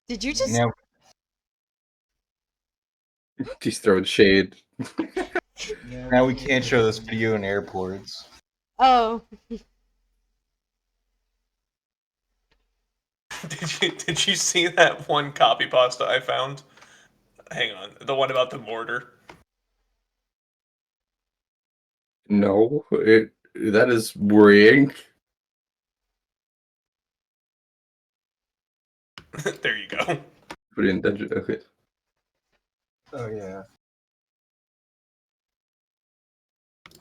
Did you just? Now he's throwing shade. Now we can't show this video in airports. Oh, Did you see that one copy pasta I found? Hang on, the one about the mortar. No, that is worrying. There you go. Put it in dungeon. Okay. Oh yeah.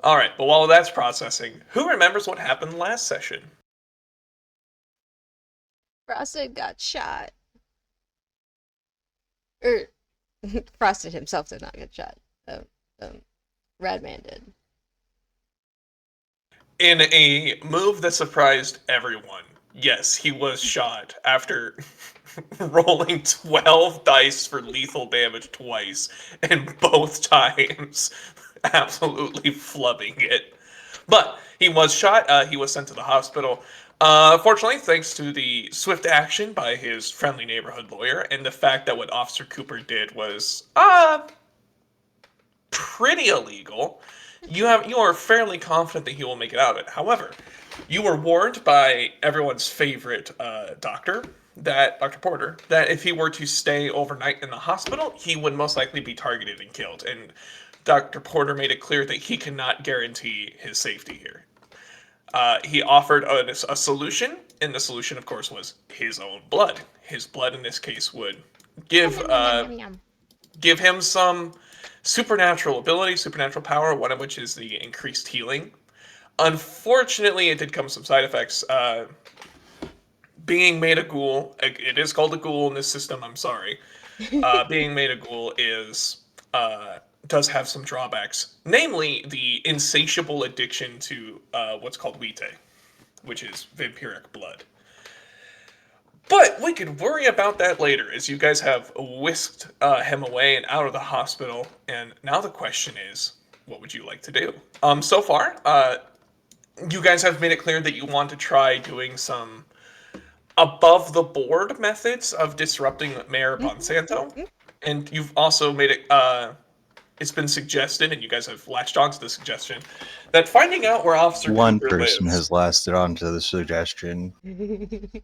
All right, but while that's processing, who remembers what happened last session? Frosted got shot. Er, Frosted himself did not get shot. Radman did. In a move that surprised everyone, yes, he was shot after rolling 12 dice for lethal damage twice, and both times absolutely flubbing it. But he was shot. He was sent to the hospital. Fortunately, thanks to the swift action by his friendly neighborhood lawyer and the fact that what Officer Cooper did was pretty illegal, you are fairly confident that he will make it out of it. However, you were warned by everyone's favorite doctor, that Dr. Porter, that if he were to stay overnight in the hospital, he would most likely be targeted and killed. And Dr. Porter made it clear that he cannot guarantee his safety here. He offered a solution, and the solution, of course, was his own blood. His blood, in this case, would give give him some supernatural ability, supernatural power, one of which is the increased healing. Unfortunately, it did come with some side effects. Being made a ghoul, it is called a ghoul in this system, I'm sorry. Being made a ghoul is does have some drawbacks, namely the insatiable addiction to what's called Vitae, which is vampiric blood. But we could worry about that later, as you guys have whisked him away and out of the hospital. And now the question is, what would you like to do? So far, you guys have made it clear that you want to try doing some above the board methods of disrupting Mayor Bonsanto, and you've also made it. It's been suggested, and you guys have latched onto the suggestion that finding out where Officer One Cooper person lives. has lasted onto the suggestion, and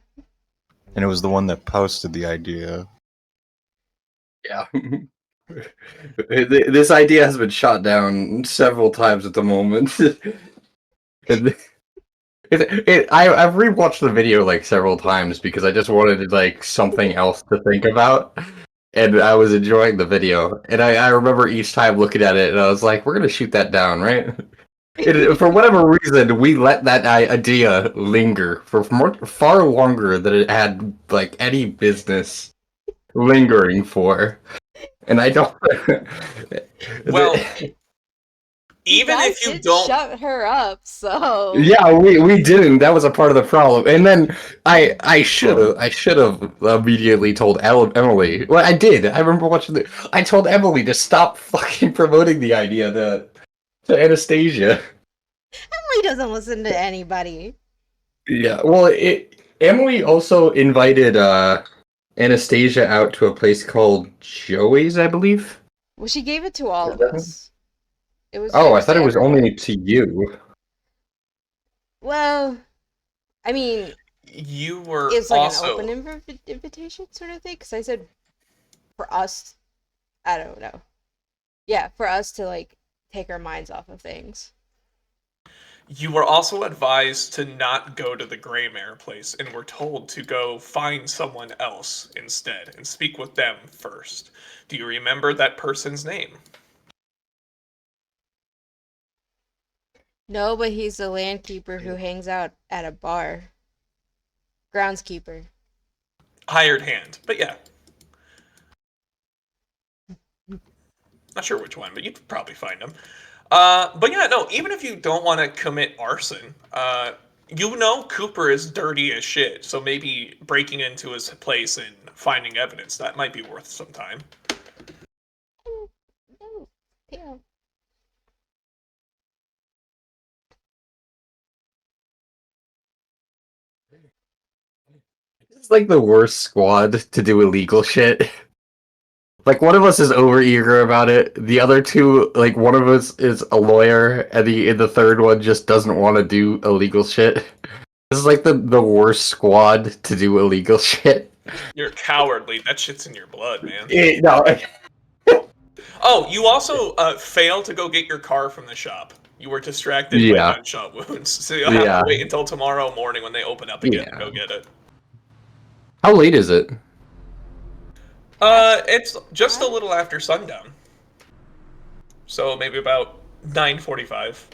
it was the one that posted the idea. Yeah. This idea has been shot down several times at the moment. I've rewatched the video like several times because I just wanted like something else to think about, and I was enjoying the video. And I remember each time looking at it, and I was like, "We're gonna shoot that down, right?" For whatever reason, we let that idea linger for far longer than it had like any business lingering for. And I don't. Well, You even guys if you did don't, shut her up, so Yeah, we didn't. That was a part of the problem. And then I should have immediately told Emily. Well, I did. I remember watching the. I told Emily to stop fucking promoting the idea to Anastasia. Emily doesn't listen to anybody. Yeah. Well, Emily also invited Anastasia out to a place called Joey's, I believe. Well, she gave it to all of Is that- us. It was. Oh, I was thought to it was everyone. only to you. Well, I mean, you were it's like also an open invitation sort of thing. Because I said for us, I don't know. Yeah, for us to like take our minds off of things. you were also advised to not go to the Gray Mare place, and were told to go find someone else instead and speak with them first. Do you remember that person's name? No, but he's the landkeeper who hangs out at a bar. Groundskeeper. Hired hand, but yeah. Not sure which one, but you'd probably find him. But yeah, no, even if you don't want to commit arson, you know Cooper is dirty as shit, so maybe breaking into his place and finding evidence, that might be worth some time. No, yeah. It's like the worst squad to do illegal shit. Like one of us is over eager about it. The other two, like one of us is a lawyer, and the third one just doesn't want to do illegal shit. This is like the worst squad to do illegal shit. You're cowardly. That shit's in your blood, man. No, Oh, you also failed to go get your car from the shop. You were distracted by Yeah. gunshot wounds, so you'll have Yeah. to wait until tomorrow morning when they open up again to Yeah. go get it. how late is it? It's just a little after sundown. So maybe about 9:45.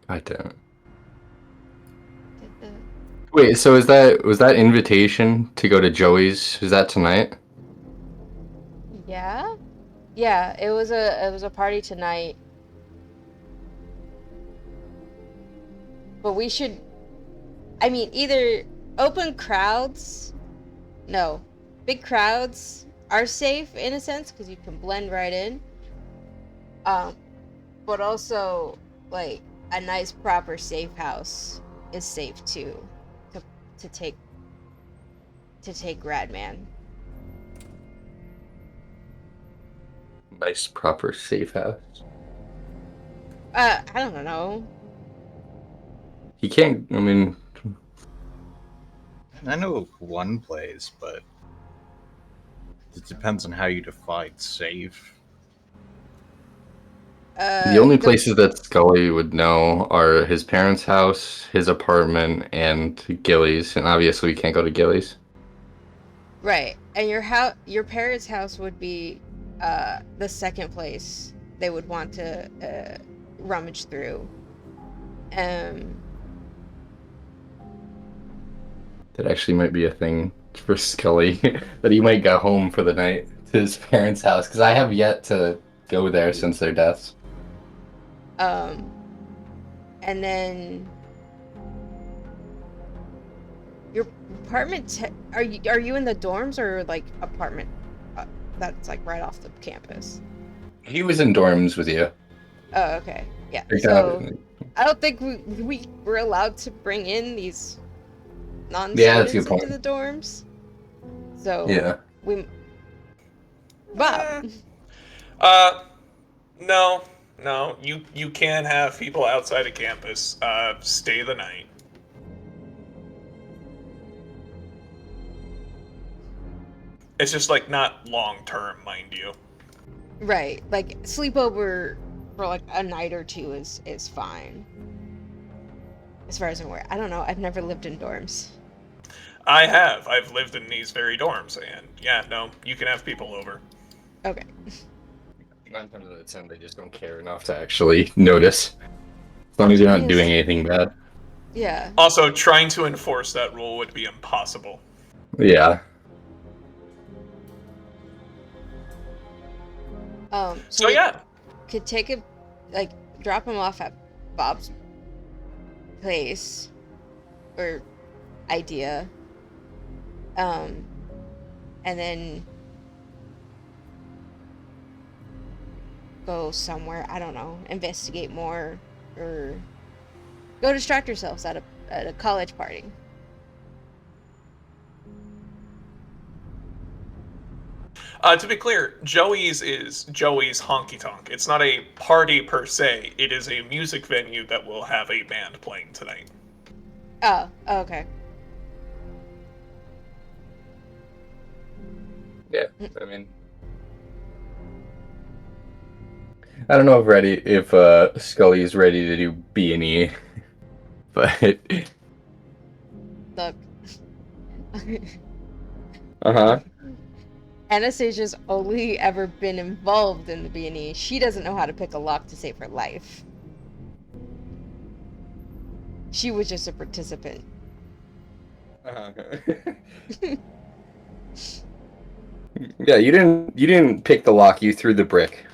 I don't. Did the- Wait, so was that invitation to go to Joey's? Is that tonight? Yeah? Yeah, it was a party tonight. But we should, I mean, either open crowds. No. Big crowds are safe in a sense because you can blend right in. But also like a nice proper safe house is safe too to take Radman. Nice, proper, safe house. I don't know. He can't. I mean, I know of one place, but it depends on how you define safe. the only places that Scully would know are his parents' house, his apartment, and Gilly's. And obviously, we can't go to Gilly's. Right, and your parents' house would be the second place they would want to rummage through. That actually might be a thing for Scully that he might go home for the night to his parents' house because I have yet to go there since their deaths. And then your apartment. Are you in the dorms or like apartment that's like right off the campus? He was in dorms with you. Oh, okay, yeah. Like, So I don't think we were allowed to bring in these Yeah, that's a non-students good into the dorms. So yeah. we. Bob. No. You can have people outside of campus stay the night. It's just like not long term, mind you. Right, like sleepover for like a night or two is fine. As far as I'm aware, I don't know. I've never lived in dorms. I have. I've lived in these very dorms, and yeah, no, you can have people over. Okay. 9 times out of 10, they just don't care enough to actually notice. As long as you're not Yes. doing anything bad. Yeah. Also, trying to enforce that rule would be impossible. Yeah. So we yeah, could take a drop him off at Bob's place or idea. And then go somewhere, I don't know, investigate more or go distract yourselves at a college party. to be clear, Joey's is Joey's Honky Tonk. It's not a party per se. It is a music venue that will have a band playing tonight. Oh, okay. Yeah. I mean, I don't know if Scully's ready to do B&E, but Look. uh-huh. Anastasia's only ever been involved in the B&E. She doesn't know how to pick a lock to save her life. She was just a participant. Uh-huh. Yeah, you didn't pick the lock, you threw the brick.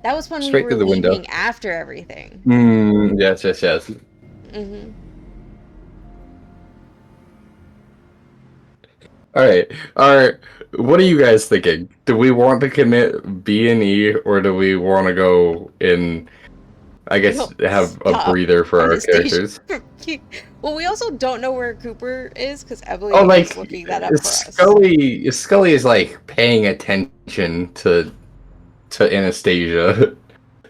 That was when Straight we were through the window. leaving after everything. Yes. Mm-hmm. Alright, what are you guys thinking? Do we want to commit B&E, or do we want to go in I guess No, have a stop. breather for our Anastasia. characters. Well, we also don't know where Cooper is because Emily Oh, is like looking that up for us. Scully is like paying attention to Anastasia.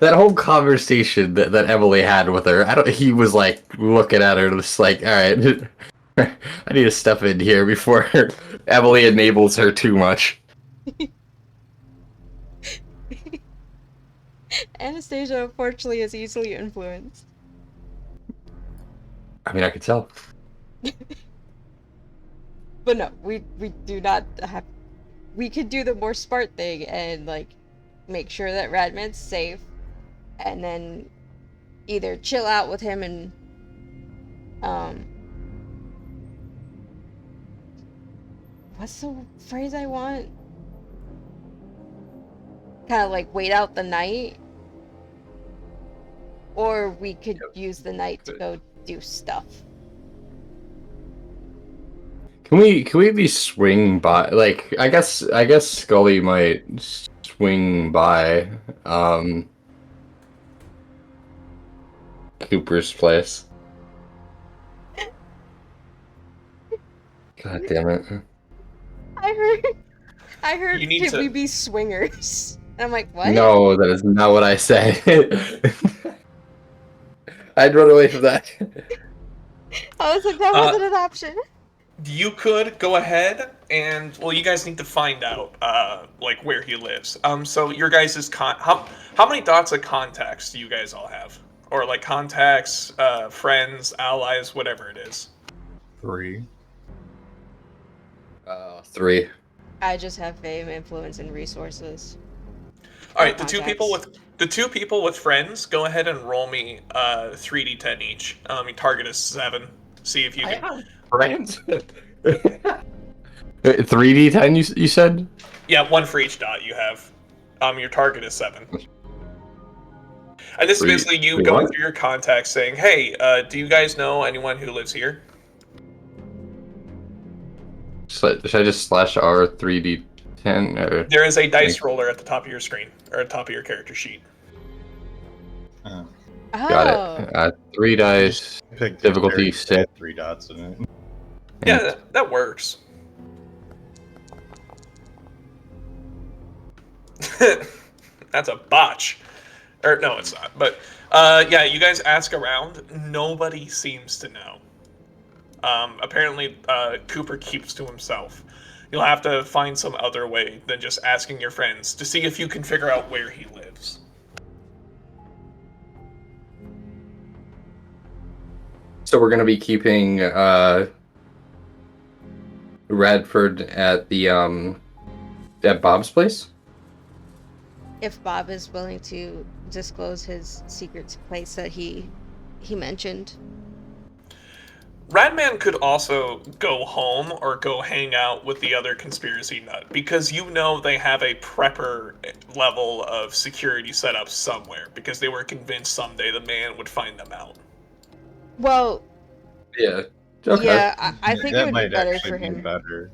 That whole conversation that Emily had with her, he was like looking at her, just like, all right, I need to step in here before Emily enables her too much. Anastasia, unfortunately, is easily influenced. I mean, I could tell. But no, we do not have. We could do the more smart thing and like make sure that Radman's safe, and then either chill out with him and what's the phrase I want? Kind of like wait out the night, or we could use the night to go do stuff. Can we at least swing by? Like, I guess Scully might swing by Cooper's place. God damn it! I heard. You need Can to- we be swingers? And I'm like, what? No, that is not what I said. I'd run away from that. I was like, that wasn't an option. You could go ahead and you guys need to find out like where he lives. So your guys' how many dots of contacts do you guys all have, or like contacts, friends, allies, whatever it is? 3. 3. I just have fame, influence, and resources. All right, the Contacts. two people with friends, go ahead and roll me 3d10 each. Your target is 7. See if you can. Friends. 3d10. You said? Yeah, 1 for each dot you have. Your target is 7. And this is basically you going through your contacts saying, "Hey, do you guys know anyone who lives here?" Should I just slash R 3d10? Or... There is a dice roller at the top of your screen, or at the top of your character sheet. Oh. Got it. 3 dice. Pick Difficulty 6. 3 dots in it. Yeah, that works. That's a botch. Or no, it's not. But yeah, you guys ask around. Nobody seems to know. Apparently, Cooper keeps to himself. You'll have to find some other way than just asking your friends to see if you can figure out where he lives. So we're gonna be keeping Radford at the at Bob's place. If Bob is willing to disclose his secret place that he mentioned. Radman could also go home or go hang out with the other conspiracy nut, because you know they have a prepper level of security set up somewhere, because they were convinced someday the man would find them out. Well, Yeah. Okay. yeah, I think that it would be might better actually for be him better.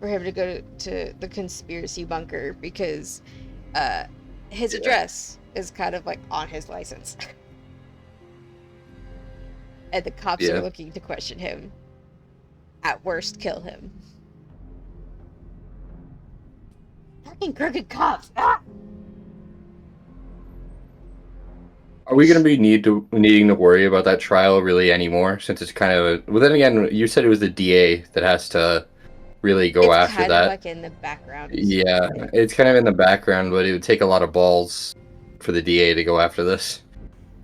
to go to the conspiracy bunker, because his Yeah. address is kind of like on his license. And the cops Yeah. are looking to question him. At worst, kill him. Fucking crooked cops! Ah! Are we gonna be needing to worry about that trial really anymore? Since it's kind of well, then again, you said it was the DA that has to really go It's after kind that. of like in the background. Yeah, it's kind of in the background, but it would take a lot of balls for the DA to go after this.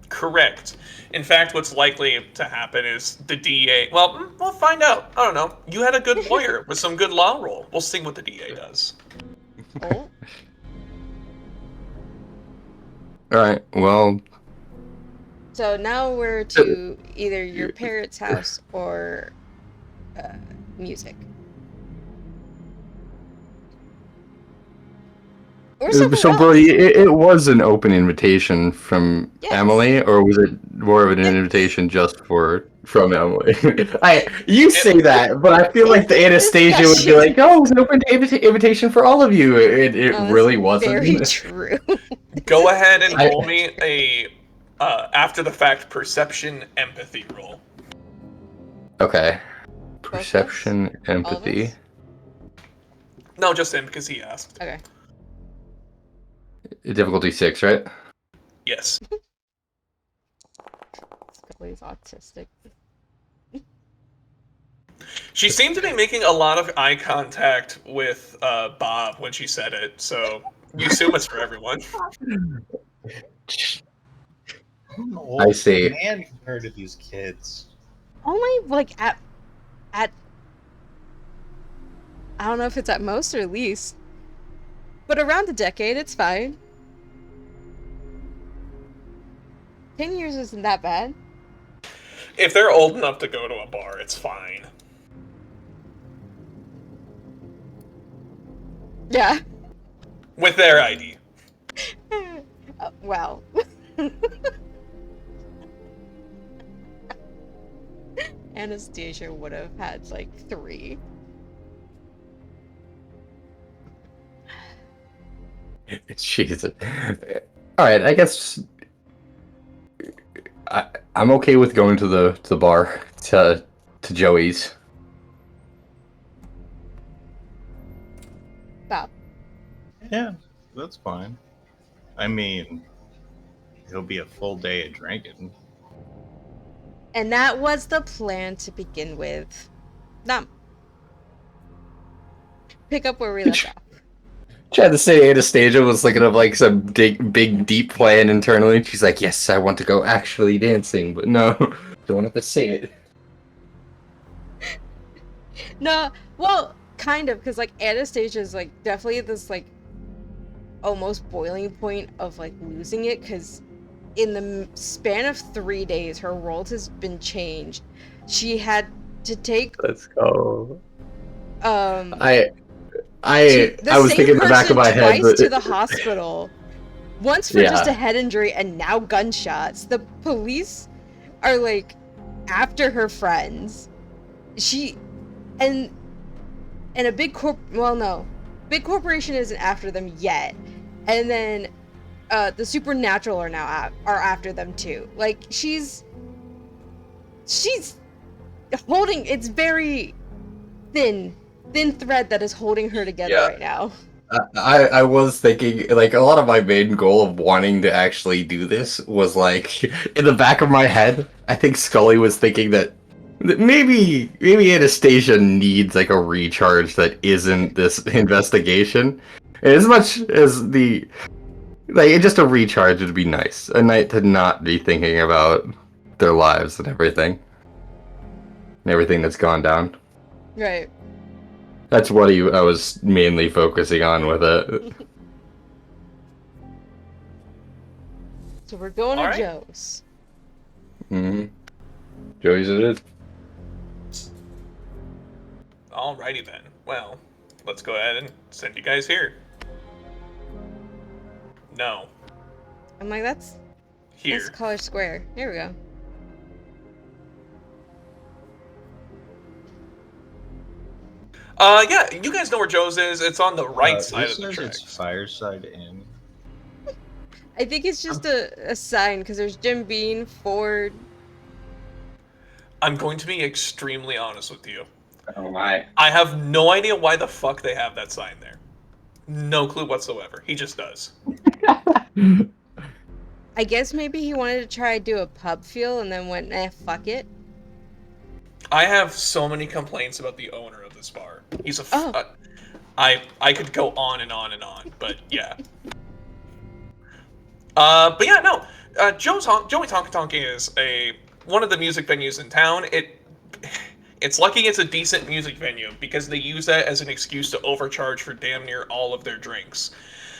Correct. In fact, what's likely to happen is the DA... Well, we'll find out. I don't know. You had a good lawyer with some good law roll. We'll see what the DA does. Oh, All right. Well, so now we're to either your parents' house or music. Or somewhere so else. Brody, it was an open invitation from Yes. Emily, or was it more of an Yes. invitation just from Emily? You say that, but I feel like the Anastasia would be like, "Oh, it was an open invitation for all of you." It Oh, that's really wasn't. Very true. Go ahead and I- roll me a after the fact perception empathy roll. Okay. Both of us? Perception, All of empathy. us? No, just him because he asked. Okay. Difficulty 6, right? Yes. Scully's autistic. She seemed to be making a lot of eye contact with Bob when she said it, so you assume it's for everyone. I'm an old I see. man compared to these kids. Only like at I don't know if it's at most or least, but around a decade, it's fine. 10 years isn't that bad. If they're old enough to go to a bar, it's fine. Yeah. With their ID. Wow. Anastasia would have had like 3. Jesus. Alright, I guess I'm okay with going to the bar to Joey's. Bob. Yeah, that's fine. I mean, it'll be a full day of drinking. And that was the plan to begin with. Not pick up where we left off. Tried to say Anastasia was looking up like some big deep plan internally. She's like, yes, I want to go actually dancing, but no, don't have to say it. No, well, kind of, because like Anastasia is like definitely this like almost boiling point of like losing it, because in the span of 3 days her world has been changed. She had to take Let's go. the I was same thinking in the back of person my head, twice but to the hospital. Once for Yeah. just a head injury and now gunshots. The police are like after her friends. And a big big corporation isn't after them yet. And then the Supernatural are now are after them too. Like she's holding, it's very thin thread that is holding her together Yeah. right now. I was thinking, like, a lot of my main goal of wanting to actually do this was, like, in the back of my head, I think Scully was thinking that maybe Anastasia needs, like, a recharge that isn't this investigation. And as much as just a recharge would be nice. A night to not be thinking about their lives and everything. And everything that's gone down. Right. That's what I was mainly focusing on with it. So we're going to Alright. Joe's. Mm-hmm. Joey's it is. Alrighty then. Well, let's go ahead and send you guys here. No. I'm like, that's Here. College Square. Here we go. Yeah, you guys know where Joe's is. It's on the right side It of the says tracks. it's Fireside Inn. I think it's just a sign, because there's Jim Beam, Ford. I'm going to be extremely honest with you. Oh my. I have no idea why the fuck they have that sign there. No clue whatsoever. He just does. I guess maybe he wanted to try to do a pub feel and then went, fuck it. I have so many complaints about the owner of this bar. He's a. Oh. I could go on and on and on, but yeah. But yeah, no. Joey Tonka Tonk is one of the music venues in town. It's lucky it's a decent music venue because they use that as an excuse to overcharge for damn near all of their drinks.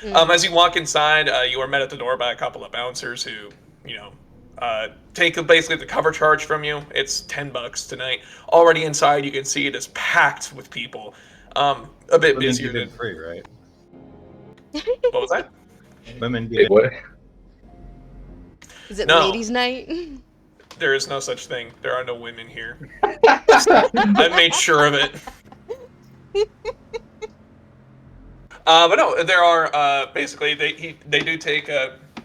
As you walk inside, you are met at the door by a couple of bouncers who, take basically the cover charge from you. It's $10 tonight. Already inside, you can see it is packed with people. A bit Women busier get than. it free, right? What was that? Women get Wait, it. what? Is it No. ladies' night? There is no such thing. There are no women here. I made sure of it. But no, there are basically they do take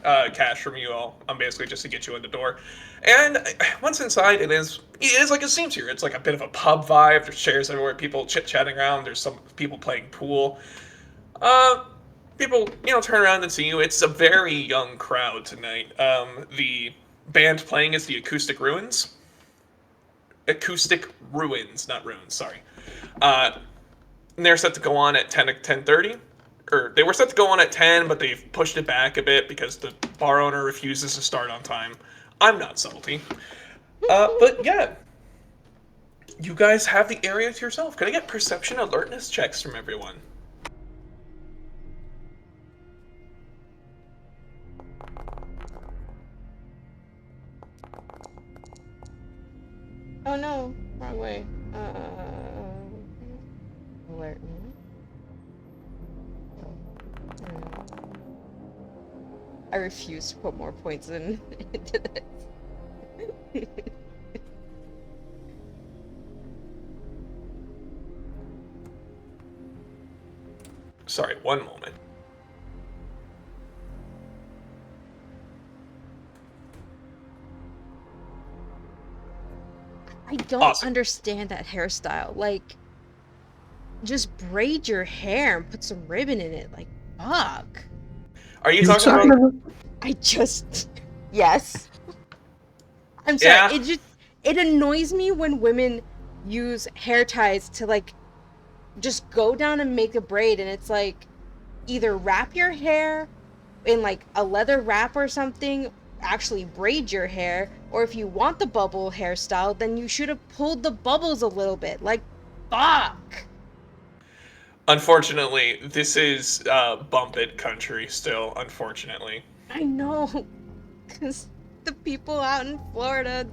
cash from you all, basically just to get you in the door. And once inside, it is like it seems here. It's like a bit of a pub vibe. There's chairs everywhere, people chit-chatting around. There's some people playing pool. People, turn around and see you. It's a very young crowd tonight. The band playing is the Acoustic Ruins. Acoustic Ruins, not Ruins, sorry. And they're set to go on at 10:30. Or they were set to go on at 10, but they've pushed it back a bit because the bar owner refuses to start on time. I'm not salty. But yeah. You guys have the area to yourself. Can I get perception alertness checks from everyone? Oh no, wrong way. Alert. I refuse to put more points into this. Sorry, one moment. I don't Awesome. understand that hairstyle. Like, just braid your hair and put some ribbon in it. Like, fuck. Are you talking about... I just... Yes. I'm sorry. Yeah. It annoys me when women use hair ties to, like, just go down and make a braid, and it's like, either wrap your hair in, like, a leather wrap or something, actually braid your hair, or if you want the bubble hairstyle, then you should have pulled the bubbles a little bit. Like, fuck. Unfortunately, this is bump it country still, unfortunately. I know, because the people out in Florida,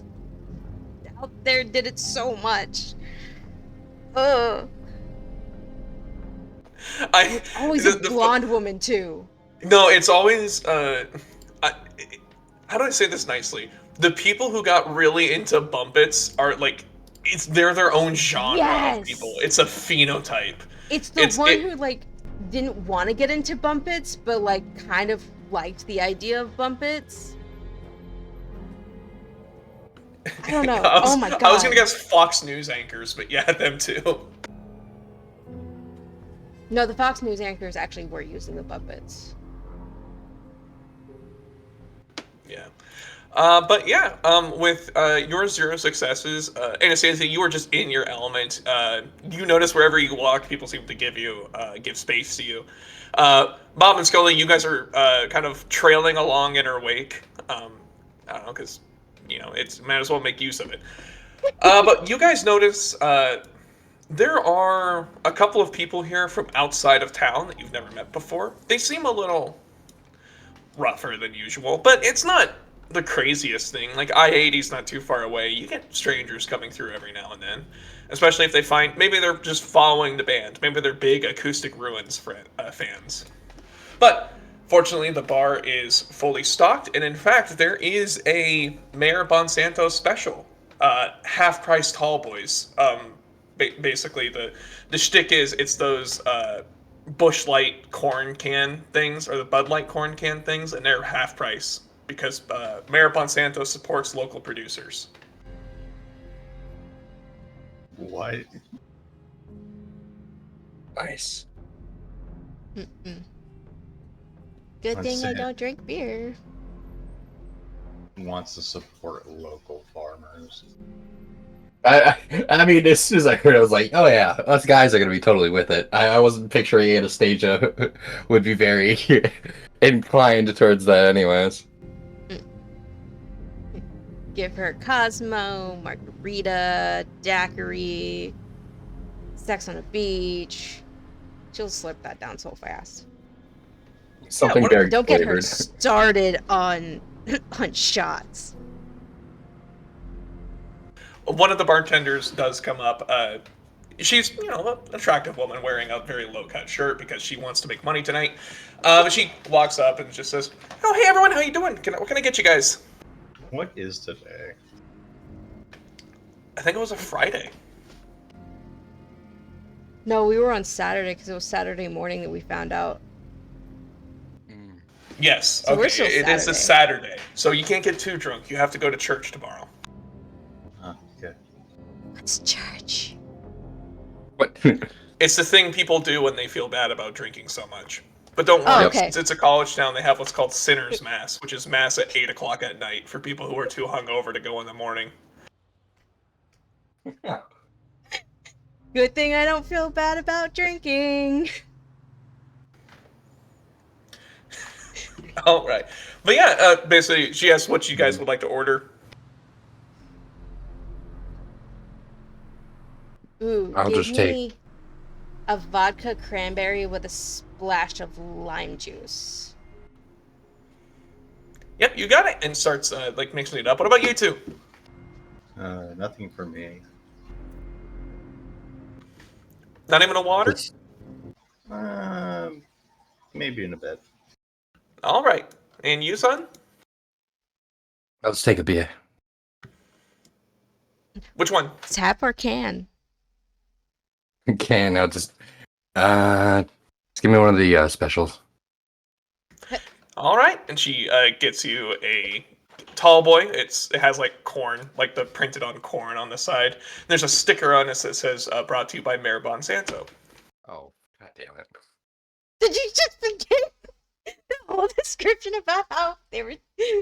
out there, did it so much. Ugh. Always a blonde woman, too. No, it's always, how do I say this nicely? The people who got really into bumpets are, like, they're their own genre of people. It's a phenotype. It's the one who, like, didn't want to get into bumpets, but, like, kind of liked the idea of bumpets. I don't know. Oh my god. I was gonna guess Fox News anchors, but yeah, them too. No, the Fox News anchors actually were using the bumpets. Yeah. But yeah, with your 0 successes, Anastasia, you were just in your element. You notice wherever you walk, people seem to give space to you. Bob and Scully, you guys are kind of trailing along in her wake. I don't know, because, it's might as well make use of it. But you guys notice there are a couple of people here from outside of town that you've never met before. They seem a little rougher than usual, but it's not the craziest thing. Like, I-80's not too far away. You get strangers coming through every now and then, especially if they find, maybe they're just following the band. Maybe they're big Acoustic Ruins fans. But fortunately, the bar is fully stocked, and in fact, there is a Mayor Bonsanto special, half-price tall boys. Basically, the shtick is it's those Busch Light corn can things, or the Bud Light corn can things, and they're half price because Mayor Bonsanto supports local producers. What? Nice. Mm-mm. Good thing I don't drink beer. Wants to support local farmers. I mean, as soon as I heard it, I was like, oh yeah, us guys are going to be totally with it. I wasn't picturing Anastasia would be very inclined towards that anyways. Give her Cosmo, Margarita, Daiquiri, Sex on the Beach. She'll slip that down so fast. Something very Don't get her flavored. started on shots. One of the bartenders does come up. She's, an attractive woman wearing a very low-cut shirt because she wants to make money tonight. But she walks up and just says, "Oh, hey everyone, how you doing? What can I get you guys?" What is today? I think it was a Friday. No, we were on Saturday because it was Saturday morning that we found out. Yes. So okay. we're still It is a Saturday, so you can't get too drunk. You have to go to church tomorrow. Okay. What's church? What? It's the thing people do when they feel bad about drinking so much. But don't Oh, worry, okay. since it's a college town, they have what's called Sinner's Mass, which is mass at 8 o'clock at night for people who are too hungover to go in the morning. Good thing I don't feel bad about drinking. All right. But yeah, basically, she asked what you guys would like to order. Ooh, I'll give just take- me a vodka cranberry with a splash of lime juice. Yep, you got it. And starts like mixing it up. What about you two? Nothing for me. Not even a water? Just- Maybe in a bit. All right. And you, son? Let's take a beer. Which one? Tap or can? Can I'll just give me one of the specials. All right. And she gets you a tall boy. It has like corn, like the printed on corn on the side. There's a sticker on it that says brought to you by Mayor Bonsanto. Oh, god damn it. Did you just forget the whole description about how they were?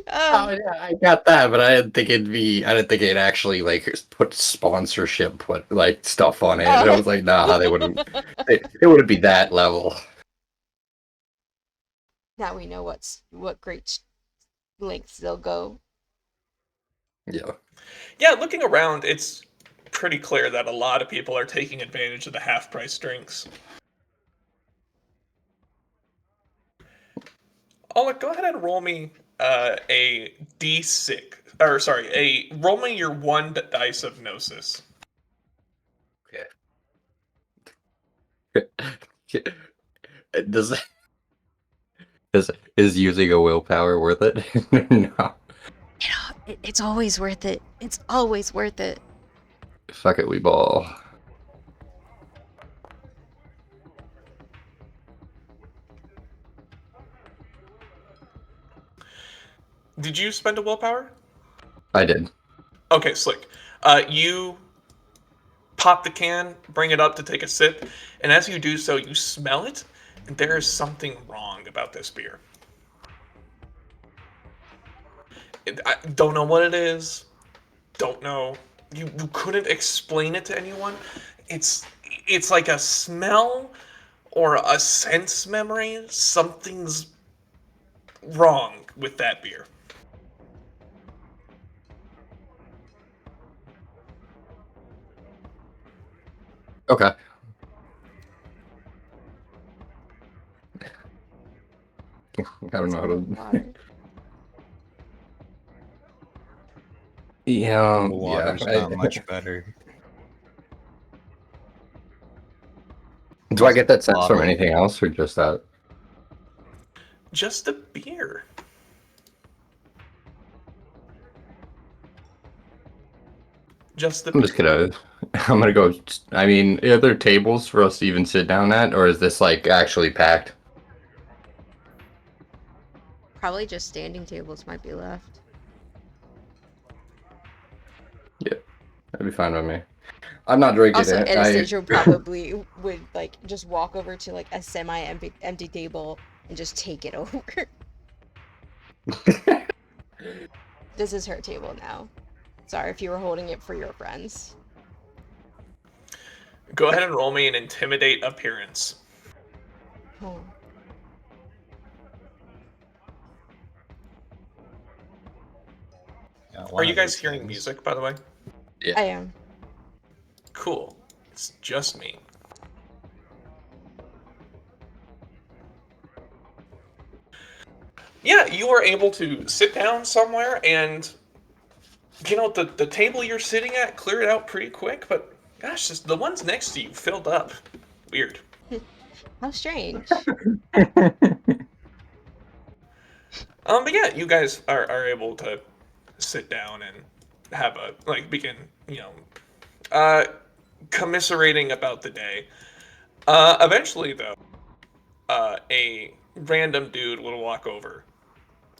Oh yeah, I got that, but I didn't think it'd actually like put sponsorship, put like stuff on it. And I was like, nah, they wouldn't. It wouldn't be that level. Now we know what great lengths they'll go. Yeah. Yeah, looking around, it's pretty clear that a lot of people are taking advantage of the half-price drinks. Oleg, go ahead and roll me a d6, or sorry, roll me your 1 dice of Gnosis. Okay. Is using a willpower worth it? No. It's always worth it. It's always worth it. Fuck it, we ball. Did you spend a willpower? I did. Okay, slick. You pop the can, bring it up to take a sip, and as you do so, you smell it, and there is something wrong about this beer. I don't know what it is. Don't know. You couldn't explain it to anyone. It's like a smell or a sense memory. Something's wrong with that beer. Okay. I don't know how to. Water. Yeah. Water's Yeah. not much better. Do I get that sense from Bottle. anything else or just that? Just the beer. Just the I'm just gonna. I'm gonna go. I mean, are there tables for us to even sit down at, or is this like actually packed? Probably just standing tables might be left. That'd be fine with me. I'm not drinking Also, it. Anastasia probably would like just walk over to like a semi-empty table and just take it over. This is her table now. Sorry if you were holding it for your friends. Go ahead and roll me an intimidate appearance. Oh. Yeah, Are one you of guys those hearing things. music, by the way? I am. Cool. It's just me. Yeah, you are able to sit down somewhere and, you know, the table you're sitting at, clear it out pretty quick, but gosh, the ones next to you filled up. Weird. How strange. But yeah, you guys are able to sit down and have a, like, begin, you know, commiserating about the day. Eventually, though, a random dude will walk over.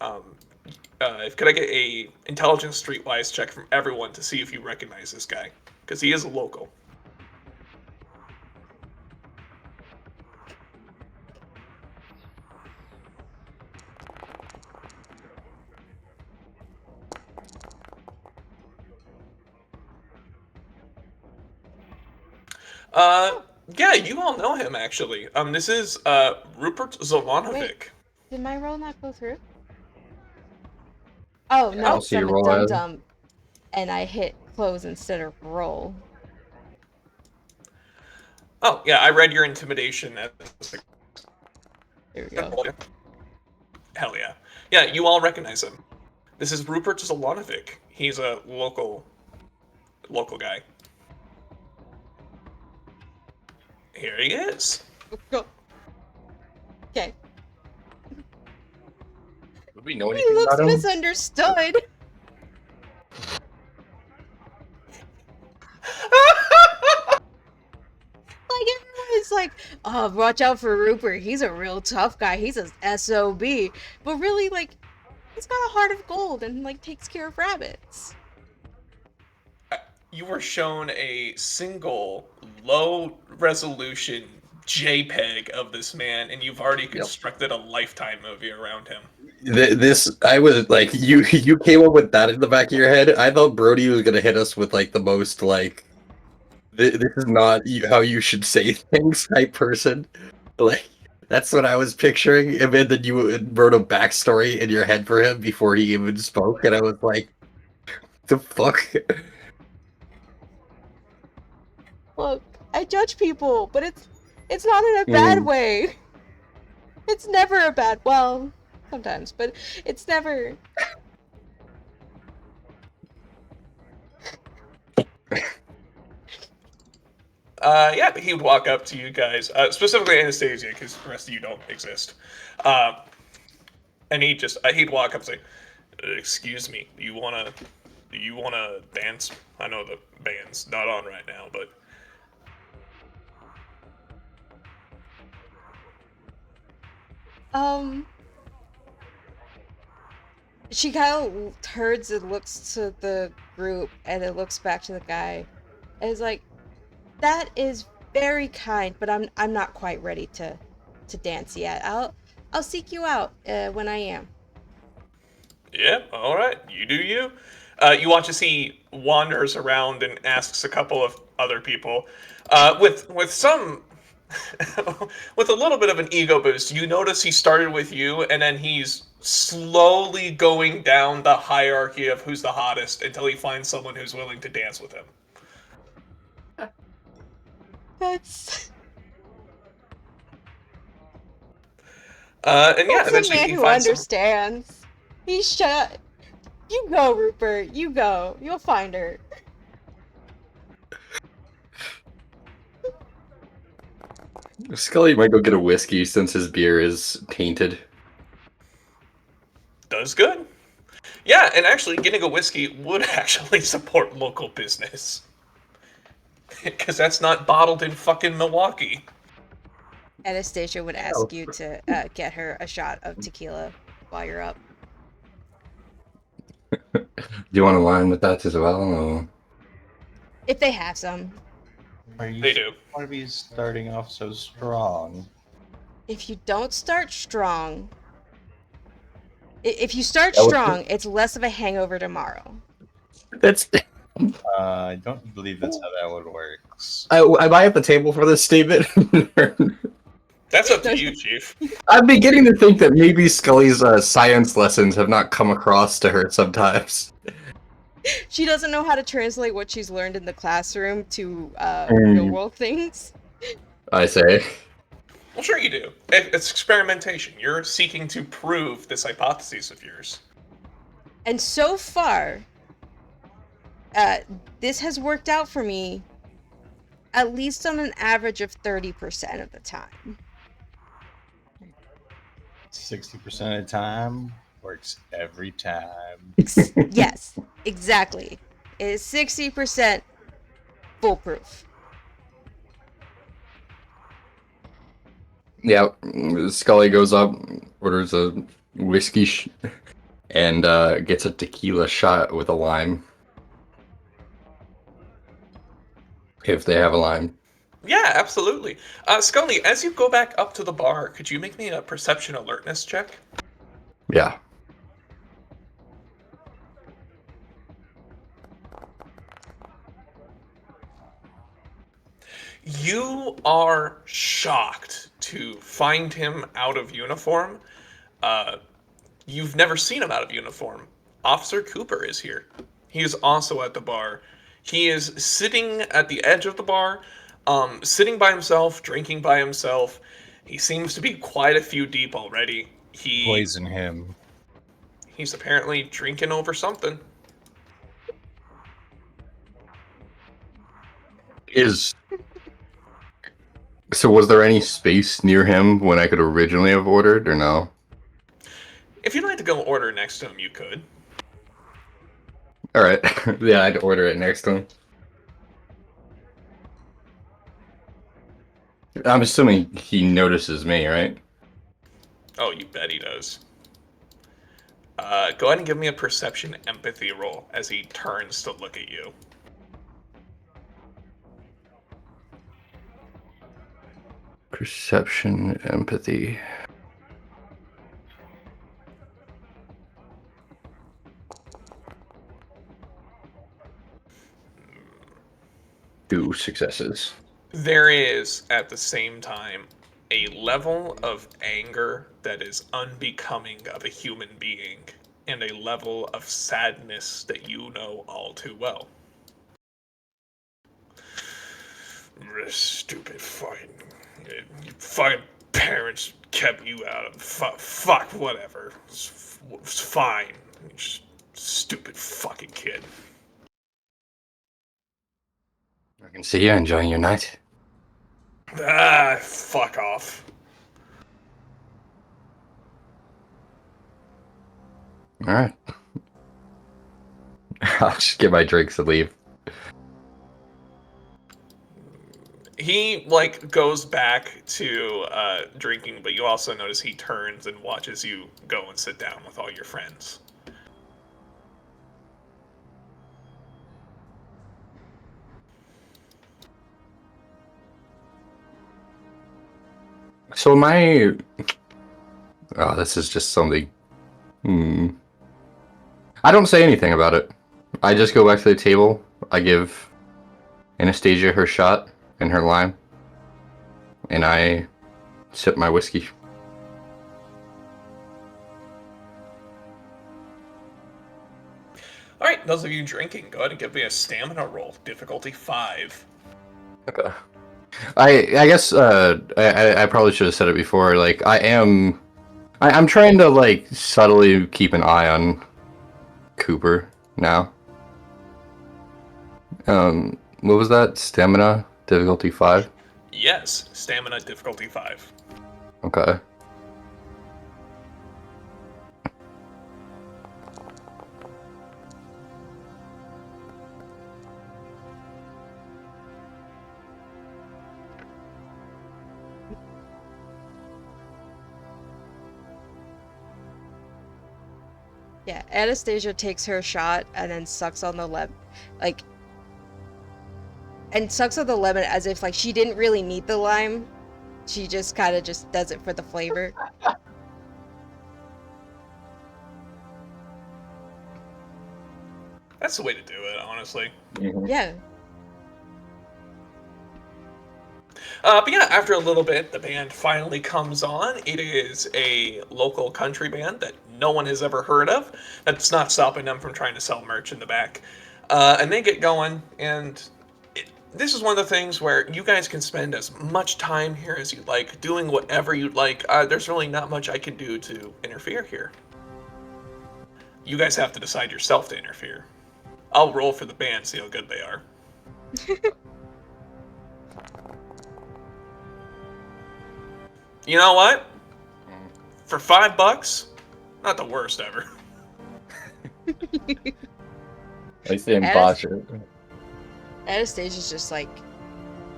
Could I get a intelligence streetwise check from everyone to see if you recognize this guy? Because he is a local. Yeah, you all know him actually. This is Rupert Zolanovic. Wait. Did my roll not go through? Oh I no, don't so see I'm your a roll dum as. dum, and I hit close instead of roll. Oh yeah, I read your intimidation as There we go. hell yeah. Yeah, you all recognize him. This is Rupert Zolanovic. He's a local guy. Here he is. Go. Okay. Would we know He anything looks about him? misunderstood. Like everyone's like, oh, watch out for Rupert. He's a real tough guy. He's a SOB. But really, like, he's got a heart of gold and like takes care of rabbits. You were shown a single low resolution JPEG of this man, and you've already constructed a Lifetime movie around him. I was like, you came up with that in the back of your head. I thought Brody was gonna hit us with like the most like, this is not how you should say things type person. Like, that's what I was picturing. And then you wrote a backstory in your head for him before he even spoke, and I was like, the fuck? Look, I judge people, but it's not in a bad way. It's never a bad, well, sometimes, but it's never. Yeah, he would walk up to you guys, specifically Anastasia, because the rest of you don't exist. And he'd walk up and say, "Excuse me, do you wanna dance? I know the band's not on right now, but." She kind of turns and looks to the group, and then looks back to the guy, and is like, "That is very kind, but I'm not quite ready to dance yet. I'll seek you out when I am." Yeah, all right, you do you. You watch as he wanders around and asks a couple of other people, with some, with a little bit of an ego boost. You notice he started with you, and then he's slowly going down the hierarchy of who's the hottest until he finds someone who's willing to dance with him. That's And yeah, that's a eventually man he who finds some. understands. He's shut. You go, Rupert. You go. You'll find her. Scully might go get a whiskey since his beer is tainted. Does good. Yeah, and actually, getting a whiskey would actually support local business. Because that's not bottled in fucking Milwaukee. Anastasia would ask you to get her a shot of tequila while you're up. Do you want to line with that as well? Or? If they have some. They do. Why are we starting off so strong? If you don't start strong, if you start That was strong, it's less of a hangover tomorrow. That's. I don't believe that's how that one works. Am I at the table for this statement? That's up to you, Chief. I'm beginning to think that maybe Scully's science lessons have not come across to her sometimes. She doesn't know how to translate what she's learned in the classroom to real world things. I say. Well, sure you do. It's experimentation. You're seeking to prove this hypothesis of yours. And so far, this has worked out for me at least on an average of 30% of the time. 60% of the time works every time. Yes, exactly. It is 60% foolproof. Yeah, Scully goes up, orders a whiskey and gets a tequila shot with a lime. If they have a lime. Yeah, absolutely. Scully, as you go back up to the bar, could you make me a perception alertness check? Yeah. You are shocked to find him out of uniform. Uh, you've never seen him out of uniform. Officer Cooper is here. He is also at the bar. He is sitting at the edge of the bar, sitting by himself, drinking by himself. He seems to be quite a few deep already. Poison him. He's apparently drinking over something. So was there any space near him when I could originally have ordered, or no? If you'd like to go order next to him, you could. Alright. Yeah, I'd order it next to him. I'm assuming he notices me, right? Oh, you bet he does. Go ahead and give me a perception empathy roll as he turns to look at you. Perception, empathy. Two successes. There is, at the same time, a level of anger that is unbecoming of a human being, and a level of sadness that you know all too well. Stupid fucking... Your fucking parents kept you out of... Fuck, whatever. It's fine. Just stupid fucking kid. I can see you enjoying your night. Ah, fuck off. Alright. I'll just get my drinks and leave. He, like, goes back to drinking, but you also notice he turns and watches you go and sit down with all your friends. So my... Oh, this is just something... I don't say anything about it. I just go back to the table. I give Anastasia her shot and her lime. And I sip my whiskey. Alright, those of you drinking, go ahead and give me a stamina roll. Difficulty 5. Okay. I guess I probably should have said it before. Like I'm trying to like subtly keep an eye on Cooper now. What was that? Stamina difficulty 5. Yes, stamina difficulty 5. Okay. Yeah, Anastasia takes her shot and then sucks on the lemon, like, and sucks on the lemon as if like she didn't really need the lime. She just kind of just does it for the flavor. That's the way to do it, honestly. Yeah. But yeah, after a little bit, the band finally comes on. It is a local country band that no one has ever heard of. That's not stopping them from trying to sell merch in the back. And they get going, and this is one of the things where you guys can spend as much time here as you'd like, doing whatever you'd like. There's really not much I can do to interfere here. You guys have to decide yourself to interfere. I'll roll for the band, see how good they are. You know what? For $5, not the worst ever. I say bosh it. Anastasia's just like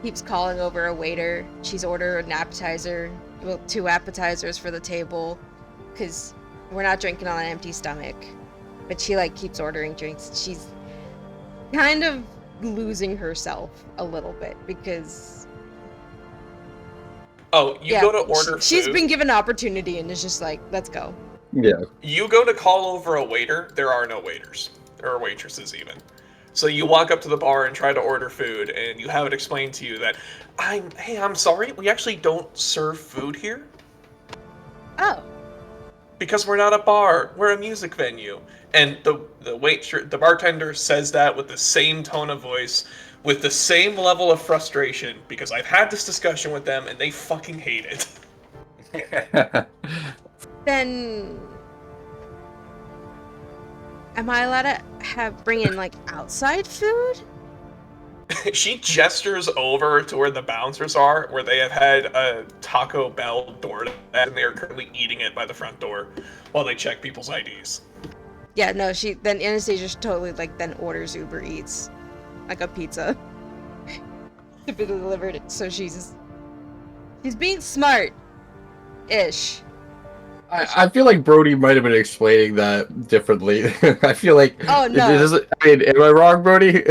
keeps calling over a waiter. She's ordered an appetizer. well, 2 appetizers for the table, because we're not drinking on an empty stomach. But she like keeps ordering drinks. She's kind of losing herself a little bit because Oh, you go to order she's food. been given an opportunity and is just like, let's go. Yeah. You go to call over a waiter. There are no waiters or waitresses even. So you walk up to the bar and try to order food, and you have it explained to you that I'm sorry, we actually don't serve food here Oh, because we're not a bar. We're a music venue. And the bartender says that with the same tone of voice, with the same level of frustration, because I've had this discussion with them and they fucking hate it. then am I allowed to bring in like outside food? She gestures over to where the bouncers are, where they have had a Taco Bell DoorDash, and they are currently eating it by the front door while they check people's IDs. Yeah, no, then Anastasia totally like then orders Uber Eats, like a pizza, to be delivered. So she's being smart-ish. I feel like Brody might have been explaining that differently. I feel like. Oh, no. I mean, am I wrong, Brody?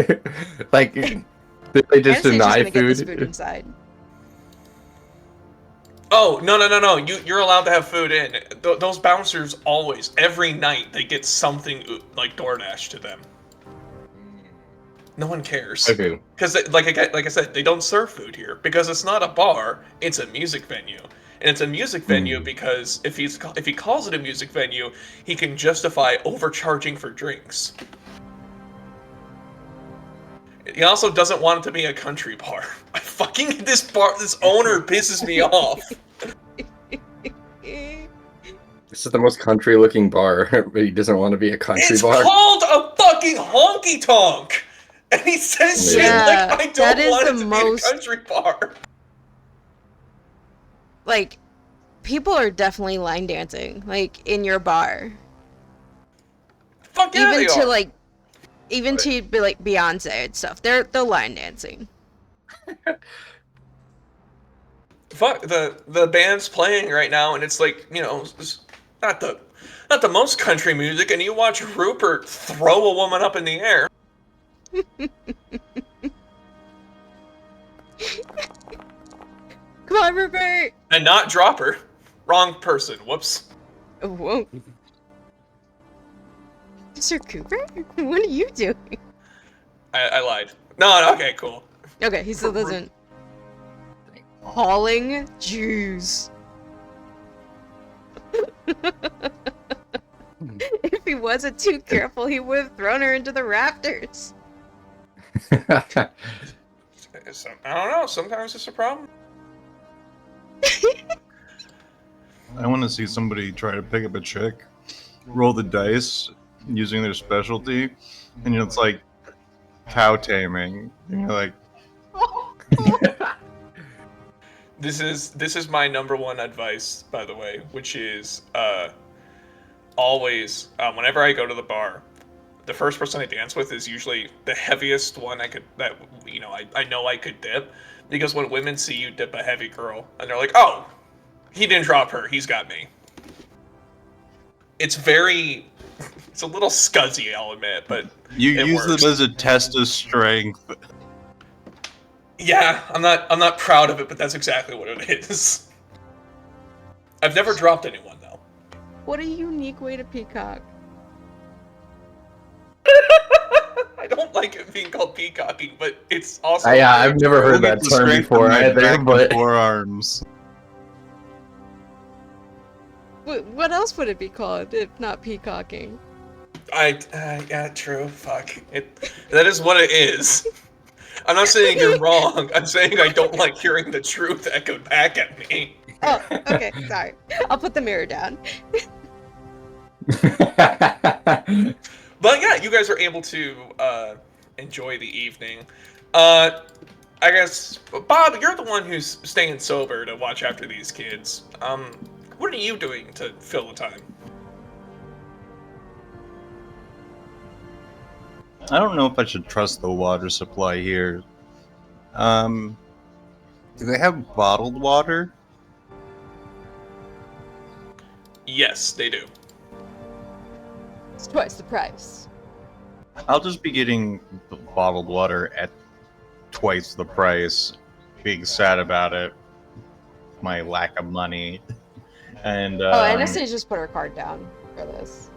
Like, did they just Anastasia's deny gonna get this food? food inside. Oh, no. You're allowed to have food in. Those bouncers always, every night, they get something like DoorDash to them. No one cares. Okay. Because, like I said, they don't serve food here. Because it's not a bar, it's a music venue. And it's a music venue because if he calls it a music venue, he can justify overcharging for drinks. He also doesn't want it to be a country bar. This owner pisses me off. This is the most country-looking bar, but he doesn't want to be a country It's bar. called a fucking honky tonk, and he says shit Yeah, like I that don't is want the it to most- be a country bar. Like, people are definitely line dancing, like in your bar. Fuck yeah, Even they to are. like, even to be like Beyonce and stuff. They're line dancing. Fuck the band's playing right now, and it's like, you know, it's not the most country music, and you watch Rupert throw a woman up in the air. Come on, Rupert. And not drop her. Wrong person. Whoops. Whoa. Mr. Cooper? What are you doing? I lied. No, okay, cool. Okay, he still doesn't. Hauling Jews. If he wasn't too careful, he would have thrown her into the rafters. I don't know. Sometimes it's a problem. I want to see somebody try to pick up a chick, roll the dice using their specialty, and it's like cow taming. And you're like, This is my number one advice, by the way, which is always whenever I go to the bar, the first person I dance with is usually the heaviest one I know I could dip, because when women see you dip a heavy girl and they're like, oh, he didn't drop her, he's got me. It's a little scuzzy, I'll admit, but you it use works. them as a test of strength. Yeah, I'm not proud of it, but that's exactly what it is. I've never dropped anyone though. What a unique way to peacock. I don't like it being called peacocking, but it's also. Yeah, I've never heard Look that at the term strength of before my either, back and but forearms. What else would it be called if not peacocking? Yeah, true. Fuck it. That is what it is. I'm not saying you're wrong. I'm saying I don't like hearing the truth echoed back at me. Oh, okay, sorry. I'll put the mirror down. But yeah, you guys are able to enjoy the evening. I guess, Bob, you're the one who's staying sober to watch after these kids. What are you doing to fill the time? I don't know if I should trust the water supply here. Do they have bottled water? Yes, they do. It's twice the price. I'll just be getting bottled water at twice the price, being sad about it, my lack of money, and Anastasia just put her card down for this.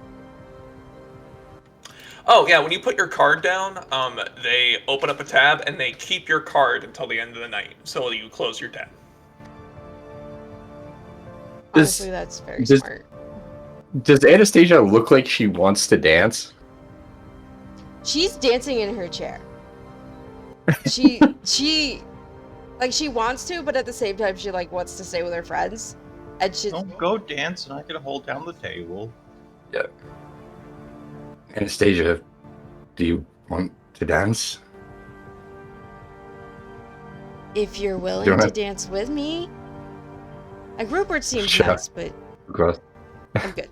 Oh yeah, when you put your card down, they open up a tab and they keep your card until the end of the night, so you close your tab. Honestly, that's very does- smart. Does Anastasia look like she wants to dance? She's dancing in her chair. She wants to, but at the same time she like wants to stay with her friends. And she's don't go dance, and I can hold down the table. Yeah. Anastasia, do you want to dance? if you're willing Don't to have- dance with me. Like Rupert seems Sure. nice, but Gross. I'm good.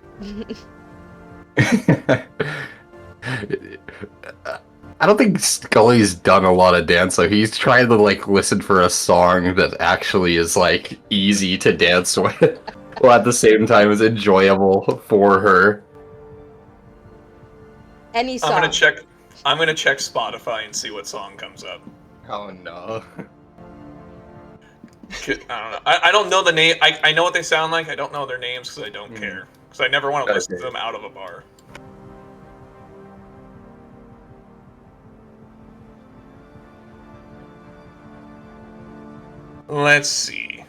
I don't think Scully's done a lot of dance, so he's trying to like listen for a song that actually is like easy to dance with, while at the same time is enjoyable for her. Any song. I'm gonna check Spotify and see what song comes up. Oh no. I don't know. I don't know the name. I know what they sound like. I don't know their names because I don't care. Because I never want to listen to them out of a bar. Let's see.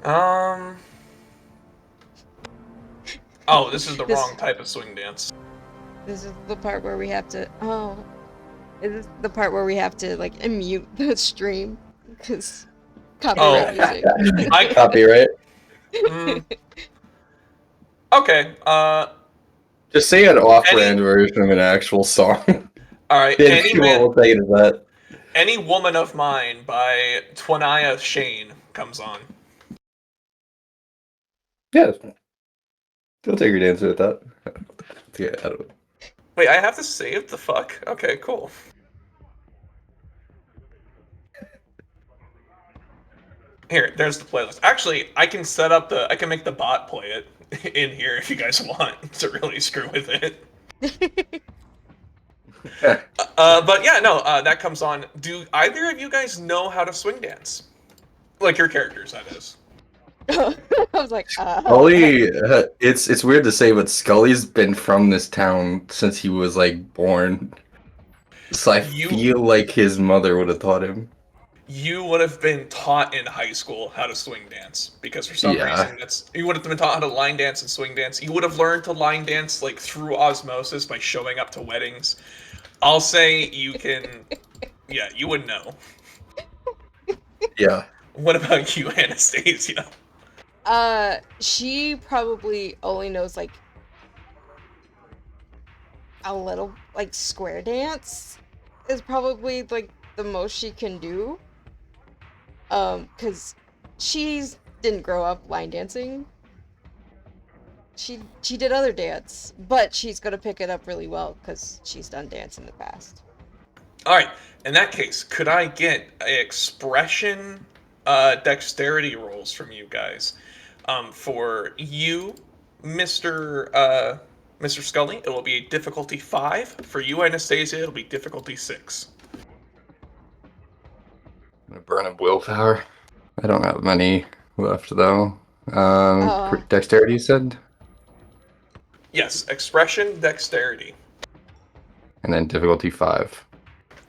Oh, this is the This- wrong type of swing dance. This is the part where we have to. Oh, is this the part where we have to like mute the stream because copyright music. I Copyright. Mm. Okay. Just say an off-brand version of an actual song. All right. Then people will take it as that. Any Woman of Mine by Twania Shane comes on. Yeah. Don't take your dancer with that. Yeah, I don't. Wait, I have to save the fuck? Okay, cool. Here, there's the playlist. Actually, I can make the bot play it in here if you guys want to really screw with it. But yeah, no, that comes on. Do either of you guys know how to swing dance? Like your characters, that is. I was like, Scully, it's weird to say, but Scully's been from this town since he was like born. So I feel like his mother would have taught him. You would have been taught in high school how to swing dance because for some reason you would have been taught how to line dance and swing dance. You would have learned to line dance like through osmosis by showing up to weddings. I'll say you can. Yeah, you would know. Yeah. What about you, Anastasia? She probably only knows like a little like square dance is probably like the most she can do. Cause she didn't grow up line dancing. She did other dance, but she's gonna pick it up really well because she's done dance in the past. All right. In that case, could I get expression, dexterity rolls from you guys? For you, Mr. Scully, it will be difficulty 5. For you, Anastasia, it'll be difficulty 6. I'm gonna burn up willpower. I don't have many left though. Dexterity, you said? Yes, expression, dexterity. And then difficulty 5.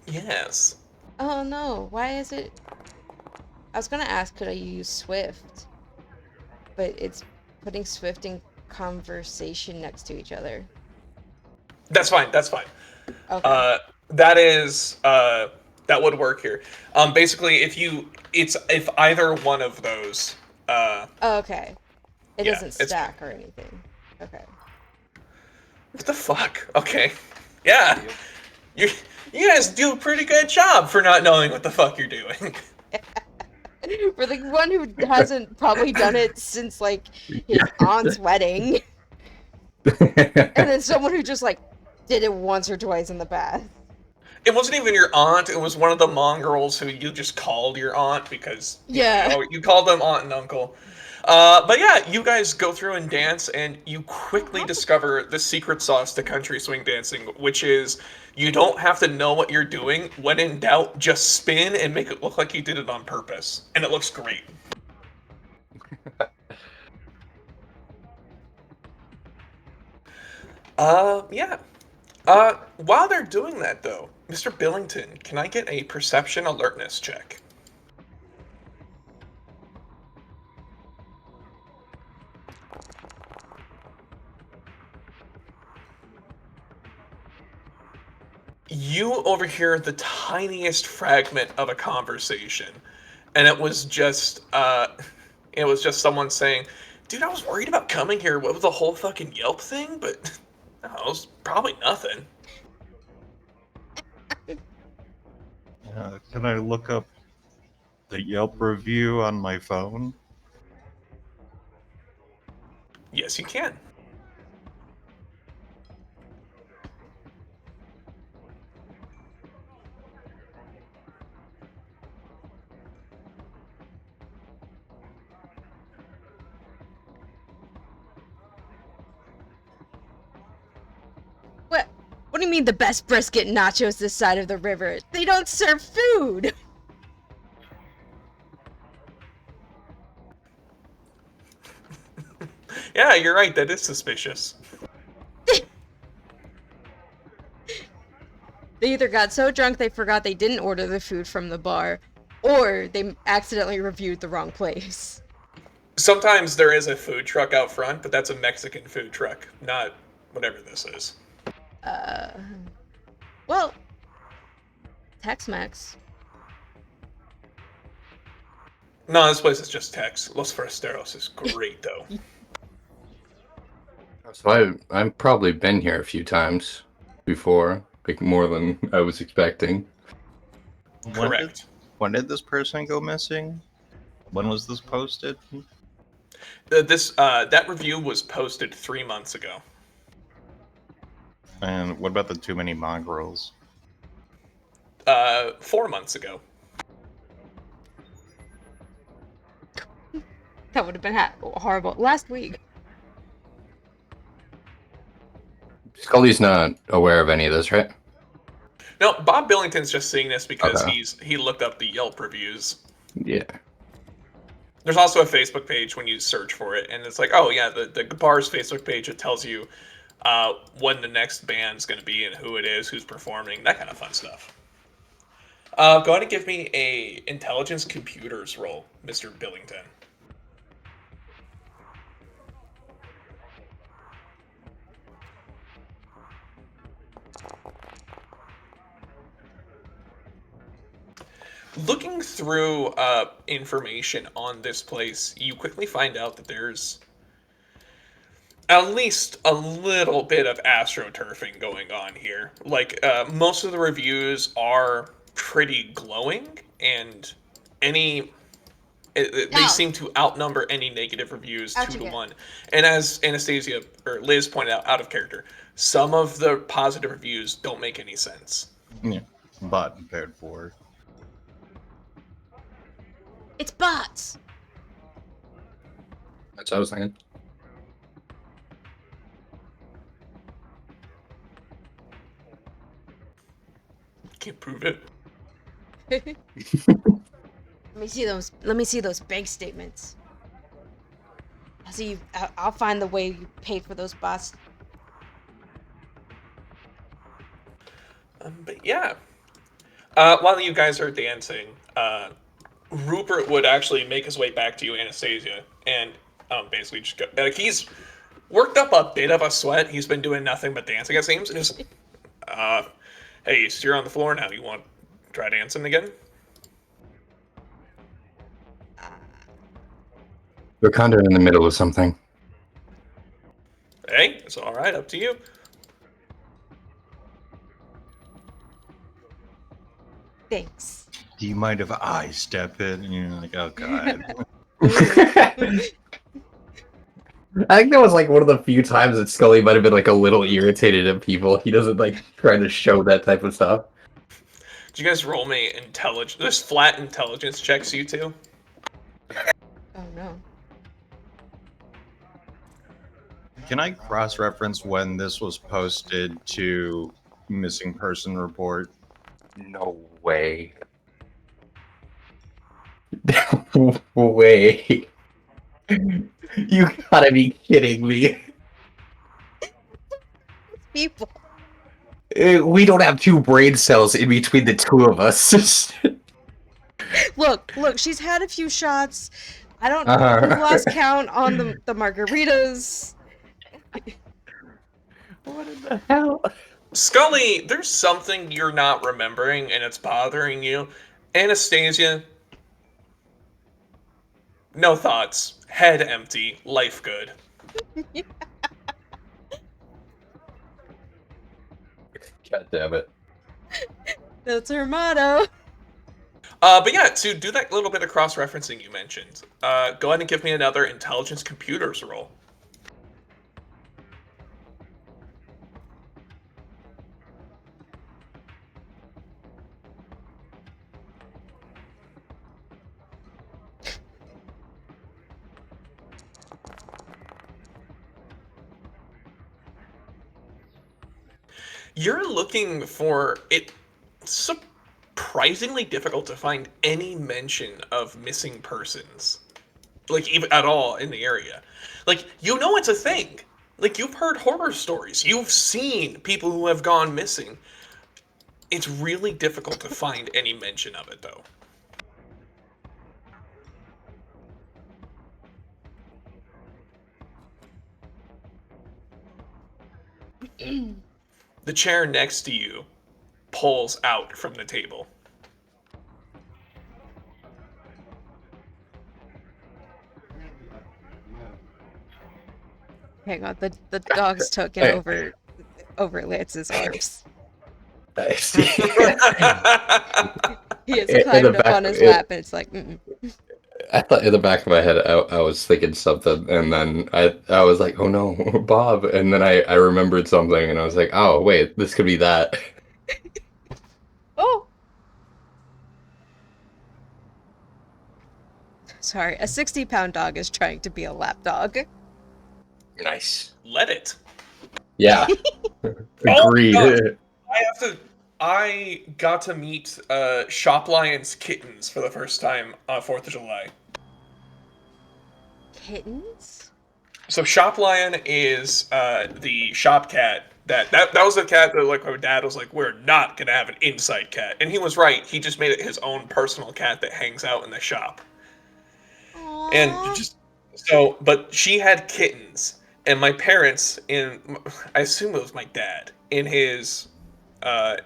Yes. Oh no, why is it? I was gonna ask, could I use Swift? But it's putting Swift and conversation next to each other. That's fine. That's fine. Okay. That would work here. Basically, if either one of those. Oh, okay. It yeah, doesn't stack or anything. Okay. What the fuck? Okay. Yeah. You guys do a pretty good job for not knowing what the fuck you're doing. For the one who hasn't probably done it since like his aunt's wedding, and then someone who just like did it once or twice in the past. It wasn't even your aunt. It was one of the mongrels who you just called your aunt because Yeah. you called them aunt and uncle. But yeah, you guys go through and dance, and you quickly discover the secret sauce to country swing dancing, which is you don't have to know what you're doing. When in doubt, just spin and make it look like you did it on purpose, and it looks great. Yeah. While they're doing that, though, Mr. Billington, can I get a perception alertness check? You overhear the tiniest fragment of a conversation, and it was just someone saying, "Dude, I was worried about coming here. What was the whole fucking Yelp thing? But no, it was probably nothing." Can I look up the Yelp review on my phone? Yes, you can. What do you mean the best brisket nachos this side of the river? They don't serve food! Yeah, you're right. That is suspicious. They either got so drunk they forgot they didn't order the food from the bar, or they accidentally reviewed the wrong place. Sometimes there is a food truck out front, but that's a Mexican food truck, not whatever this is. Well, Tex-Mex. No, this place is just Tex. Los Forasteros is great, though. So I've probably been here a few times before, like more than I was expecting. Correct. When did this person go missing? When was this posted? That review was posted 3 months ago. And what about the too many mongrels? 4 months ago. That would have been horrible. Last week. Scully's not aware of any of this, right? No, Bob Billington's just seeing this because Okay. he looked up the Yelp reviews. Yeah. There's also a Facebook page when you search for it, and it's like, oh yeah, the bar's Facebook page. It tells you when the next band's going to be and who it is, who's performing, that kind of fun stuff. Go ahead and give me a intelligence computers roll, Mr. Billington. Looking through information on this place, you quickly find out that there's at least a little bit of astroturfing going on here. Like, most of the reviews are pretty glowing, and they seem to outnumber any negative reviews 2-1. And as Anastasia or Liz pointed out of character, some of the positive reviews don't make any sense. Yeah, bot compared for. It's bots! That's what I was thinking. Can't prove it. Let me see those bank statements. I'll find the way you paid for those bots. But yeah. While you guys are dancing, Rupert would actually make his way back to you, Anastasia, and basically just go. Like, he's worked up a bit of a sweat. He's been doing nothing but dancing, it seems. And just, hey, so you're on the floor now. You want to try dancing again? We're kind of in the middle of something. Hey, it's all right. Up to you. Thanks. Do you mind if I step in? And you're like, oh god. I think that was like one of the few times that Scully might have been like a little irritated at people. He doesn't like try to show that type of stuff. Did you guys roll me intelligence? This flat intelligence checks, you two. Oh no. Can I cross-reference when this was posted to missing person report? No way. No way. You gotta be kidding me. People. We don't have 2 brain cells in between the 2 of us. Look, she's had a few shots. I don't Uh-huh. we've lost count on the margaritas. What in the hell? Scully, there's something you're not remembering and it's bothering you. Anastasia, no thoughts. Head empty. Life good. God damn it. That's her motto. But yeah, to do that little bit of cross-referencing you mentioned, go ahead and give me another intelligence computers roll. You're looking for it. Surprisingly difficult to find any mention of missing persons, like even at all in the area. Like you know it's a thing. Like you've heard horror stories. You've seen people who have gone missing. It's really difficult to find any mention of it though. The chair next to you pulls out from the table. Hang on, the dog's taken Hey. over Lance's arms. Nice. He has In climbed the up back- on his it- lap, and it's like, mm-mm. I thought in the back of my head, I was thinking something, and then I was like, oh no, Bob. And then I remembered something, and I was like, oh, wait, this could be that. Oh! Sorry, a 60-pound dog is trying to be a lap dog. Nice. Let it. Yeah. Oh, Agreed. God. I got to meet Shop Lion's kittens for the first time on 4th of July. Kittens? So Shop Lion is the shop cat that was the cat that like my dad was like, we're not gonna have an inside cat, and he was right. He just made it his own personal cat that hangs out in the shop. Aww. And just so, but she had kittens, and my parents, I assume it was my dad, in his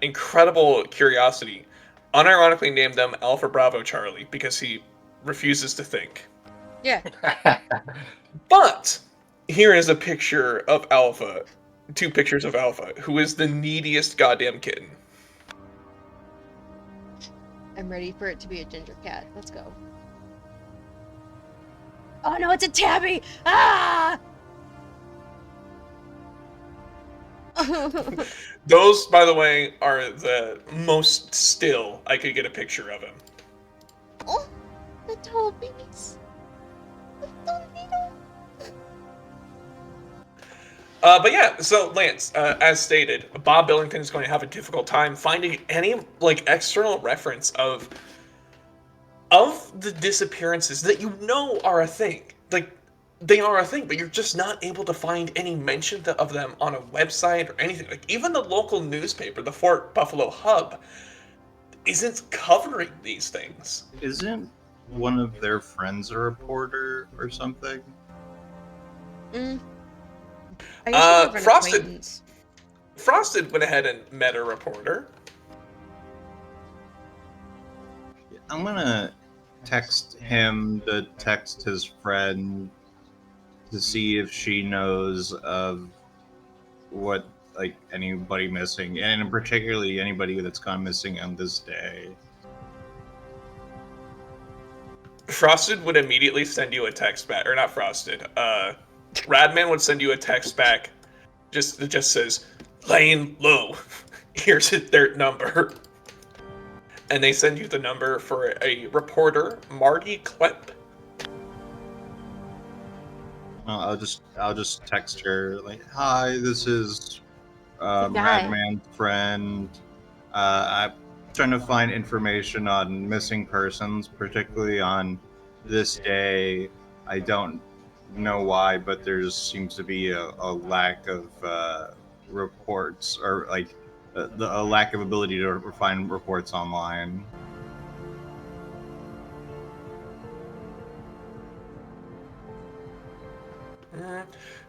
incredible curiosity, unironically named them Alpha Bravo Charlie because he refuses to think. Yeah. But here is a picture of Alpha, 2 pictures of Alpha, who is the neediest goddamn kitten. I'm ready for it to be a ginger cat. Let's go. Oh no, it's a tabby! Ah! Those, by the way, are the most still I could get a picture of him. Oh, the Tobies. The Tobito. But yeah, so Lance, as stated, Bob Billington is going to have a difficult time finding any like external reference of the disappearances that you know are a thing. Like they are a thing, but you're just not able to find any mention of them on a website or anything. Like even the local newspaper, the Fort Buffalo Hub, isn't covering these things. Isn't one of their friends a reporter or something? Mm. I used to have an Frosted. acquaintance. Frosted went ahead and met a reporter. I'm gonna text him to text his friend to see if she knows of what, like, anybody missing, and particularly anybody that's gone missing on this day. Frosted would immediately send you a text back, or not Frosted. Radman would send you a text back, that just says, "Lane Low, here's their number," and they send you the number for a reporter, Marty Klepp. I'll just text her like, "Hi, this is Guy. Madman's friend. I'm trying to find information on missing persons, particularly on this day. I don't know why, but there seems to be a lack of reports, or like a lack of ability to find reports online."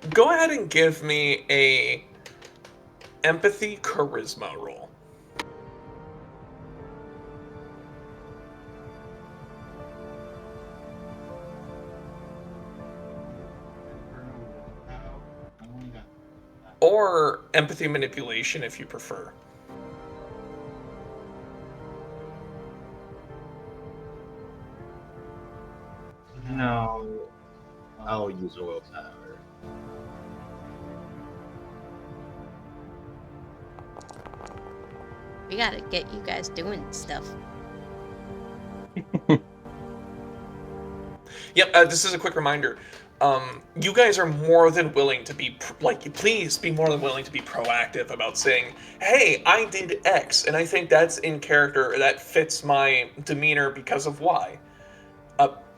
Go ahead and give me a empathy charisma roll. Or empathy manipulation if you prefer. No, I'll use willpower. We gotta get you guys doing stuff. Yep, this is a quick reminder. You guys are more than willing to be, please be more than willing to be proactive about saying, hey, I did X, and I think that's in character, that fits my demeanor because of Y.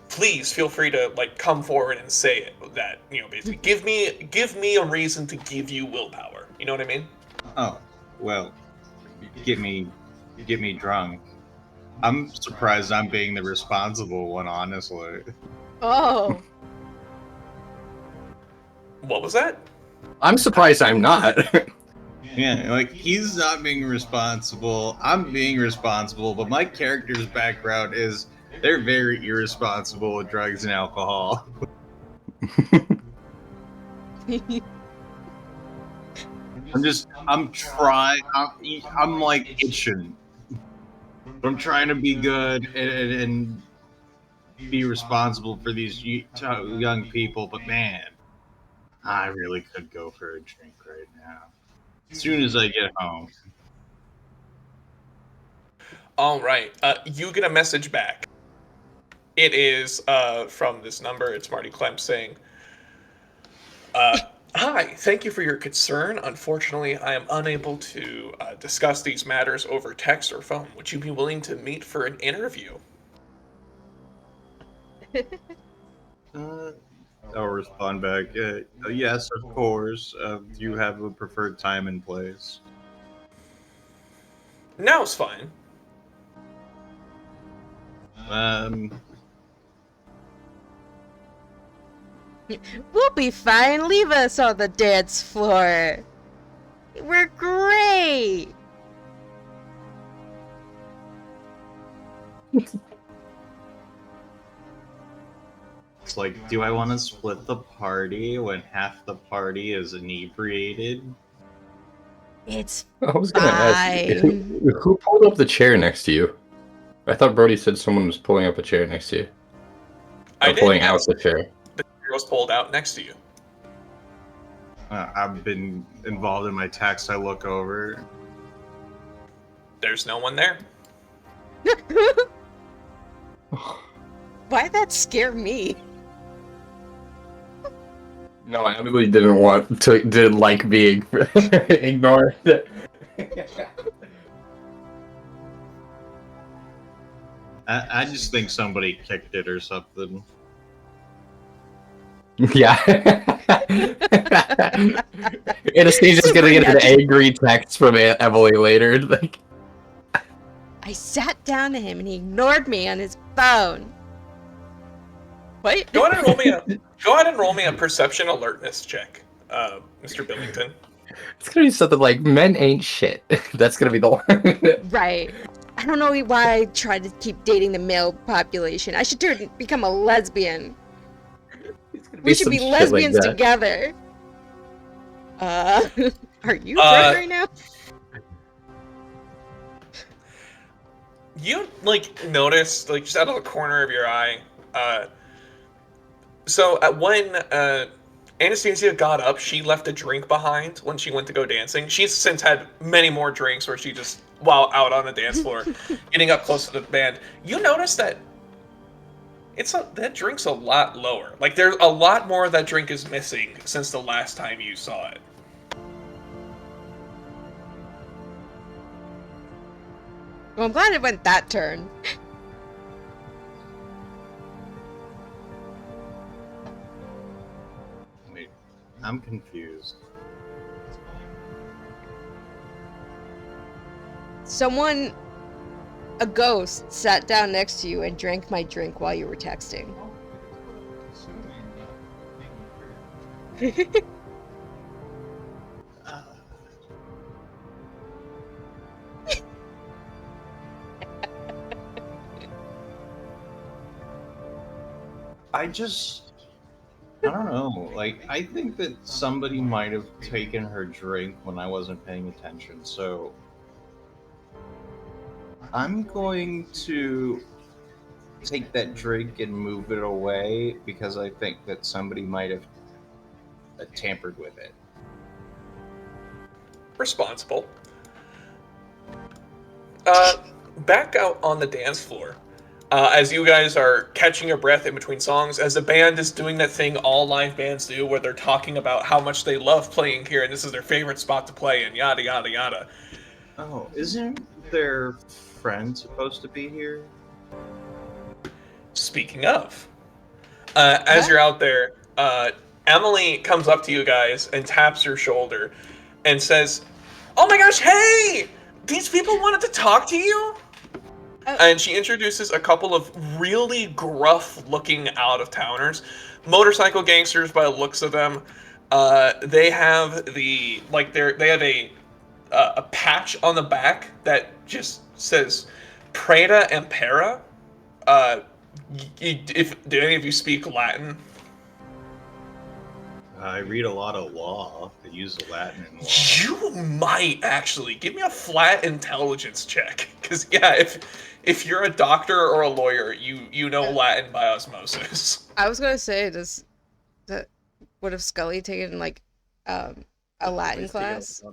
Please feel free to, come forward and say it, that, basically, give me a reason to give you willpower. You know what I mean? Oh, well, get me drunk. I'm surprised I'm being the responsible one, honestly. Oh. What was that? I'm surprised I'm not. Yeah, like, he's not being responsible, I'm being responsible, but my character's background is they're very irresponsible with drugs and alcohol. I'm like itching. I'm trying to be good and be responsible for these young people, but man, I really could go for a drink right now. As soon as I get home. All right. You get a message back. It is from this number. It's Marty Clem saying, hi, thank you for your concern. Unfortunately, I am unable to discuss these matters over text or phone. Would you be willing to meet for an interview? I'll respond back. Yes, of course. Do you have a preferred time and place? Now's fine. We'll be fine. Leave us on the dance floor. We're great. It's like, do I want to split the party when half the party is inebriated? It's I was gonna ask, fine. who pulled up the chair next to you? I thought Brody said someone was pulling up a chair next to you. I Or did. pulling out the chair. The chair was pulled out next to you. I've been involved in my text. I look over. There's no one there. Why'd that scare me? No, I really didn't like being ignored. I just think somebody kicked it or something. Yeah. Anastasia's gonna get an angry text from Emily later. Like, I sat down to him and he ignored me on his phone. What? Go ahead and roll me a perception alertness check, Mr. Billington. it's gonna be something like men ain't shit. That's gonna be the one. Right. I don't know why I tried to keep dating the male population. I should become a lesbian. We should be lesbians together. Are you drunk right now? You notice, just out of the corner of your eye, so when Anastasia got up, she left a drink behind when she went to go dancing. She's since had many more drinks where she just, while out on the dance floor, getting up close to the band. You notice that that drink's a lot lower. Like there's a lot more of that drink is missing since the last time you saw it. Well, I'm glad it went that turn. Wait, I'm confused. Someone, a ghost, sat down next to you and drank my drink while you were texting. I don't know. Like, I think that somebody might have taken her drink when I wasn't paying attention. So I'm going to take that drink and move it away because I think that somebody might have tampered with it. Responsible. Back out on the dance floor, as you guys are catching your breath in between songs, as the band is doing that thing all live bands do, where they're talking about how much they love playing here and this is their favorite spot to play and yada yada yada. Oh, isn't their friend supposed to be here? Speaking of, as you're out there, Emily comes up to you guys and taps your shoulder and says, "Oh my gosh, hey! These people wanted to talk to you?" And she introduces a couple of really gruff-looking out-of-towners, motorcycle gangsters by the looks of them. They have they have a patch on the back that just says "Preda Impera." Do any of you speak Latin? I read a lot of law. I use Latin in law. You might actually give me a flat intelligence check, because yeah, if you're a doctor or a lawyer, you know Latin by osmosis. I was gonna say, would have Scully taken like a Latin class?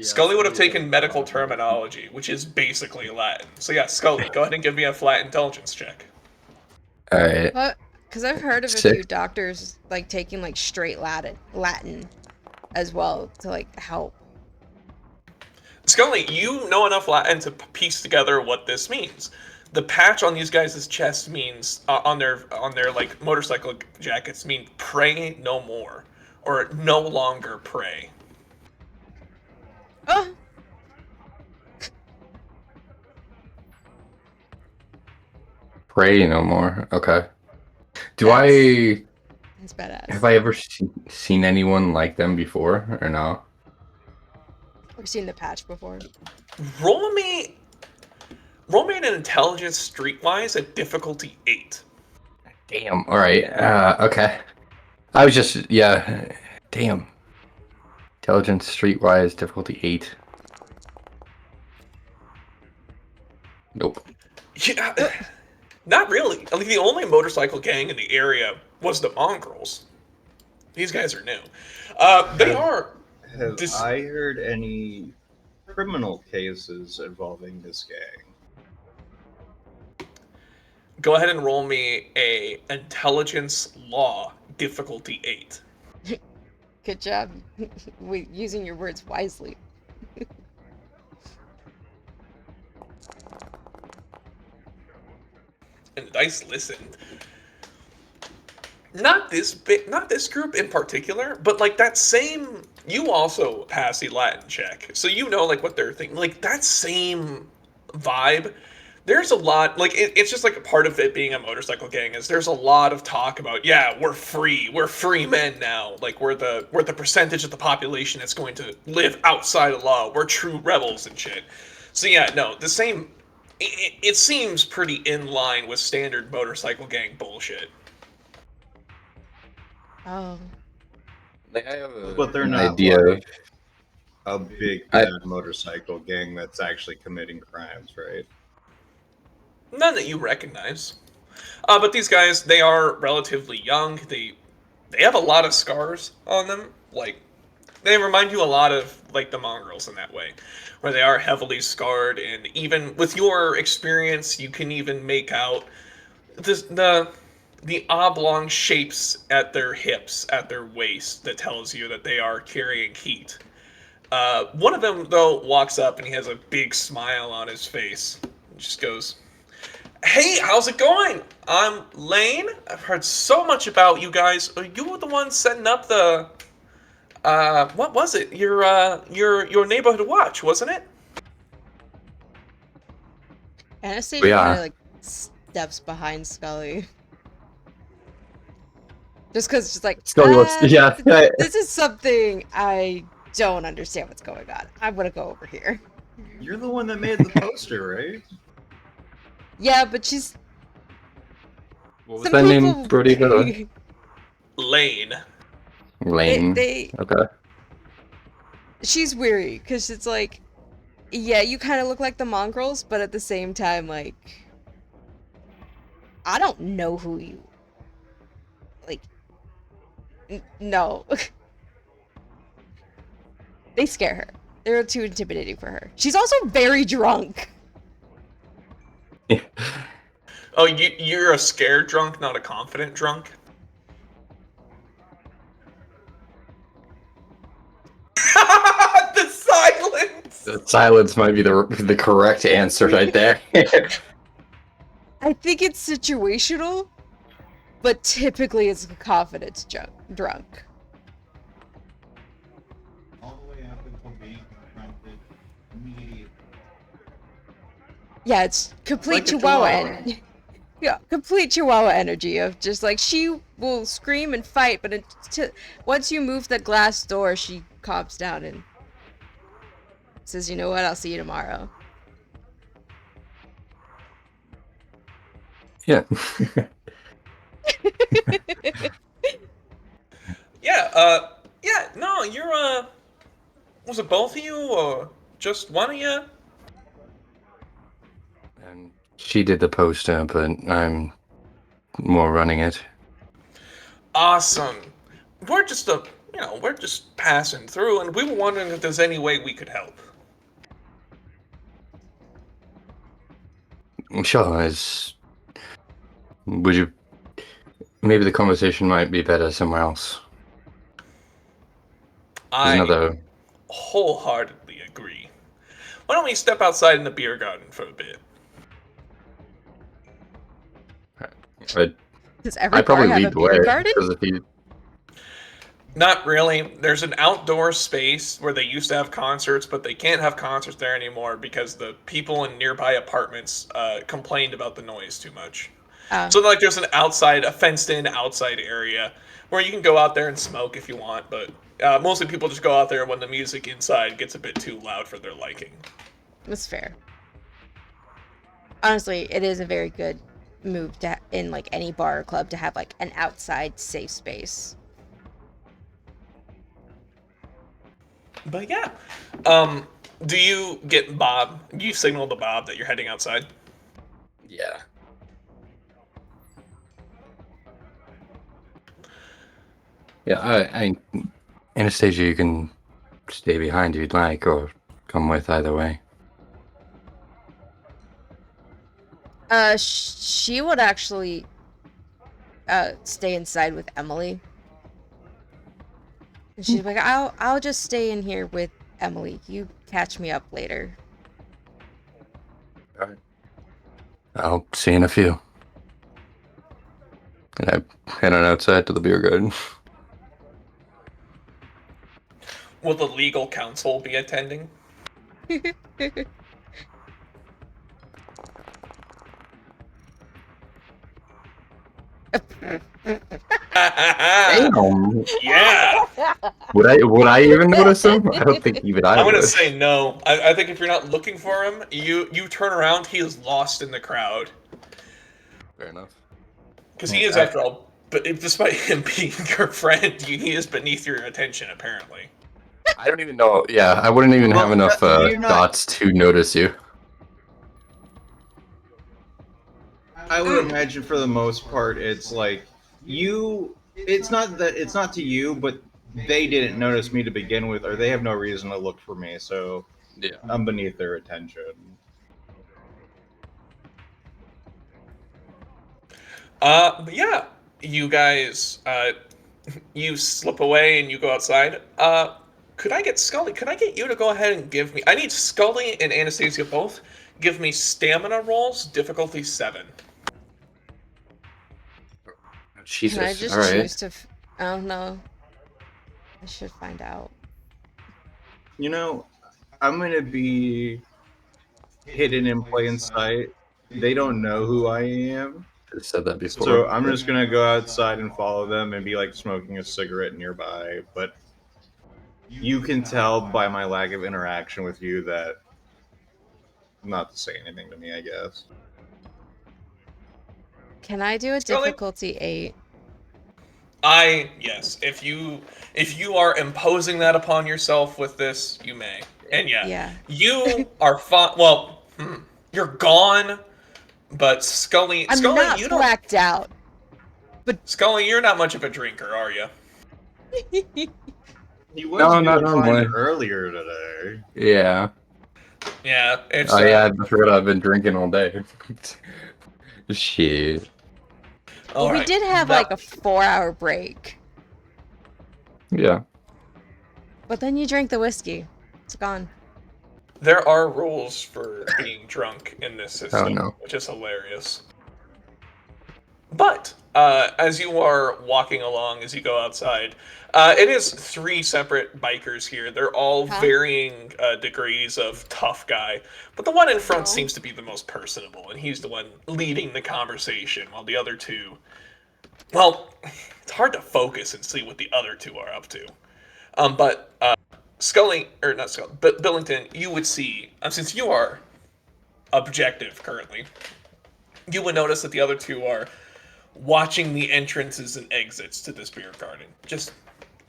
Scully would have taken medical terminology, which is basically Latin. So yeah, Scully, go ahead and give me a flat intelligence check. All right. Because I've heard of a Sick. few doctors like taking like straight Latin as well to like help. Scully, you know enough Latin to piece together what this means. The patch on these guys' chest means on their like motorcycle jackets mean "pray no more" or "no longer pray." Oh, Pray no more. Okay. Do I that's badass. have I ever seen anyone like them before or no? I've seen the patch before. Roll me an intelligence streetwise at difficulty 8. Damn. All right. Okay. I was just Damn. Intelligence streetwise difficulty 8. Nope. Yeah, not really. I mean, the only motorcycle gang in the area was the Mongrels. These guys are new. They are. Have I heard any criminal cases involving this gang? Go ahead and roll me a intelligence law difficulty 8. Good job, using your words wisely. And the dice listened. Not this group in particular, but like that same. You also pass the Latin check, so you know like what they're thinking. Like that same vibe. There's a lot. Like it's just like a part of it being a motorcycle gang is there's a lot of talk about we're free men now. Like we're the percentage of the population that's going to live outside of law. We're true rebels and shit. So yeah, no, the same. It seems pretty in line with standard motorcycle gang bullshit. Oh, But they're not idea. like a big bad motorcycle gang that's actually committing crimes, right? None that you recognize. But these guys, they are relatively young. They have a lot of scars on them. Like they remind you a lot of like the Mongrels in that way, where they are heavily scarred, and even with your experience, you can even make out the oblong shapes at their hips, at their waist, that tells you that they are carrying heat. One of them, though, walks up and he has a big smile on his face. He just goes, "Hey, how's it going? I'm Lane. I've heard so much about you guys. You were the one setting up the what was it? Your neighborhood watch, wasn't it?" Anastasia Yeah. kind of like steps behind Scully. Just because she's like, Scully looks, yeah. this is something I don't understand what's going on. I'm gonna go over here. You're the one that made the poster, right? Yeah, but she's. What was that name, Brody? By the way? Lane. Lane. they Okay. she's weary because it's like, yeah, you kind of look like the mongrels, but at the same time, like, I don't know who you. Like, no. They scare her. They're too intimidating for her. She's also very drunk. Oh, you're a scared drunk, not a confident drunk? The silence! The silence might be the correct answer right there. I think it's situational, but typically it's a confidence drunk. All the way up until being confronted immediately. Yeah, it's complete Like a chihuahua chihuahua. yeah, complete chihuahua energy of just like she will scream and fight, but once you move the glass door, she calms down and says, "You know what? I'll see you tomorrow." Yeah. Yeah, no, you're, was it both of you, or just one of you? And she did the poster, but I'm more running it. Awesome. We're just we're just passing through, and we were wondering if there's any way we could help. Sure, would you... Maybe the conversation might be better somewhere else. There's I another... wholeheartedly agree. Why don't we step outside in the beer garden for a bit? Does every I'd probably bar have lead a the way, beer garden? because if you... Not really. There's an outdoor space where they used to have concerts, but they can't have concerts there anymore because the people in nearby apartments complained about the noise too much. Oh. So like there's a fenced-in outside area where you can go out there and smoke if you want, but mostly people just go out there when the music inside gets a bit too loud for their liking. That's fair. Honestly, it is a very good move in like any bar or club to have like an outside safe space. But yeah, do you get Bob? You signal to Bob that you're heading outside. Yeah. Yeah, Anastasia, you can stay behind if you'd like, or come with either way. She would actually stay inside with Emily. And she's like, I'll just stay in here with Emily. You catch me up later. Alright. I'll see you in a few. And I head on outside to the beer garden. Will the legal counsel be attending? Damn! Yeah. Would I even notice him? I don't think even I I'm would. gonna say no. I think if you're not looking for him, you turn around, he is lost in the crowd. Fair enough. Because he is, after all, but despite him being your friend, he is beneath your attention, apparently. I don't even know. Yeah, I wouldn't even have Well, enough you're not- dots to notice you. I would imagine for the most part, it's like you. It's not to you, but they didn't notice me to begin with, or they have no reason to look for me, so Yeah. I'm beneath their attention. But yeah, you guys, you slip away and you go outside. Could I get Scully? Could I get you to go ahead and give me? I need Scully and Anastasia both. Give me stamina rolls, difficulty 7. Jesus. Can I just All right. choose to? I don't know. I should find out. You know, I'm gonna be hidden in plain sight. They don't know who I am. I said that before. So I'm just gonna go outside and follow them and be like smoking a cigarette nearby. But you can tell by my lack of interaction with you that not to say anything to me, I guess. Can I do a Scully? difficulty 8? Yes. If you are imposing that upon yourself with this, you may. And Yeah. you are fine. Well, you're gone. But Scully, I'm Scully, not you don't. blacked out. Scully, you're not much of a drinker, are you? He was No, doing not fine normally. earlier today. Yeah. Yeah. It's. Oh yeah, I forgot I've been drinking all day. Shit. all We right. did have That- like a 4-hour break, Yeah. but then you drink the whiskey. It's gone. There are rules for being drunk in this system, no. which is hilarious. But as you are walking along, as you go outside, it is 3 separate bikers here. They're all Huh? varying degrees of tough guy, but the one in front Oh. seems to be the most personable, and he's the one leading the conversation, while the other two, well, it's hard to focus and see what the other two are up to. But Scully, or not Scully, but Billington, you would see, since you are objective currently, you would notice that the other two are watching the entrances and exits to this beer garden, just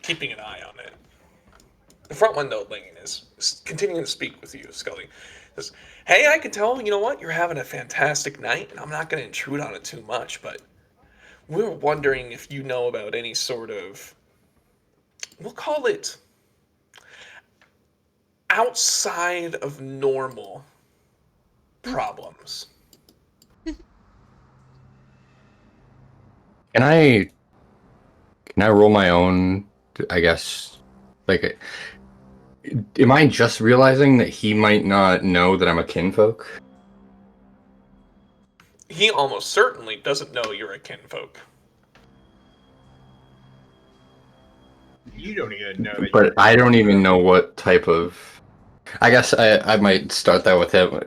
keeping an eye on it. The front one, though, Lane, is continuing to speak with you, Scully. Says, hey, I can tell, you know what, you're having a fantastic night, and I'm not going to intrude on it too much, but we were wondering if you know about any sort of, we'll call it, outside of normal problems. Can I roll my own? I guess. Like, am I just realizing that he might not know that I'm a kinfolk? He almost certainly doesn't know you're a kinfolk. You don't even know that. But I don't even know what type of. I guess I might start that with him.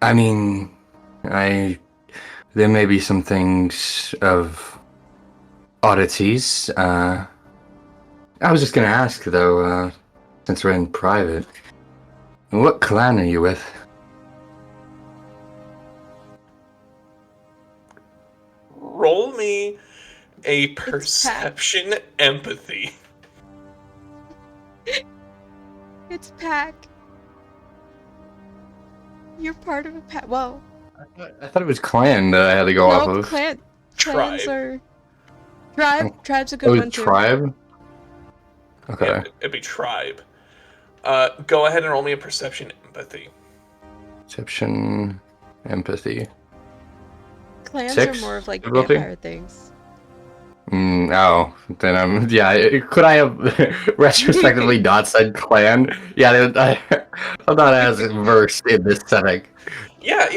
I mean, there may be some things of oddities. I was just gonna ask though, since we're in private, what clan are you with? Roll me a perception empathy. It's pack. You're part of a pack. Well, I thought it was clan that I had to go off no, of. clans Tribe. are tribe. Tribe's a It good was one too. tribe. Okay. Yeah, it'd be tribe. Go ahead and roll me a perception empathy. Perception, empathy. Clans 6 are more of like difficulty? vampire things. Oh, then could I have retrospectively not said clan? Yeah, I'm not as versed in this setting. Yeah.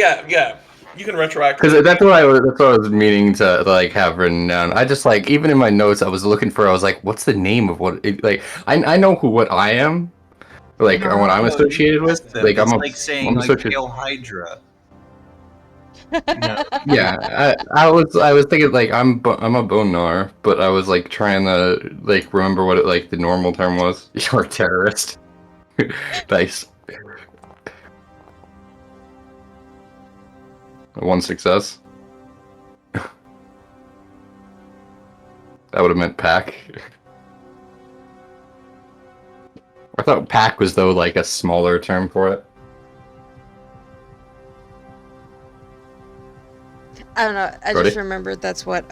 You can retroactively. Because that's what I was meaning to like have written down. I just like even in my notes I was looking for. I was like, what's the name of what? I know what I am, like or what I'm associated with. Like it's I'm like saying I'm like associated. Hail Hydra. Yeah, I was thinking like I'm a bonar, but I was like trying to like remember what it the normal term was. You're a terrorist. Nice. 1 success. That would have meant pack. I thought pack was though like a smaller term for it. I don't know. I Ready? just remembered that's what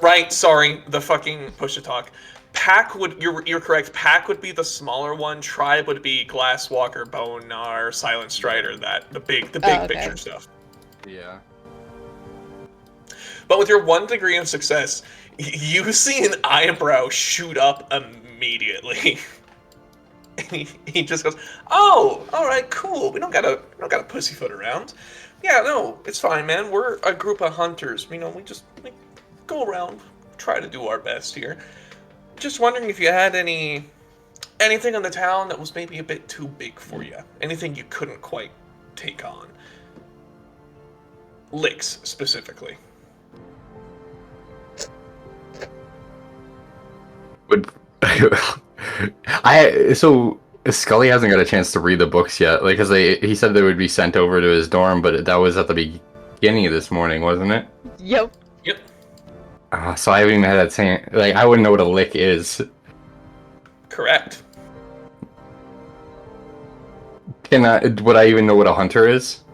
Right, sorry, the fucking push to talk. Pack would you're correct. Pack would be the smaller one. Tribe would be Glasswalker, Bonar, Silent Strider. The big okay. picture stuff. Yeah. But with your 1 degree of success, you see an eyebrow shoot up immediately. He just goes, "Oh, all right, cool. We don't gotta pussyfoot around. Yeah, no, it's fine, man. We're a group of hunters. We go around, try to do our best here. Just wondering if you had anything in the town that was maybe a bit too big for you. Anything you couldn't quite take on. Licks specifically." Would so Scully hasn't got a chance to read the books yet, like, cause he said they would be sent over to his dorm, but that was at the beginning of this morning, wasn't it? Yep. Yep. So I haven't even had that same, like, I wouldn't know what a lick is. Correct. Would I even know what a hunter is?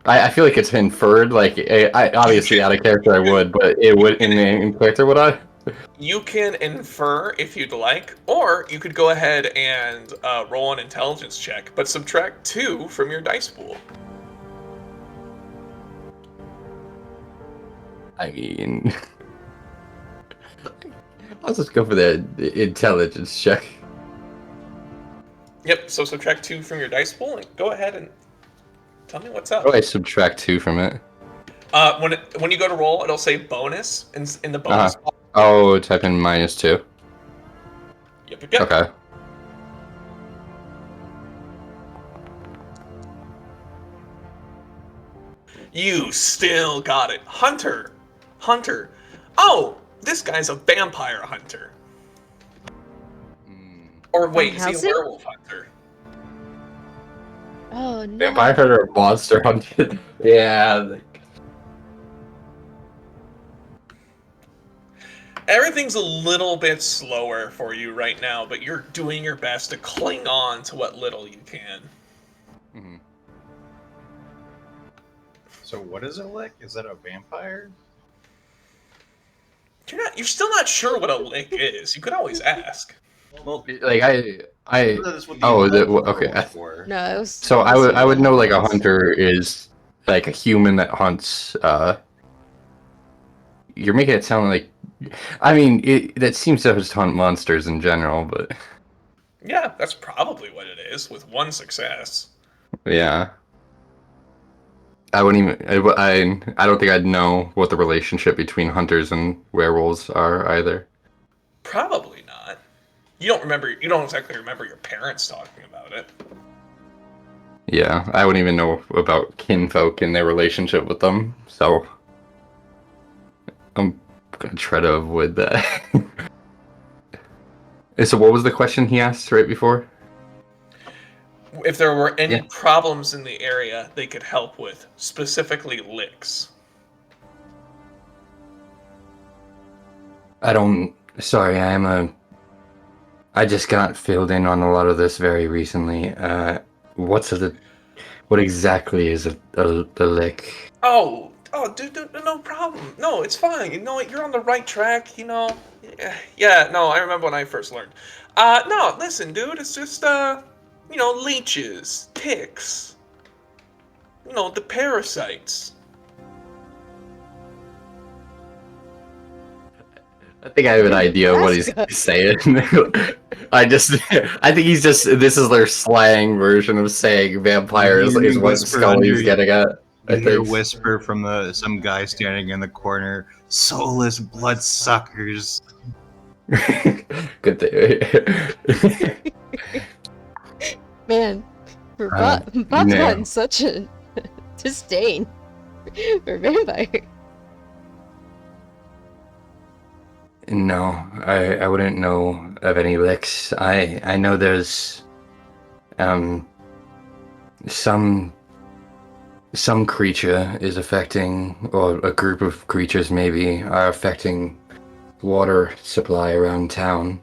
I feel like it's inferred, like, I obviously out of character I would, but it would, in character would I? You can infer if you'd like, or you could go ahead and roll an intelligence check, but subtract 2 from your dice pool. I mean, I'll just go for the intelligence check. Yep, so subtract 2 from your dice pool, and go ahead and tell me what's up. How do I subtract 2 from it? When you go to roll, it'll say bonus in the bonus box. Oh, type in -2. Yep. Okay. You still got it. Hunter. Oh, this guy's a vampire hunter. Or wait, is he How's a it? werewolf hunter? Oh no. Vampire hunter or monster hunter? Yeah. Everything's a little bit slower for you right now, but you're doing your best to cling on to what little you can. Mm-hmm. So what is a lick? Is that a vampire? You're still not sure what a lick is. You could always ask. Well, Like I. that's what Oh, the okay. For. No, it was. So I would know like a hunter is like a human that hunts. You're making it sound like. I mean, that seems to just hunt monsters in general, but Yeah, that's probably what it is, with 1 success. yeah. I wouldn't even. I don't think I'd know what the relationship between hunters and werewolves are either. Probably not. You don't exactly remember your parents talking about it. Yeah, I wouldn't even know about kinfolk and their relationship with them, so I'm gonna try to avoid that. So what was the question he asked right before? If there were any Yeah. problems in the area they could help with, specifically licks. Sorry, I just got filled in on a lot of this very recently. What exactly is a lick? Oh, dude, no problem. No, it's fine. You know what? You're on the right track. Yeah. No, I remember when I first learned. No, listen, dude. It's just leeches, ticks. The parasites. I think I have an idea of what he's saying. I think this is their slang version of saying vampire is what Whisper Scully's under- getting at. I You hear a think. whisper from some guy standing in the corner. Soulless bloodsuckers. Good thing. Man, Bob's no. gotten such a disdain for vampire. No, I wouldn't know of any licks. I know there's some creature is affecting, or a group of creatures maybe are affecting water supply around town,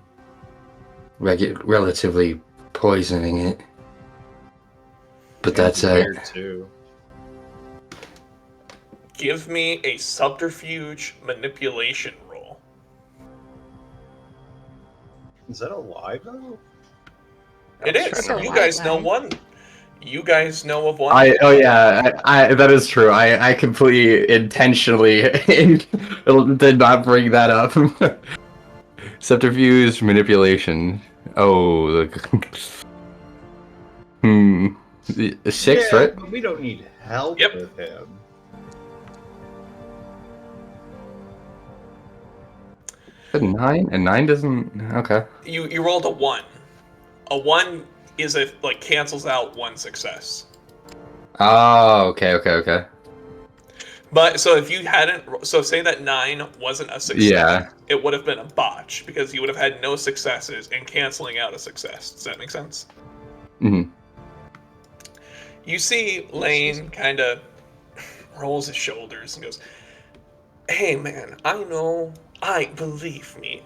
relatively poisoning it. But that's it. Weird too. Give me a subterfuge manipulation roll. Is that alive though? It is. So You guys know why? You guys know of one? Oh yeah, I that is true. I completely intentionally did not bring that up. Subterfuge, manipulation. Oh, six, Yeah, right? but we don't need help Yep. with him. A 9? A 9 doesn't. Okay. You rolled a 1. A 1 is if like cancels out one success. Oh, okay. But so if you hadn't, so say that 9 wasn't a success, Yeah. it would have been a botch because you would have had no successes and canceling out a success. Does that make sense? hmm You see Lane kind of rolls his shoulders and goes, "Hey man, believe me,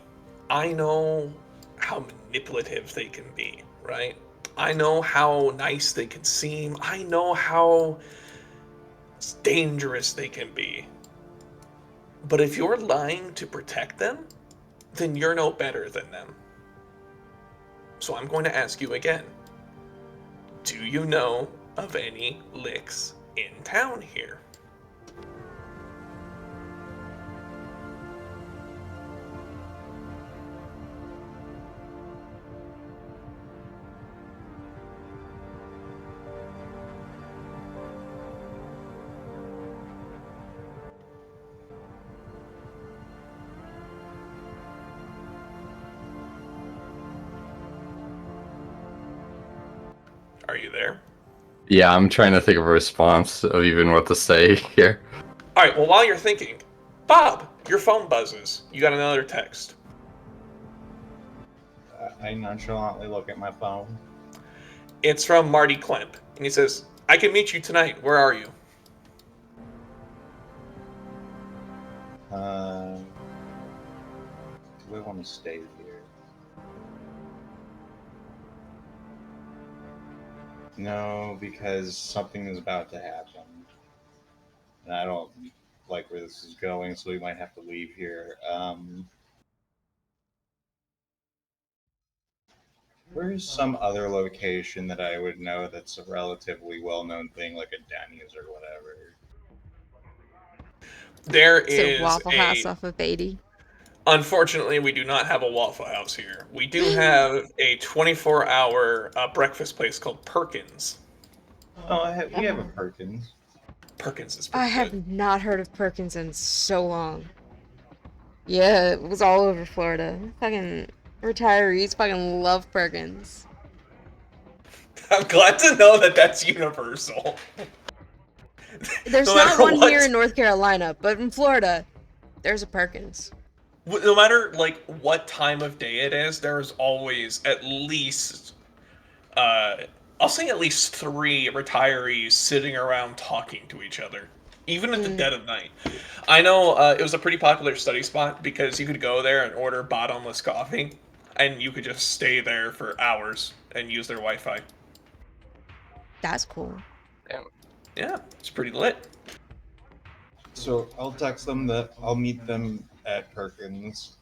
I know how manipulative they can be, right? I know how nice they can seem. I know how dangerous they can be. But if you're lying to protect them, then you're no better than them. So I'm going to ask you again. Do you know of any licks in town here?" Are you there? Yeah, I'm trying to think of a response of even what to say here. All right, well, while you're thinking, Bob, your phone buzzes. You got another text. I nonchalantly look at my phone. It's from Marty Klemp, and he says, "I can meet you tonight. Where are you?" Do I want to stay here? No, because something is about to happen. And I don't like where this is going, so we might have to leave here. Where's some other location that I would know that's a relatively well-known thing, like a Denny's or whatever? There It's a is Waffle House off of 80. Unfortunately, we do not have a Waffle House here. We do have a 24-hour breakfast place called Perkins. Oh, we have a Perkins. Perkins is I pretty have good. not heard of Perkins in so long. Yeah, it was all over Florida. Fucking retirees fucking love Perkins. I'm glad to know that that's universal. There's No not matter one what. here in North Carolina, but in Florida, there's a Perkins. No matter like what time of day it is, there's always at least I'll say at least 3 retirees sitting around talking to each other, even at the dead of night. I know it was a pretty popular study spot because you could go there and order bottomless coffee, and you could just stay there for hours and use their Wi-Fi. That's cool. Yeah, it's pretty lit. So I'll text them that I'll meet them at Perkins.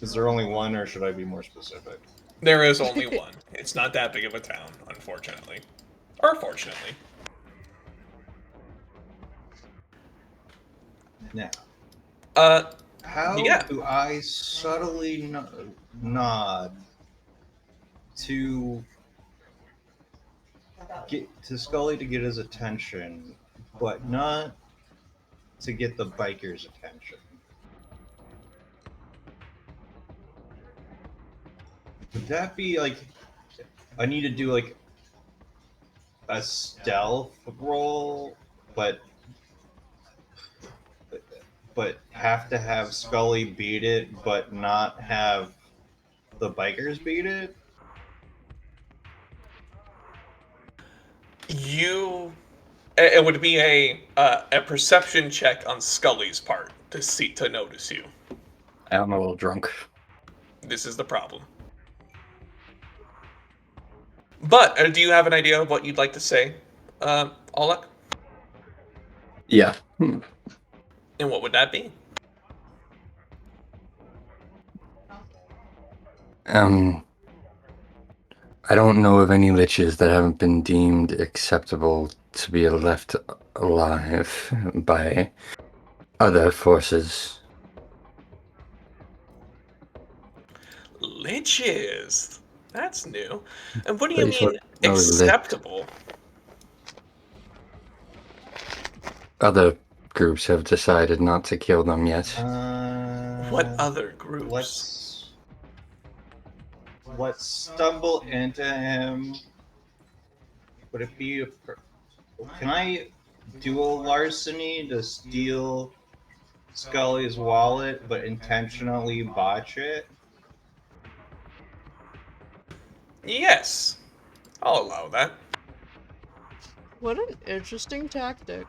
Is there only one, or should I be more specific? There is only one. It's not that big of a town, unfortunately. Or fortunately. Now, Uh, how Yeah. do I subtly nod to get to Scully to get his attention, but not to get the biker's attention? Would that be like I need to do like a stealth roll, but have to have Scully beat it, but not have the bikers beat it? It would be a perception check on Scully's part to notice you. I'm a little drunk. This is the problem. But do you have an idea of what you'd like to say, Alec? Yeah. And what would that be? Um. I don't know of any liches that haven't been deemed acceptable to be left alive by other forces. Liches. That's new. And what do you Please, mean what- no, lich. acceptable? Other groups have decided not to kill them yet. What other groups? What stumbled into him? Would it be can I do a larceny to steal Scully's wallet but intentionally botch it? Yes. I'll allow that. What an interesting tactic.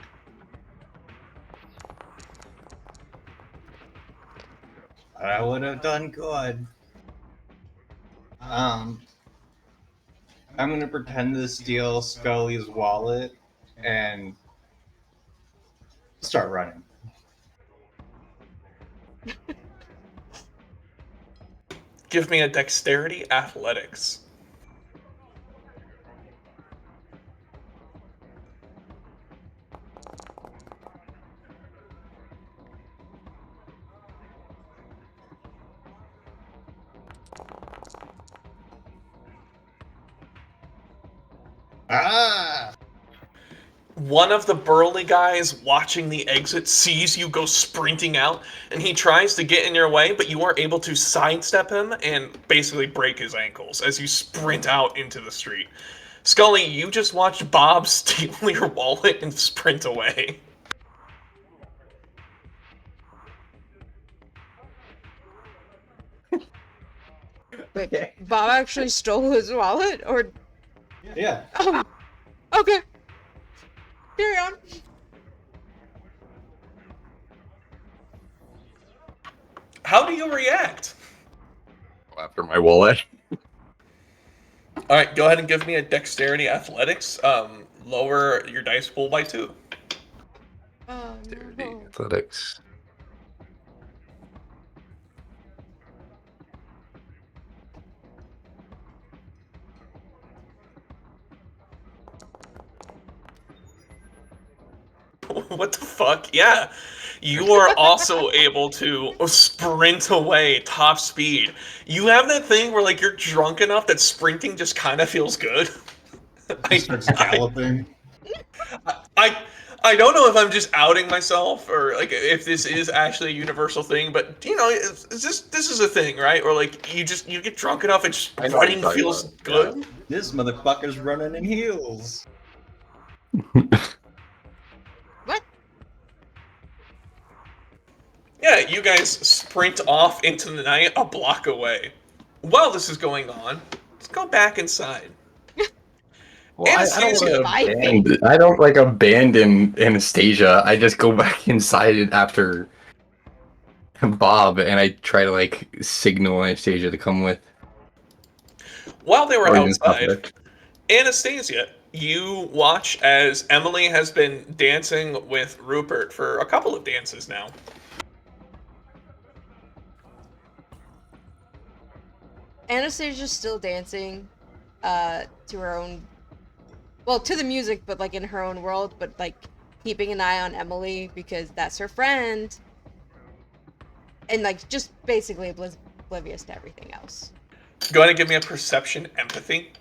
I would have done good. I'm gonna pretend to steal Scully's wallet and start running. Give me a dexterity athletics. Ah! One of the burly guys watching the exit sees you go sprinting out, and he tries to get in your way, but you are able to sidestep him and basically break his ankles as you sprint out into the street. Scully, you just watched Bob steal your wallet and sprint away. Wait, Bob actually stole his wallet? Or. Yeah. Oh! Okay. Carry on. How do you react? After my wallet. Alright, go ahead and give me a dexterity athletics. Lower your dice pool by 2. Oh, no. Athletics. What the fuck? Yeah. You are also able to sprint away top speed. You have that thing where like you're drunk enough that sprinting just kind of feels good. He starts galloping. I don't know if I'm just outing myself or like if this is actually a universal thing, but you know, this is a thing, right? Or like you get drunk enough and just I know what running you're talking feels about, good. This motherfucker's running in heels. What? Yeah, you guys sprint off into the night a block away. While this is going on, let's go back inside. Well, Anastasia. I don't like abandon Anastasia. I just go back inside after Bob, and I try to like signal Anastasia to come with. While they were Or even stop outside, it. Anastasia, you watch as Emily has been dancing with Rupert for a couple of dances now. Anastasia's still dancing to her own, well, to the music, but like in her own world, but like keeping an eye on Emily because that's her friend, and like just basically oblivious to everything else. Go ahead and give me a perception empathy.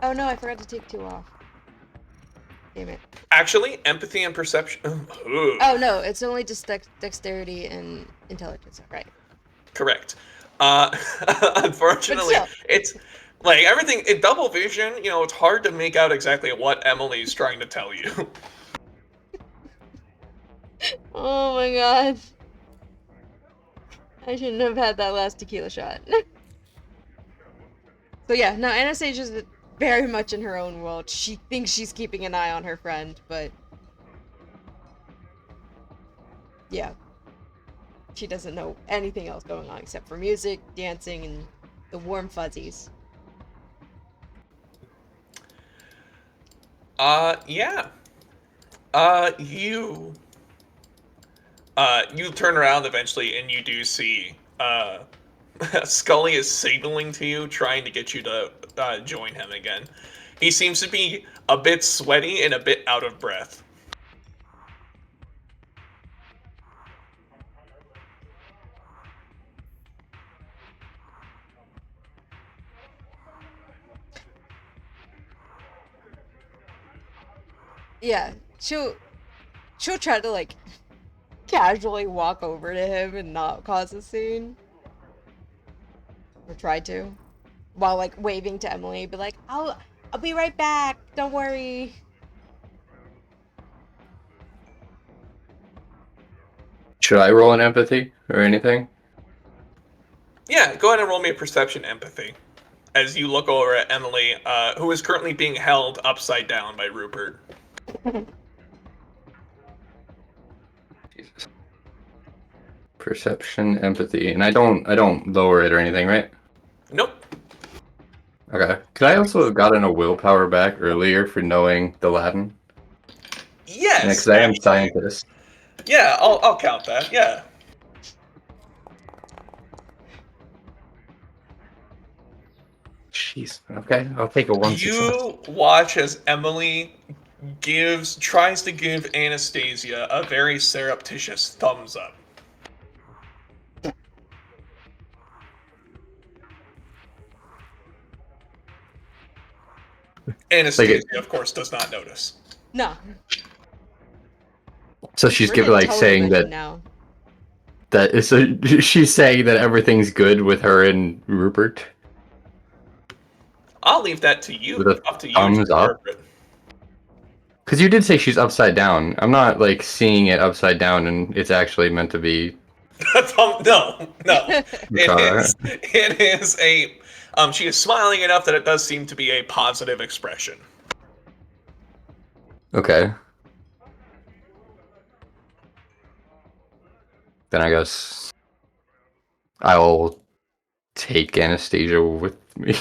Oh no, I forgot to take 2 off. Damn it. Actually, empathy and perception. Ooh, Oh no, it's only just dexterity and intelligence, right? correct. Unfortunately, But it's like everything in double vision. You know, it's hard to make out exactly what Emily's trying to tell you. Oh my god. I shouldn't have had that last tequila shot. So yeah, no, Anastasia's very much in her own world. She thinks she's keeping an eye on her friend, but yeah. She doesn't know anything else going on except for music, dancing, and the warm fuzzies. Yeah. You. You turn around eventually, and you do see Scully is signaling to you, trying to get you to join him again. He seems to be a bit sweaty and a bit out of breath. Yeah, she'll try to like casually walk over to him and not cause a scene, or try to, while like waving to Emily, be like, I'll be right back. Don't worry. Should I roll an empathy or anything? Yeah, go ahead and roll me a perception empathy as you look over at Emily, who is currently being held upside down by Rupert. Jesus. Perception, empathy, and I don't lower it or anything, right? Nope. Okay. Could I also have gotten a willpower back earlier for knowing the Latin? Yes. Because I am actually. scientist. Yeah, I'll count that. Yeah. Jeez. Okay, I'll take a 1 success. You watch as Emily tries to give Anastasia a very surreptitious thumbs up. Anastasia, of course, does not notice. No, So she's we're giving getting like saying television that now. so she's saying that everything's good with her and Rupert I'll leave that to you. with a Up to you thumbs to up. interpret. Because you did say she's upside down. I'm not like seeing it upside down and it's actually meant to be. No. Alright. It is a. She is smiling enough that it does seem to be a positive expression. Okay. Then I guess I will take Anastasia with me.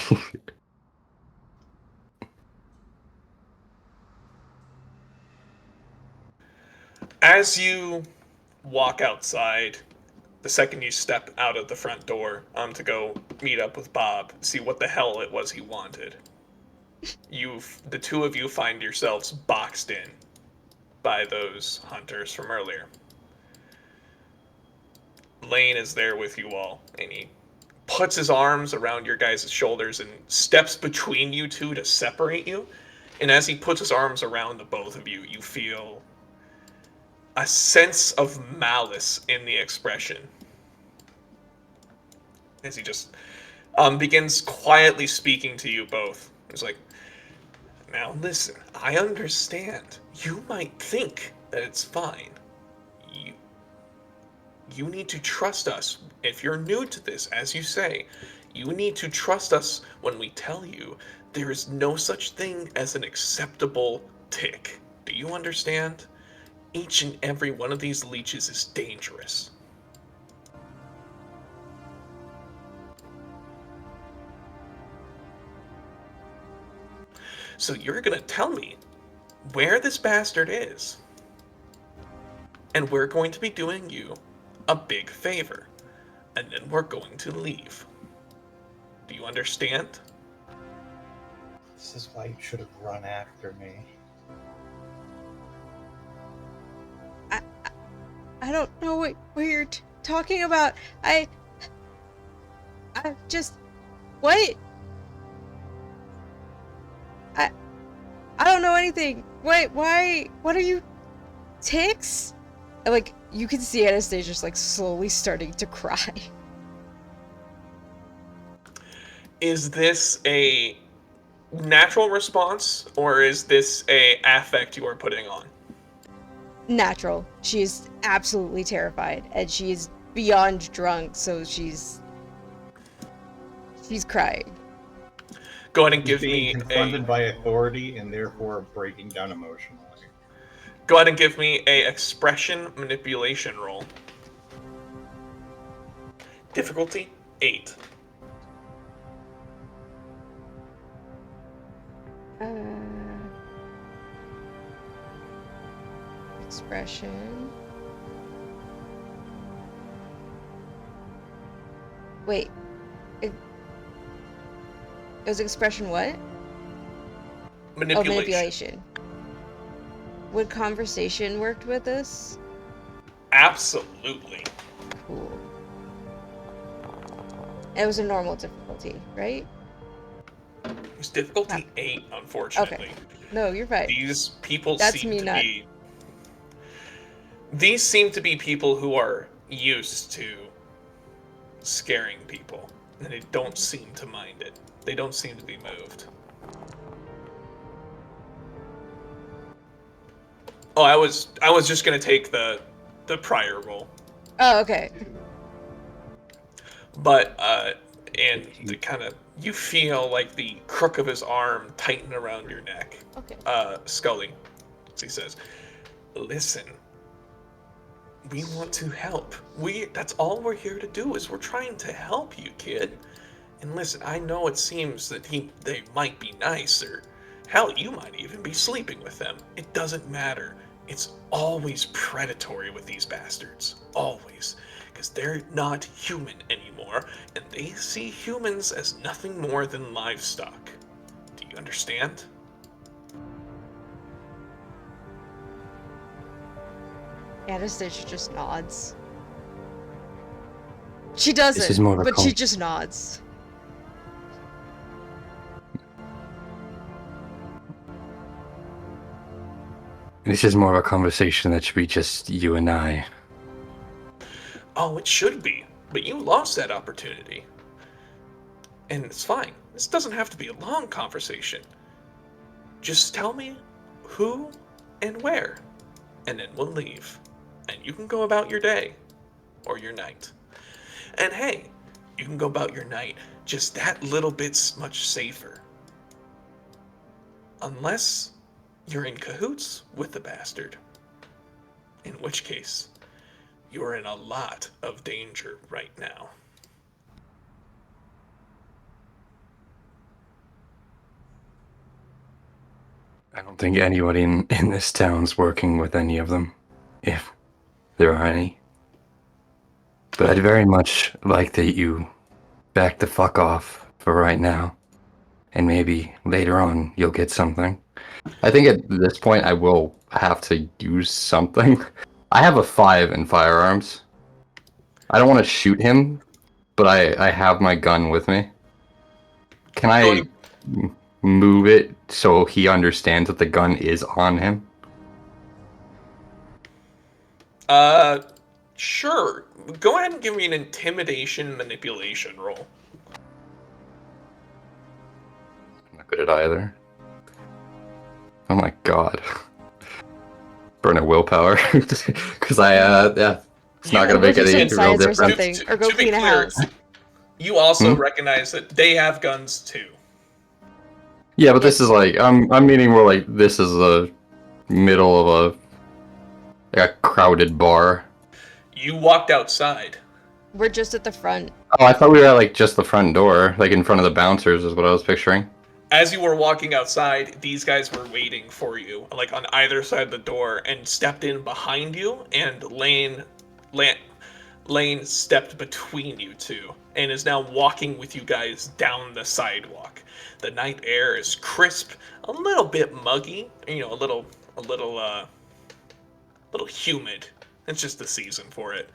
As you walk outside, the second you step out of the front door to go meet up with Bob, see what the hell it was he wanted, the two of you find yourselves boxed in by those hunters from earlier. Lane is there with you all, and he puts his arms around your guys' shoulders and steps between you two to separate you. And as he puts his arms around the both of you, you feel a sense of malice in the expression. As he just begins quietly speaking to you both. He's like, now listen, I understand. You might think that it's fine. You need to trust us. If you're new to this, as you say, you need to trust us when we tell you there is no such thing as an acceptable tick. Do you understand? Each and every one of these leeches is dangerous. So you're gonna tell me where this bastard is. And we're going to be doing you a big favor. And then we're going to leave. Do you understand? This is why you should have run after me. I don't know what you're talking about. I just what? I don't know anything. Wait, why? What are you? Ticks? And, like, you can see Anastasia just like slowly starting to cry. Is this a natural response, or is this a affect you are putting on? Natural. She's absolutely terrified, and she's beyond drunk, so she's crying. Go ahead and He's give being me confronted a. by authority and therefore breaking down emotionally. Go ahead and give me a expression manipulation roll. Difficulty 8. Expression. Wait. It was expression what? Oh, Manipulation. manipulation. Would conversation worked with this? Absolutely. Cool. It was a normal difficulty, right? It was difficulty 8, unfortunately. No, you're right. These people That's seem me to not- be. These seem to be people who are used to scaring people, and they don't seem to mind it. They don't seem to be moved. Oh, I was just gonna take the prior roll, Oh, okay. but and the kind of you feel like the crook of his arm tighten around your neck. Okay. Scully, as he says, listen, we want to help. That's all we're here to do is we're trying to help you, kid. And listen, I know it seems that they might be nice, or hell, you might even be sleeping with them. It doesn't matter. It's always predatory with these bastards. Always. Because they're not human anymore, and they see humans as nothing more than livestock. Do you understand? Anastasia just nods. She doesn't, This is more of a but she cult. just nods. This is more of a conversation that should be just you and I. Oh, it should be, but you lost that opportunity. And it's fine. This doesn't have to be a long conversation. Just tell me who and where, and then we'll leave. And you can go about your day, or your night. And hey, you can go about your night just that little bit much safer. Unless you're in cahoots with the bastard. In which case, you're in a lot of danger right now. I don't think anybody in this town's working with any of them, if there are any. But I'd very much like that you back the fuck off for right now. And maybe later on you'll get something. I think at this point I will have to use something. I have a 5 in firearms. I don't want to shoot him, but I have my gun with me. Can I move it so he understands that the gun is on him? Sure. Go ahead and give me an intimidation manipulation roll. I'm not good at either. Oh my god. Burn a willpower. Because yeah, it's not gonna You- make Go do any some real science or difference. something, or go To be clean a clear, house. You also Hmm? recognize that they have guns too. Yeah, but this is like I'm meaning more like this is the middle of a crowded bar. You walked outside. We're just at the front. Oh, I thought we were at like just the front door, like in front of the bouncers is what I was picturing. As you were walking outside, these guys were waiting for you, like on either side of the door, and stepped in behind you, and Lane stepped between you two, and is now walking with you guys down the sidewalk. The night air is crisp, a little bit muggy, a little humid. It's just the season for it.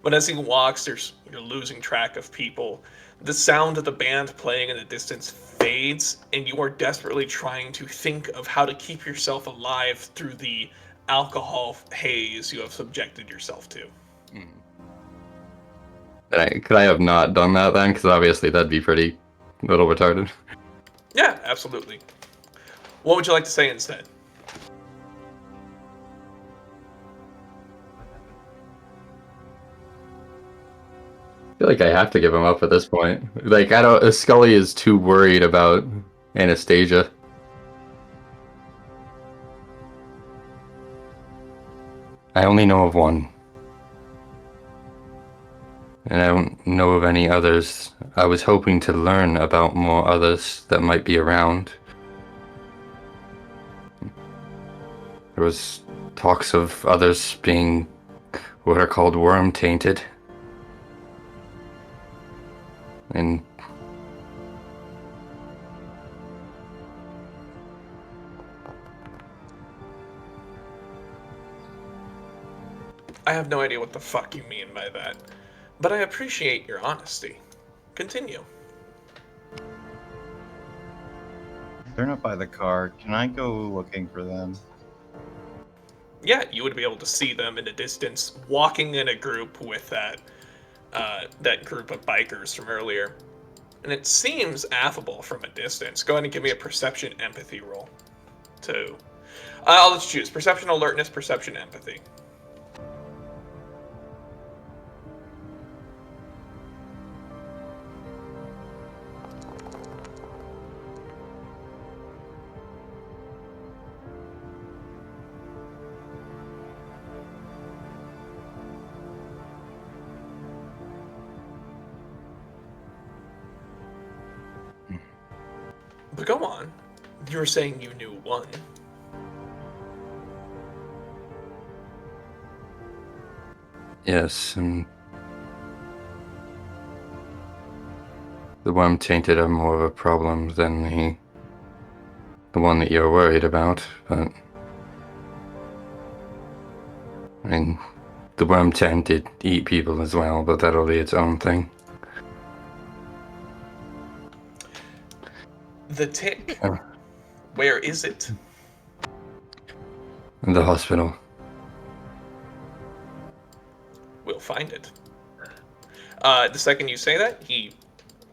But as he walks, you're losing track of people. The sound of the band playing in the distance fades, and you are desperately trying to think of how to keep yourself alive through the alcohol haze you have subjected yourself to. Could I have not done that then? Because obviously that'd be pretty little retarded. Yeah, absolutely. What would you like to say instead? I feel like I have to give him up at this point. Like I don't. Scully is too worried about Anastasia. I only know of one. And I don't know of any others. I was hoping to learn about more others that might be around. There was talks of others being what are called worm tainted. And I have no idea what the fuck you mean by that, but I appreciate your honesty. Continue. They're not by the car. Can I go looking for them? Yeah, you would be able to see them in the distance, walking in a group with that group of bikers from earlier. And it seems affable from a distance. Go ahead and give me a perception empathy roll. Two. Let's choose perception alertness, perception empathy. But go on. You were saying you knew one. yes, and the worm tainted are more of a problem than the one that you're worried about, but I mean, the worm tainted eat people as well, but that'll be its own thing. The tick. Oh. Where is it? In the hospital. We'll find it. The second you say that, he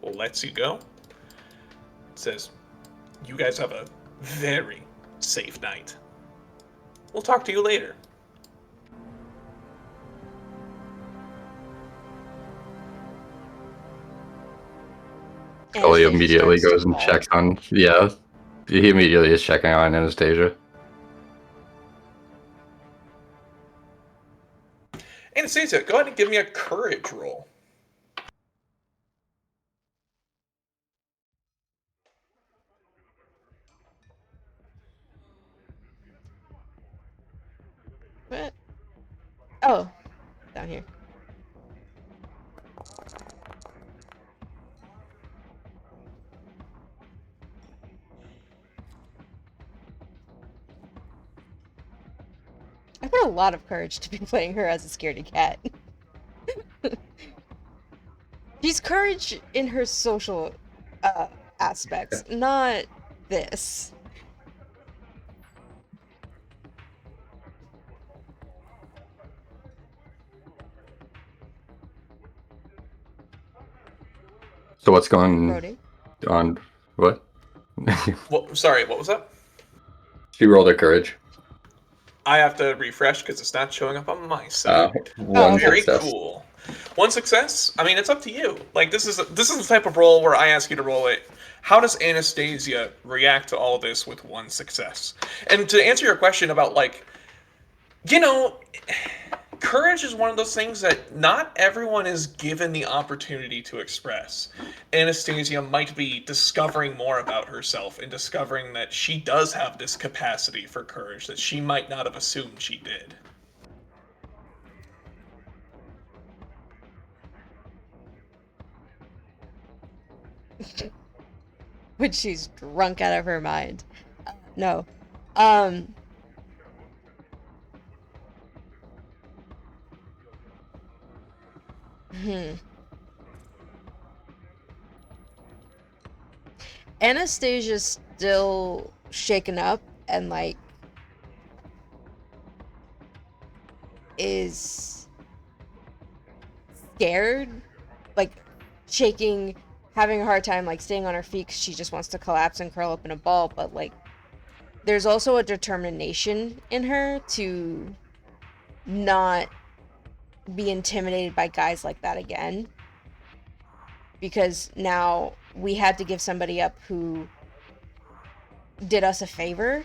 lets you go. Says, you guys have a very safe night. We'll talk to you later. Scully Anastasia immediately starts goes to and cry. checks on. Yeah, he immediately is checking on Anastasia. Anastasia, go ahead and give me a courage roll. What? Oh, down here. I put a lot of courage to be playing her as a scaredy cat. She's courage in her social aspects, not this. So what's going Brody. on? What? Well, sorry, what was that? She rolled her courage. I have to refresh because it's not showing up on my side. One okay. Very success. cool. One success. I mean, it's up to you. Like this is the type of roll where I ask you to roll it. How does Anastasia react to all this with one success? And to answer your question about like, you know, courage is one of those things that not everyone is given the opportunity to express. Anastasia might be discovering more about herself and discovering that she does have this capacity for courage that she might not have assumed she did. When she's drunk out of her mind. No. Anastasia's still shaken up and like is scared, like shaking, having a hard time like staying on her feet 'cause she just wants to collapse and curl up in a ball, but like there's also a determination in her to not be intimidated by guys like that again, because now we had to give somebody up who did us a favor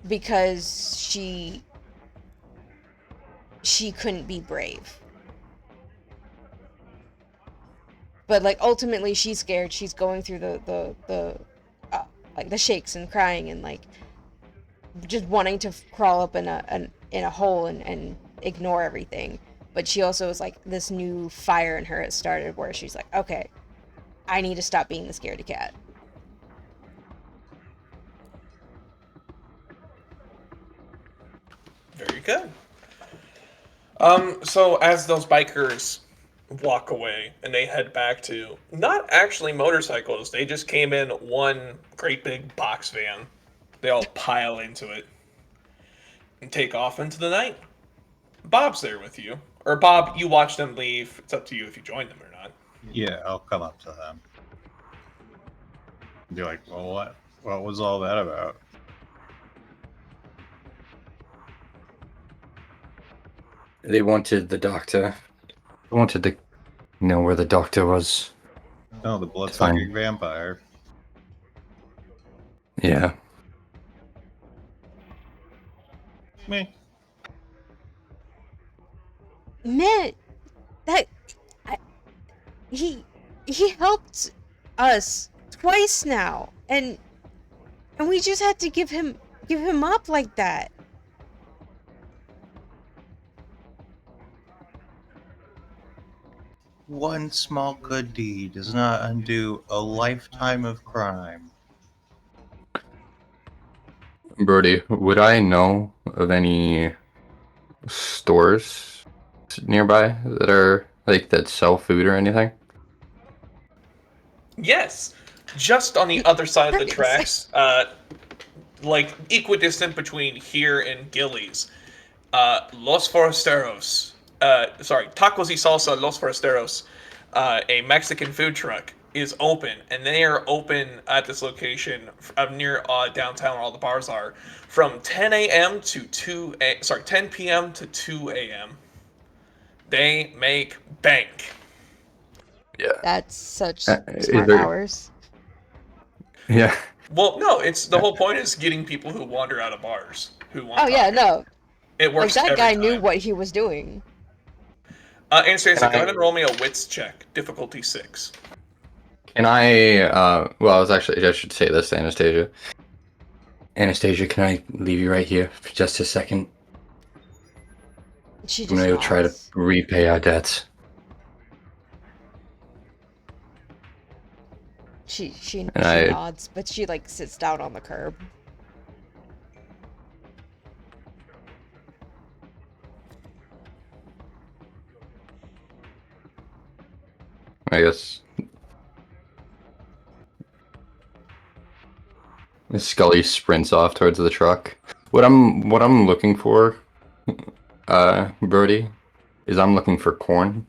because she couldn't be brave. But like ultimately she's scared. She's going through the like the shakes and crying and like just wanting to crawl up in a hole and ignore everything. But she also was like, this new fire in her has started where she's like, okay, I need to stop being the scaredy cat. Very good. So as those bikers walk away and they head back to not actually motorcycles, they just came in one great big box van. They all pile into it and take off into the night. Bob's there with you. Or Bob, you watch them leave. It's up to you if you join them or not. Yeah, I'll come up to them. Be like, well, what was all that about? They wanted the doctor. They wanted to know where the doctor was. No, the blood-sucking vampire. Yeah. Me. Man, that he helped us twice now, and we just had to give him up like that. One small good deed does not undo a lifetime of crime. Brody, would I know of any stores nearby that are like that sell food or anything? Yes, just on the other side of the Nice. tracks, like equidistant between here and Gillies, Los Forasteros. Tacos y Salsa Los Forasteros, a Mexican food truck, is open, and they are open at this location near downtown where all the bars are, from 10 a.m. to 10 p.m. to 2 a.m. They make bank. Yeah. That's such Is smart there- hours. Yeah. Well, no, it's the whole point is getting people who wander out of bars who want. Oh yeah, tacos. no, It like works. that every guy time. knew what he was doing. Anastasia, Can go I- ahead and roll me a wits check, difficulty 6. Can I I should say this to Anastasia. Anastasia, can I leave you right here for just a second? She I'm just gonna go try to nods. repay our debts. She I- nods, but she like sits down on the curb. I guess. Scully sprints off towards the truck. What I'm looking for, Brody, is I'm looking for corn.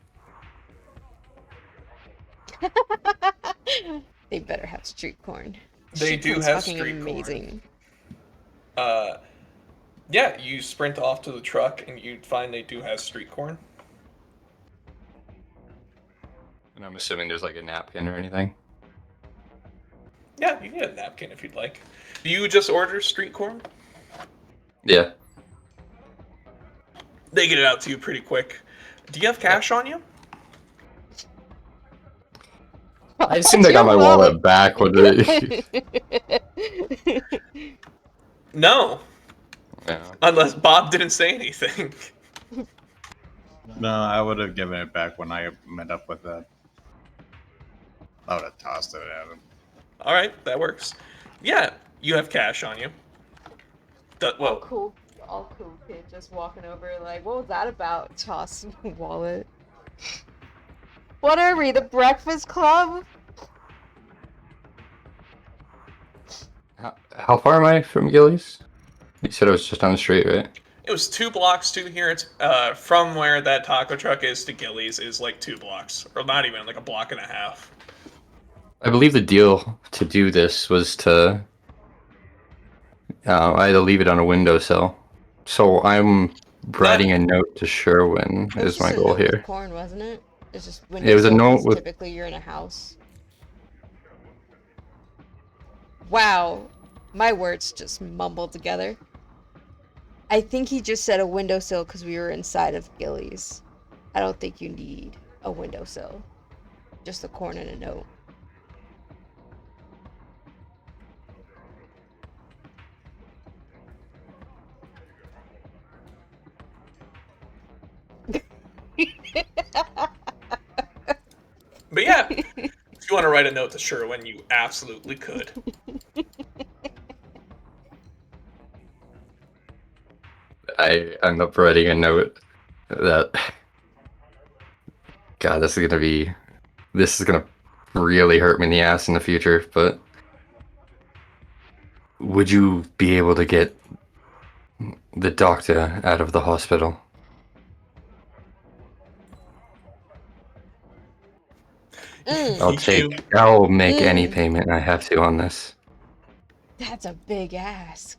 They better have street corn. They Street do corn's have fucking street corn. amazing. Yeah, you sprint off to the truck and you find they do have street corn. And I'm assuming there's like a napkin or anything. Yeah, you can get a napkin if you'd like. Do you just order street corn? Yeah. They get it out to you pretty quick. Do you have cash on you? I assumed I got my wallet back with it. No, Yeah. unless Bob didn't say anything. No, I would have given it back when I met up with that. I would have tossed it at him. All right, that works. Yeah, you have cash on you. Well, cool. All cool kid just walking over like, what was that about? Toss wallet. What are we, the Breakfast Club? How far am I from Gillies? You said it was just down the street, right? it was 2 blocks to here. It's from where that taco truck is to Gillies is like 2 blocks, or not even, like a block and a half. I believe the deal to do this was to I had to leave it on a windowsill. So I'm writing a note to Sherwin It was is my just a goal note with here. corn, wasn't it? It's just It was a windowsill, note 'cause with- typically you're in a house. Wow, my words just mumbled together. I think he just said a windowsill because we were inside of Gillies. I don't think you need a windowsill. Just the corn and a note. But yeah, if you want to write a note to Sherwin, you absolutely could. I end up writing a note that, God, this is gonna really hurt me in the ass in the future, but would you be able to get the doctor out of the hospital? Mm, I'll make any Mm. payment I have to on this. that's a big ask.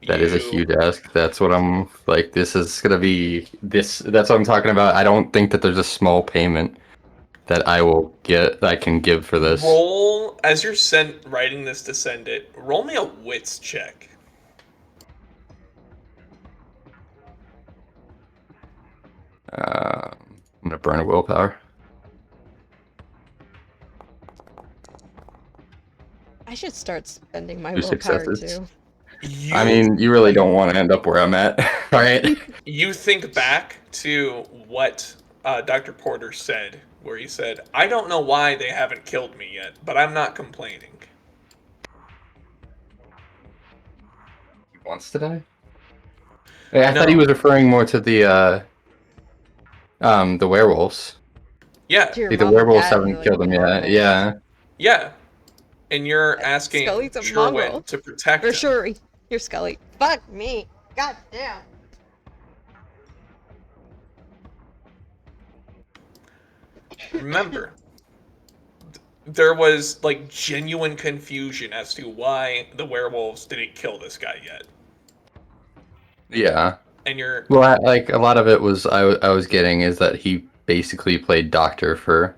That is a You huge ask. That's what I'm like. This is gonna be this. That's what I'm talking about. I don't think that there's a small payment that I can give for this. roll as you're writing this to send it. Roll me a wits check. I'm gonna burn a willpower. I should start spending my Two willpower successes. too. You I mean, you really don't want to end up where I'm at, right? you think back to what Dr. Porter said, where he said, "I don't know why they haven't killed me yet, but I'm not complaining." He wants to die. I thought he No. was referring more to the werewolves. Yeah, To your Like, the mom and werewolves dad and haven't like killed the him yet. mongrels. Yeah. yeah. And you're asking Scully's a Sherwin mongrel. to protect Or him. Shuri. You're Scully. Fuck me. God damn. Remember, there was like genuine confusion as to why the werewolves didn't kill this guy yet. Yeah. And you're Well, like a lot of it was I was getting is that he basically played doctor for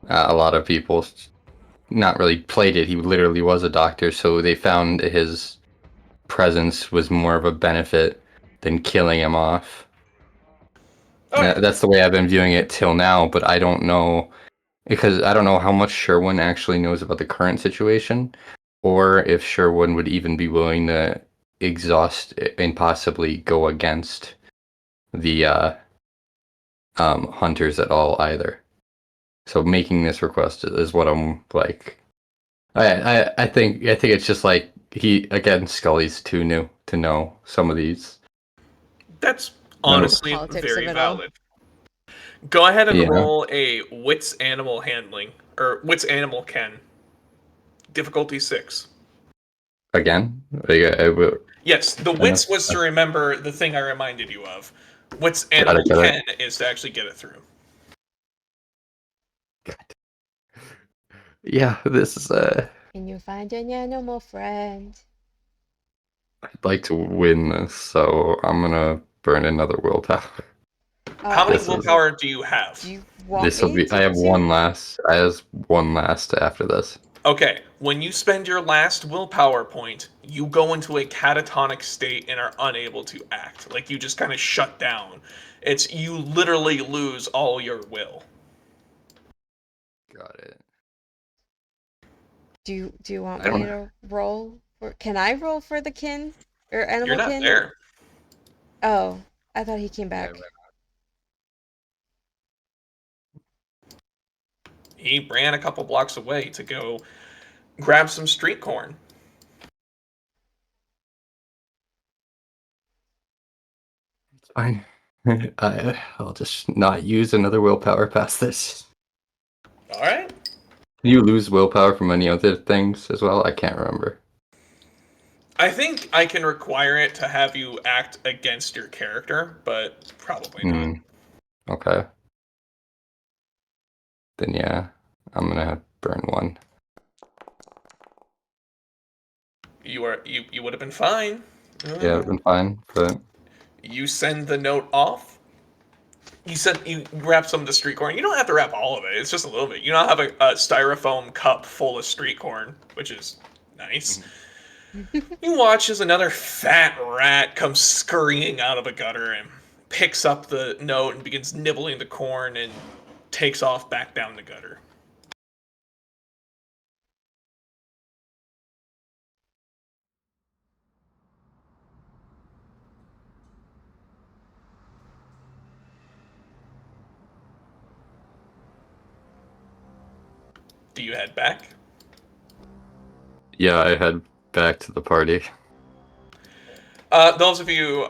a lot of people. Not really played it. He literally was a doctor, so they found his presence was more of a benefit than killing him off. okay. That's the way I've been viewing it till now, but I don't know because I don't know how much Sherwin actually knows about the current situation, or if Sherwin would even be willing to exhaust and possibly go against the hunters at all either. So making this request is what I'm like. I think it's just like Scully's too new to know some of these. That's No. honestly Politics very of it all. valid. Go ahead and Yeah. roll a wits animal handling or wits animal ken. Difficulty 6. Again, I will. Yes, the wits was to remember the thing I reminded you of. Wits animal got it. ken is to actually get it through. Yeah, this is Can you find an animal friend? I'd like to win this, so I'm gonna burn another willpower. How many This is- willpower do you have? Do you want This will me be. to I have do- one last. I have one last after this. Okay, when you spend your last willpower point, you go into a catatonic state and are unable to act. Like you just kind of shut down. You literally lose all your will. Got it. Do you want I don't me to roll for? Can I roll for the kin or animal You're not kin? there. Oh, I thought he came back. He ran a couple blocks away to go grab some street corn. It's fine. I'll just not use another willpower past this. All right. Can you lose willpower from any other things as well? I can't remember. I think I can require it to have you act against your character, but probably not. Hmm. Okay. Then yeah, I'm gonna burn one. You would have been fine. Yeah, it'd been fine, but You send the note off. You wrap some of the street corn. You don't have to wrap all of it. It's just a little bit. You don't have a styrofoam cup full of street corn, which is nice. You watch as another fat rat comes scurrying out of a gutter and picks up the note and begins nibbling the corn and takes off back down the gutter. do you head back? Yeah, I head back to the party. Those of you,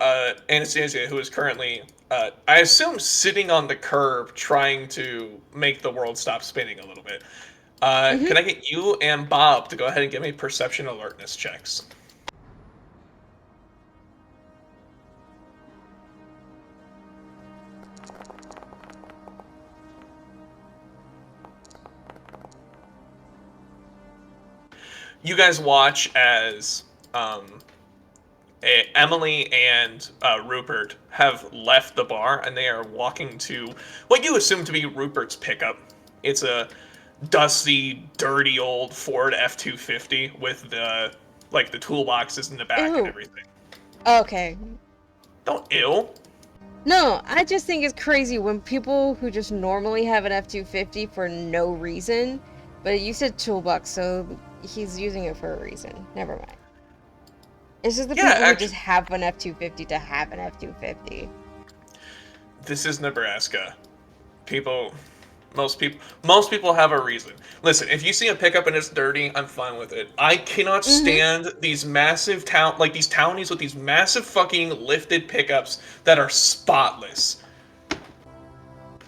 Anastasia, who is currently, I assume, sitting on the curb trying to make the world stop spinning a little bit. Can I get you and Bob to go ahead and give me perception alertness checks? You guys watch as Emily and Rupert have left the bar, and they are walking to what you assume to be Rupert's pickup. It's a dusty, dirty old Ford F-250 with the toolboxes in the back Ew. and everything. Okay. Don't ew. No, I just think it's crazy when people who just normally have an F-250 for no reason, but you said toolbox, so he's using it for a reason. Never mind. It's just the Yeah, people who just have an F-250 to have an F-250. This is Nebraska. Most people have a reason. Listen, if you see a pickup and it's dirty, I'm fine with it. I cannot stand these massive these townies with these massive fucking lifted pickups that are spotless.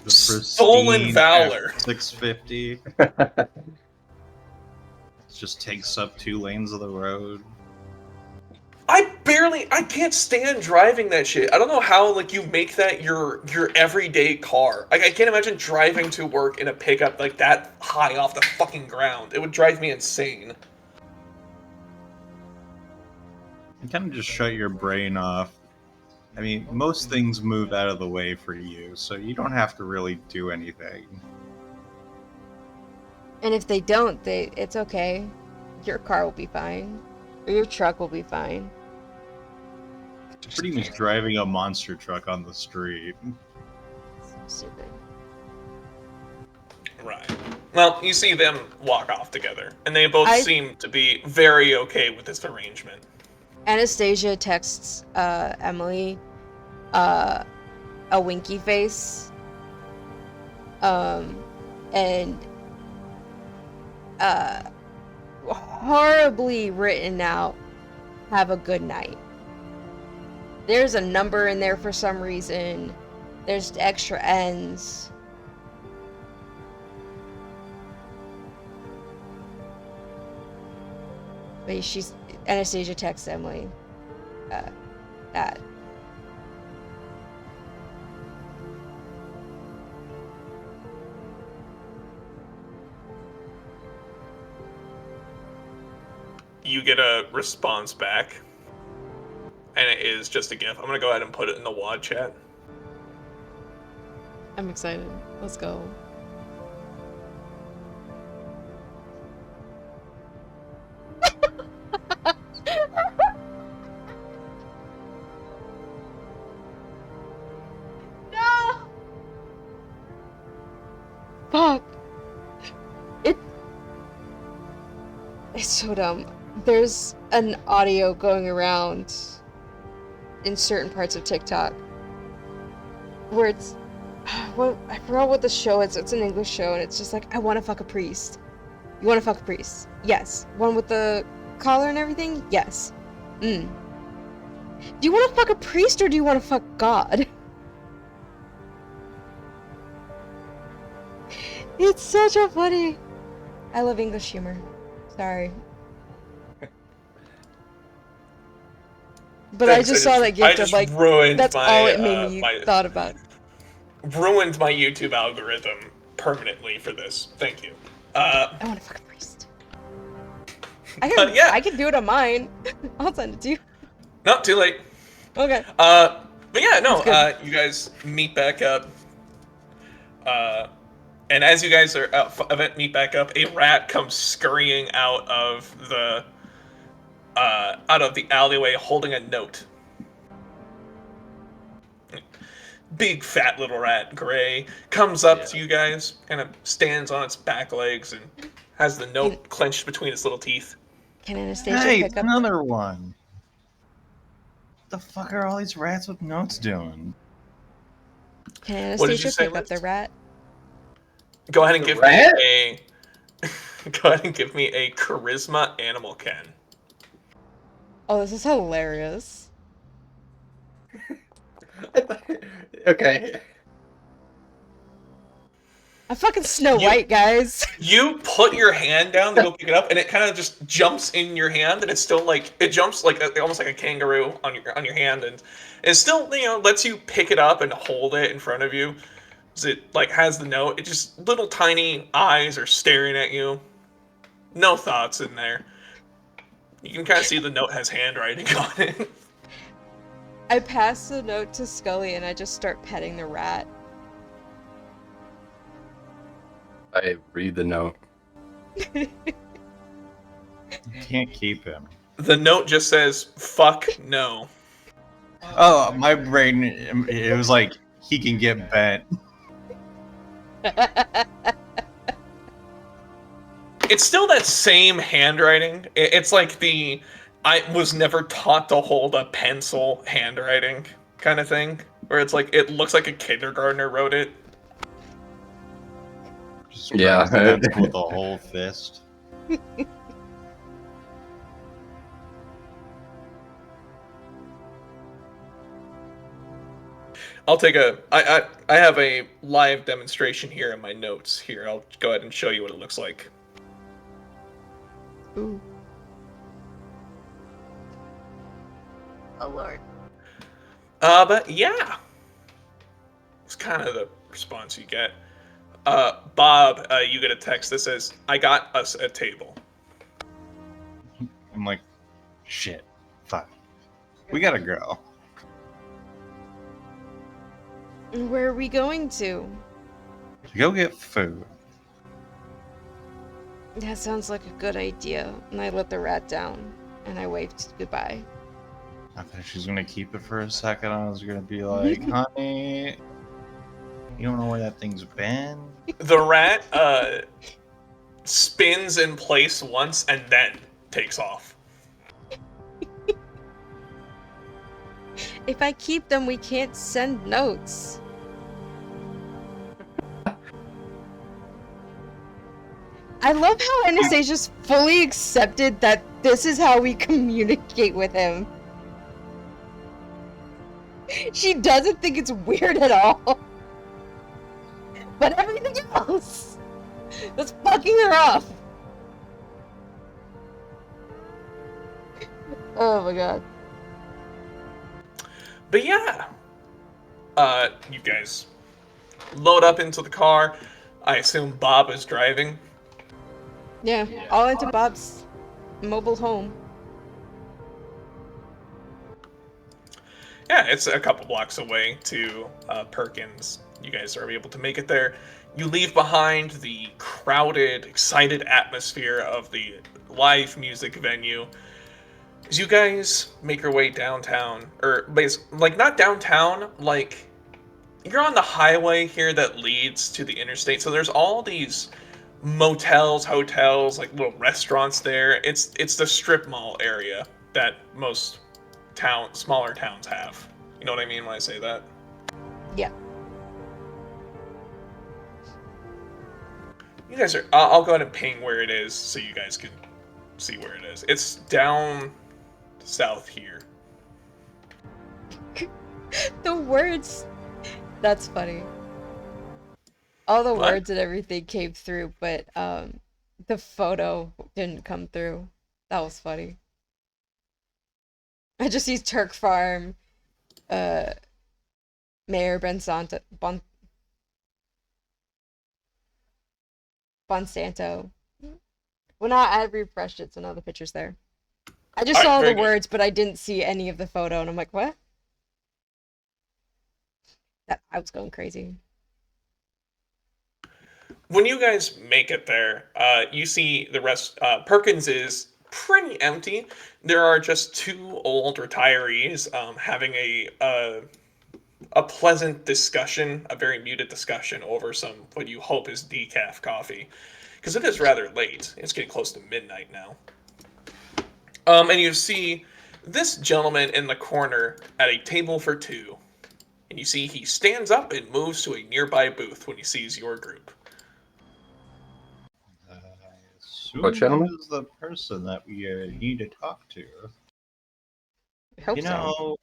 The Stolen pristine valor. F650 just takes up 2 lanes of the road. I can't stand driving that shit. I don't know how you make that your everyday car. I can't imagine driving to work in a pickup like that high off the fucking ground. It would drive me insane. You kind of just shut your brain off. I mean, most things move out of the way for you, so you don't have to really do anything. And if they don't, it's okay. Your car will be fine. Or your truck will be fine. Pretty much driving a monster truck on the street. So stupid. Right. Well, you see them walk off together, and they both I- seem to be very okay with this arrangement. Anastasia texts Emily a winky face. And horribly written out, have a good night. There's a number in there for some reason. There's extra N's. But Anastasia texts Emily that. You get a response back, and it is just a GIF. I'm gonna go ahead and put it in the WAD chat. I'm excited. Let's go. No! Fuck. It's so dumb. There's an audio going around in certain parts of TikTok where it's I forgot what the show is. It's an English show, and it's just like, I want to fuck a priest. You want to fuck a priest? Yes. One with the collar and everything? Yes. Do you want to fuck a priest, or do you want to fuck God? It's such a funny. I love English humor. Sorry. But Thanks, I just saw that gift of ruined that's my, all it made me thought about. Ruined my YouTube algorithm permanently for this. Thank you. I want to fuck a priest. I can do it on mine. I'll send it to you. Not too late. Okay. But yeah, no. That's You guys meet back up. And as you guys are meet back up, a rat comes scurrying out of the alleyway holding a note. Big fat little rat, gray, comes up to you guys, kind of stands on its back legs and has the note clenched between its little teeth. Can Anastasia Hey, pick up? another one. What the fuck are all these rats with notes doing? Can What did you Anastasia say, pick up the Liz? rat? Go ahead and The give rat? me Go ahead and give me a charisma animal ken. Oh, this is hilarious. Okay. I'm fucking Snow You- White, guys. You put your hand down to go pick it up, and it kind of just jumps in your hand, and it's still like it jumps like almost like a kangaroo on your hand, and it still lets you pick it up and hold it in front of you. It like has the note. It just little tiny eyes are staring at you. No thoughts in there. You can kind of see the note has handwriting on it. I pass the note to Scully and I just start petting the rat. I read the note. You can't keep him. The note just says "fuck no." Oh, my brain, it was like, he can get bent. It's still that same handwriting. It's like I was never taught to hold a pencil handwriting kind of thing, where it's like it looks like a kindergartner wrote it. Just Yeah. grabs the pencil with a whole fist. I'll take I have a live demonstration here in my notes here. I'll go ahead and show you what it looks like. Ooh. Oh lord. But yeah. It's kind of the response you get. Bob, you get a text that says, "I got us a table." I'm like, shit, fuck. We gotta go. Where are we going to? Go get food. That sounds like a good idea. And I let the rat down and I waved goodbye. I thought she was gonna keep it for a second. I was gonna be like, honey, you don't know where that thing's been? The rat spins in place once and then takes off. If I keep them, we can't send notes. I love how Anastasia's fully accepted that this is how we communicate with him. She doesn't think it's weird at all. But everything else that's fucking her off. Oh my god. But yeah, you guys load up into the car. I assume Bob is driving. Yeah, all into Bob's mobile home. Yeah, it's a couple blocks away to Perkins. You guys are able to make it there. You leave behind the crowded, excited atmosphere of the live music venue. As you guys make your way downtown, or like not downtown, like you're on the highway here that leads to the interstate. So there's all these motels, hotels, like little restaurants there. It's the strip mall area that most smaller towns have. You know what I mean when I say that? Yeah. You guys are. I'll go ahead and ping where it is so you guys can see where it is. It's down south here. The words. That's funny. All the What? words and everything came through, but the photo didn't come through. That was funny. I just see Turk Farm, Mayor Bonsanto. Well, now I refreshed it, so now the picture's there. I just Alright, saw very the good. words, but I didn't see any of the photo, and I'm like, what? I was going crazy. When you guys make it there, you see the rest. Perkins is pretty empty. There are just two old retirees having a pleasant discussion, a very muted discussion over some what you hope is decaf coffee, because it is rather late. It's getting close to midnight now. And you see this gentleman in the corner at a table for two, and you see he stands up and moves to a nearby booth when he sees your group. What, gentlemen? is the person that we need to talk to? I hope You so. know,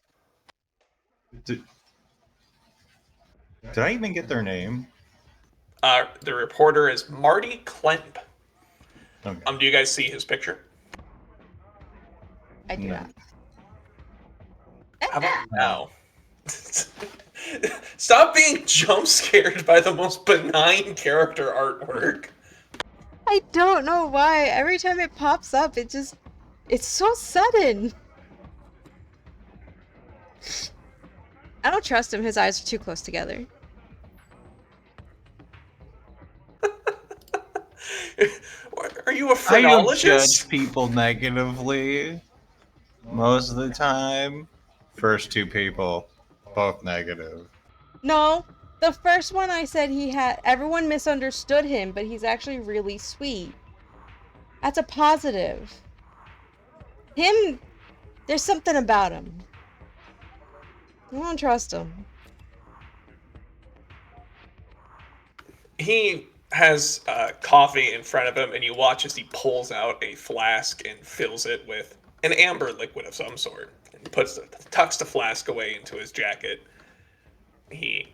did I even get their name? The reporter is Marty Klemp. Okay. Do you guys see his picture? I do No. not. How about now? Stop being jump scared by the most benign character artwork. I don't know why. Every time it pops up, it's so sudden. I don't trust him. His eyes are too close together. Are you a I don't phrenologist? judge people negatively most of the time. First two people, both negative. No, the first one I said everyone misunderstood him, but he's actually really sweet. That's a positive. Him, there's something about him. I don't trust him. He has coffee in front of him, and you watch as he pulls out a flask and fills it with an amber liquid of some sort, and tucks the flask away into his jacket. He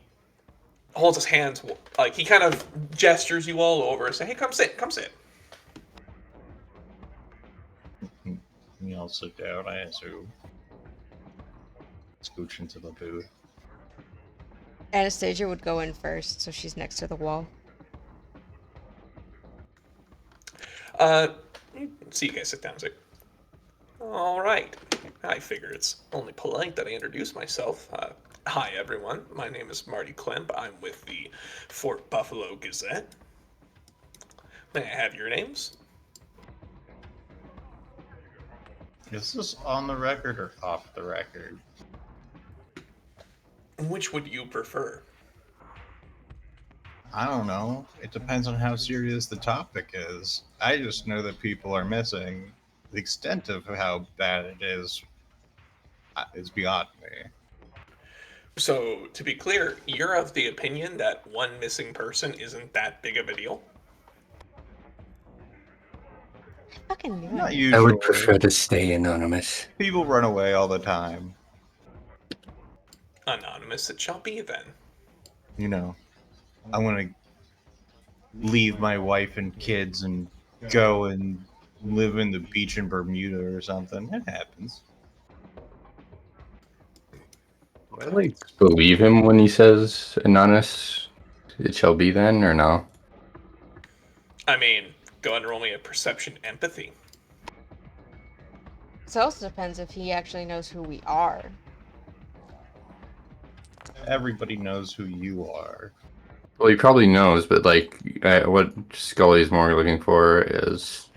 holds his hands, like he kind of gestures you all over and say, "Hey, come sit, come sit." We all sit down, I assume. Scooch into the booth. Anastasia would go in first, so she's next to the wall. So you guys sit down and say, "All right. I figure it's only polite that I introduce myself. Hi, everyone. My name is Marty Klemp. I'm with the Fort Buffalo Gazette. May I have your names?" Is this on the record or off the record? Which would you prefer? I don't know. It depends on how serious the topic is. I just know that people are missing. The extent of how bad it is beyond me. So, to be clear, you're of the opinion that one missing person isn't that big of a deal? Fucking knew Not it. usually. I would prefer to stay anonymous. People run away all the time. Anonymous it shall be, then. You know, I want to leave my wife and kids and go and live in the beach in Bermuda or something. It happens. Do I like believe him when he says anonymous it shall be then, or no? I mean, go ahead and roll me a perception empathy. It also depends if he actually knows who we are. Everybody knows who you are. Well, he probably knows, but like, what Scully's more looking for is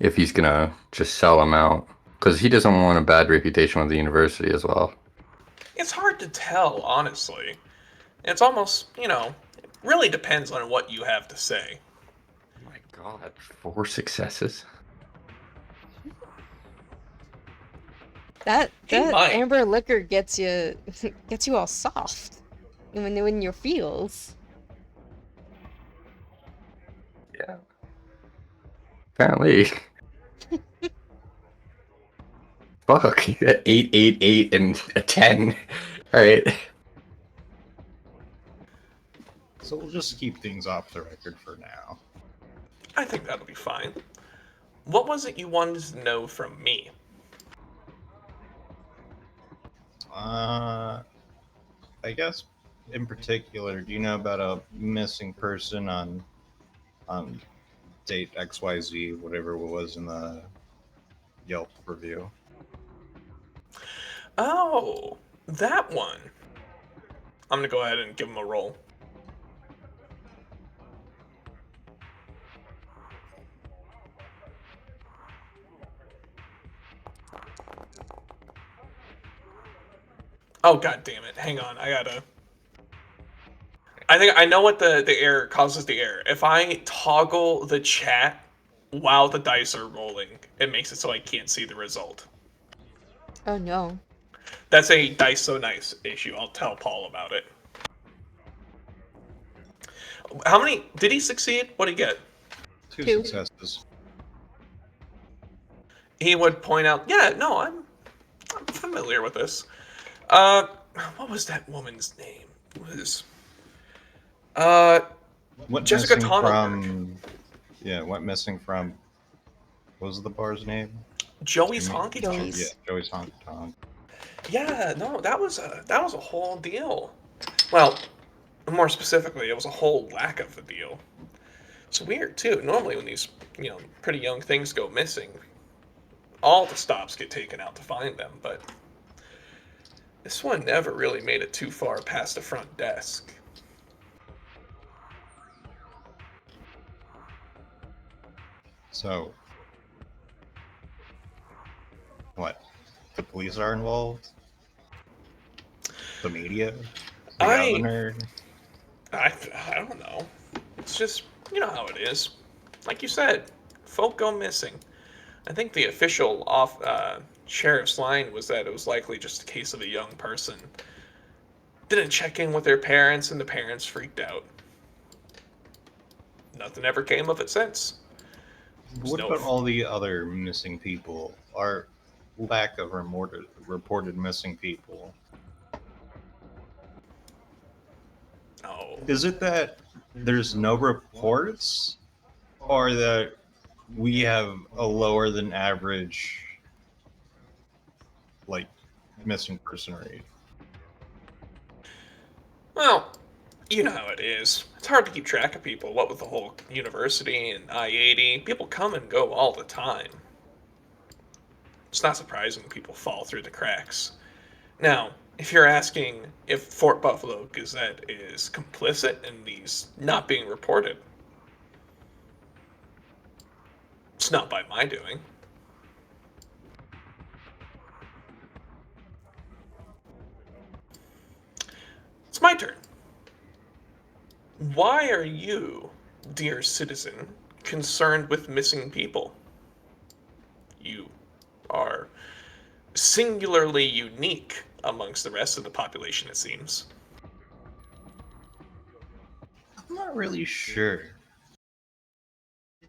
if he's gonna just sell him out, because he doesn't want a bad reputation with the university as well. It's hard to tell, honestly. It's almost, it really depends on what you have to say. Oh my god, 4 successes. That He might. amber liquor gets you all soft. In your feels. Yeah. Apparently. Fuck, you got 8, 8, 8, and a 10. Alright. So we'll just keep things off the record for now. I think that'll be fine. What was it you wanted to know from me? I guess in particular, do you know about a missing person on date XYZ, whatever it was in the Yelp review? Oh, that one. I'm gonna go ahead and give him a roll. Oh, god damn it. Hang on, I think I know what the error causes the error. If I toggle the chat while the dice are rolling, it makes it so I can't see the result. Oh no. That's a Dice So Nice issue. I'll tell Paul about it. How many... Did he succeed? What did he get? Two Two. successes. He would point out, yeah, no, I'm familiar with this. What was that woman's name? It was Went Jessica missing Tonelberg. from. Yeah, went missing from. What was the bar's name? Joey's Jimmy- Honky Tonk. Joey's. Yeah, Joey's Honky Tonk. Yeah, no, that was a whole deal. Well, more specifically, it was a whole lack of a deal. It's weird too. Normally, when these pretty young things go missing, all the stops get taken out to find them, but this one never really made it too far past the front desk. So, what? The police are involved? The media? The governor? I don't know. It's just, you know how it is. Like you said, folk go missing. I think the official sheriff's line was that it was likely just a case of a young person. Didn't check in with their parents, and the parents freaked out. Nothing ever came of it since. What about all the other missing people? Our lack of reported missing people. Oh, Is it that there's no reports? Or that we have a lower than average, like, missing person rate? well, you know how it is. It's hard to keep track of people. What with the whole university and I-80, people come and go all the time. It's not surprising people fall through the cracks. Now, if you're asking if Fort Buffalo Gazette is complicit in these not being reported, it's not by my doing. It's my turn. Why are you, dear citizen, concerned with missing people? You are singularly unique amongst the rest of the population, it seems. I'm not really sure.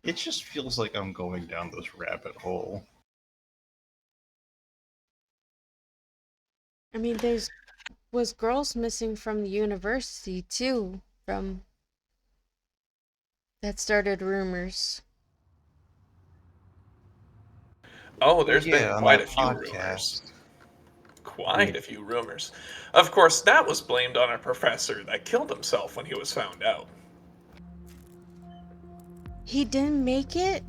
It just feels like I'm going down this rabbit hole. I mean, there's was girls missing from the university too, from that started rumors. Oh, there's been on quite that a few podcast. rumors. Quite a few rumors. Of course, that was blamed on a professor that killed himself when he was found out. He didn't make it?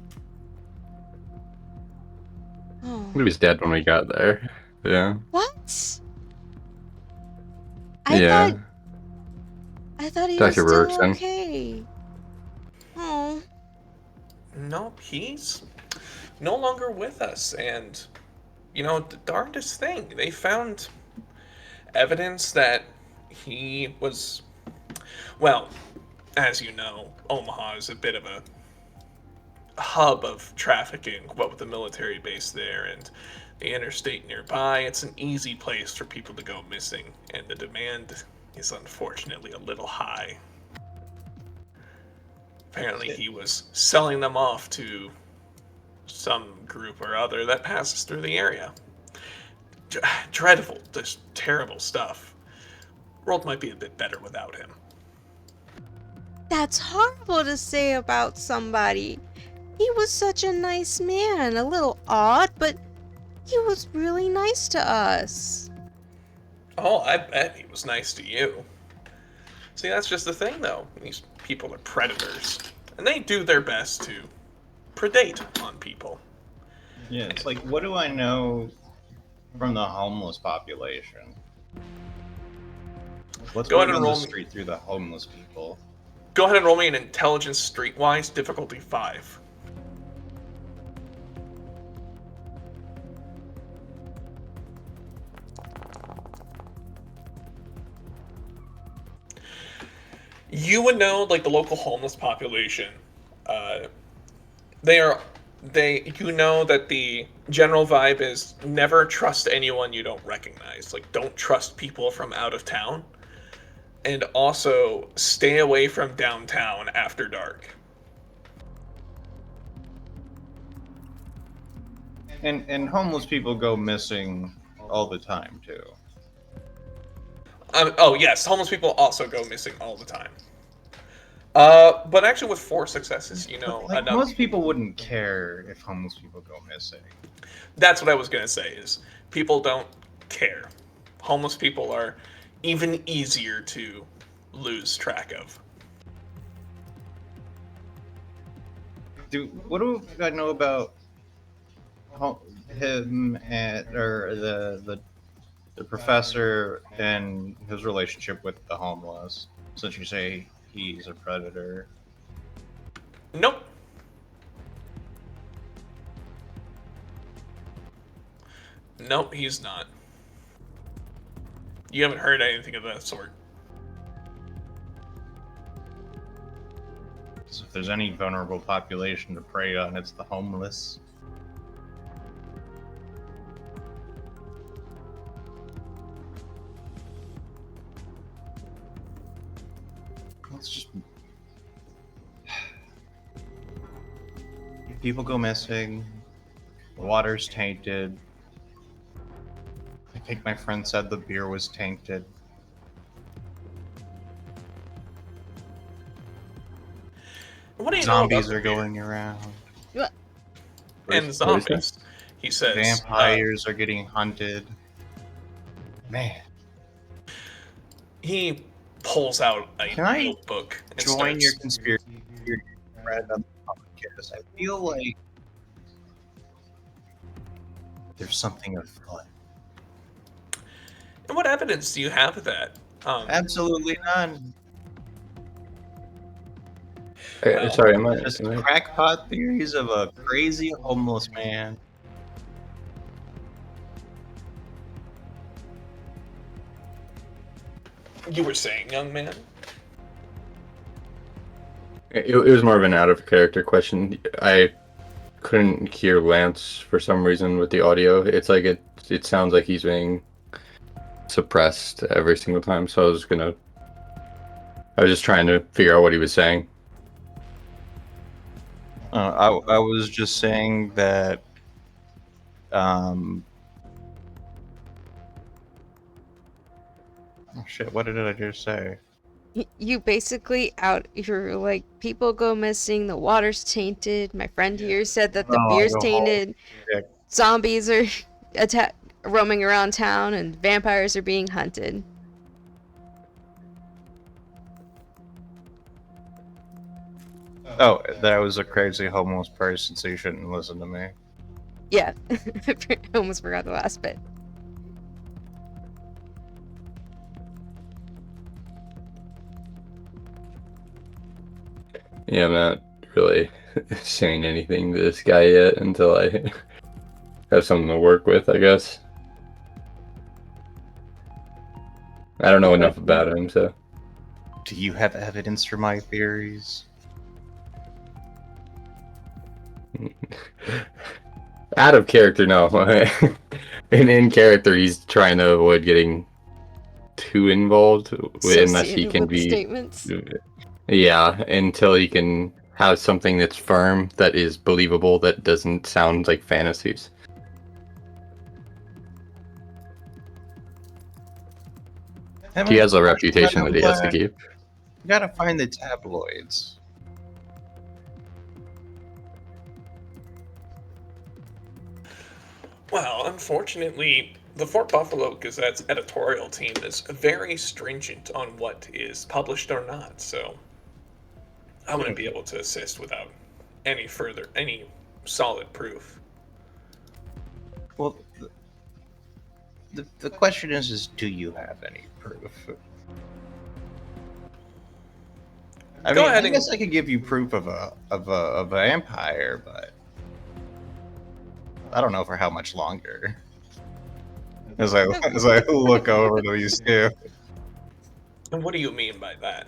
Oh. He was dead when we got there. Yeah. What? Yeah. I thought he Dr. was still Bergson. okay. Oh. Nope, he's no longer with us, and the darndest thing, they found evidence that he was, well, as you know, Omaha is a bit of a hub of trafficking, what with the military base there and the interstate nearby. It's an easy place for people to go missing, and the demand is unfortunately a little high. Apparently he was selling them off to some group or other that passes through the area. Dreadful, just terrible stuff. World might be a bit better without him. That's horrible to say about somebody. He was such a nice man. A little odd, but he was really nice to us. Oh, I bet he was nice to you. See, that's just the thing, though. These people are predators, and they do their best to predate on people. Yeah, it's like, what do I know from the homeless population? Let's Go ahead move and on the roll me. street through the homeless people. Go ahead and roll me an intelligence streetwise, difficulty 5. You would know, like, the local homeless population. You know that the general vibe is never trust anyone you don't recognize. Like, don't trust people from out of town. And also, stay away from downtown after dark. And homeless people go missing all the time too. Oh yes, homeless people also go missing all the time. But actually, with 4 successes, Like another. most people wouldn't care if homeless people go missing. That's what I was gonna say. Is people don't care. Homeless people are even easier to lose track of. What do I know about him or the professor and his relationship with the homeless? Since you say he's a predator. Nope. Nope, he's not. You haven't heard anything of that sort. So if there's any vulnerable population to prey on, it's the homeless. Let's just. People go missing. The water's tainted. I think my friend said the beer was tainted. What do you Zombies know are about the going around. and zombies? He says. Vampires are getting hunted. Man, He pulls out a Can I notebook and join starts. your conspiracy theory thread on the podcast. I feel like there's something afoot. And what evidence do you have of that? Absolutely none. Sorry, am I? Just Am I crackpot theories of a crazy homeless man. You were saying, young man. it was more of an out of character question. I couldn't hear Lance for some reason with the audio. It's like it sounds like he's being suppressed every single time. So I was just trying to figure out what he was saying. I was just saying that. Oh shit! What did I just say? You basically you're like, people go missing, the water's tainted. My friend here said that the Oh, beer's the whole tainted. shtick. Zombies are roaming around town, and vampires are being hunted. Oh, that was a crazy homeless person, so you shouldn't listen to me. Yeah, I almost forgot the last bit. Yeah, I'm not really saying anything to this guy yet until I have something to work with, I guess. I don't know enough about him, so. Do you have evidence for my theories? Out of character, no. In character, he's trying to avoid getting too involved unless he Associated can with be. statements. Yeah, until he can have something that's firm, that is believable, that doesn't sound like fantasies. He has a reputation that he has to keep. You gotta find the tabloids. Well, unfortunately, the Fort Buffalo Gazette's editorial team is very stringent on what is published or not, so I wouldn't be able to assist without any solid proof. Well, the question is do you have any proof? I Go mean, ahead I and- guess I could give you proof of a vampire, but I don't know for how much longer. As I look over these two. And what do you mean by that?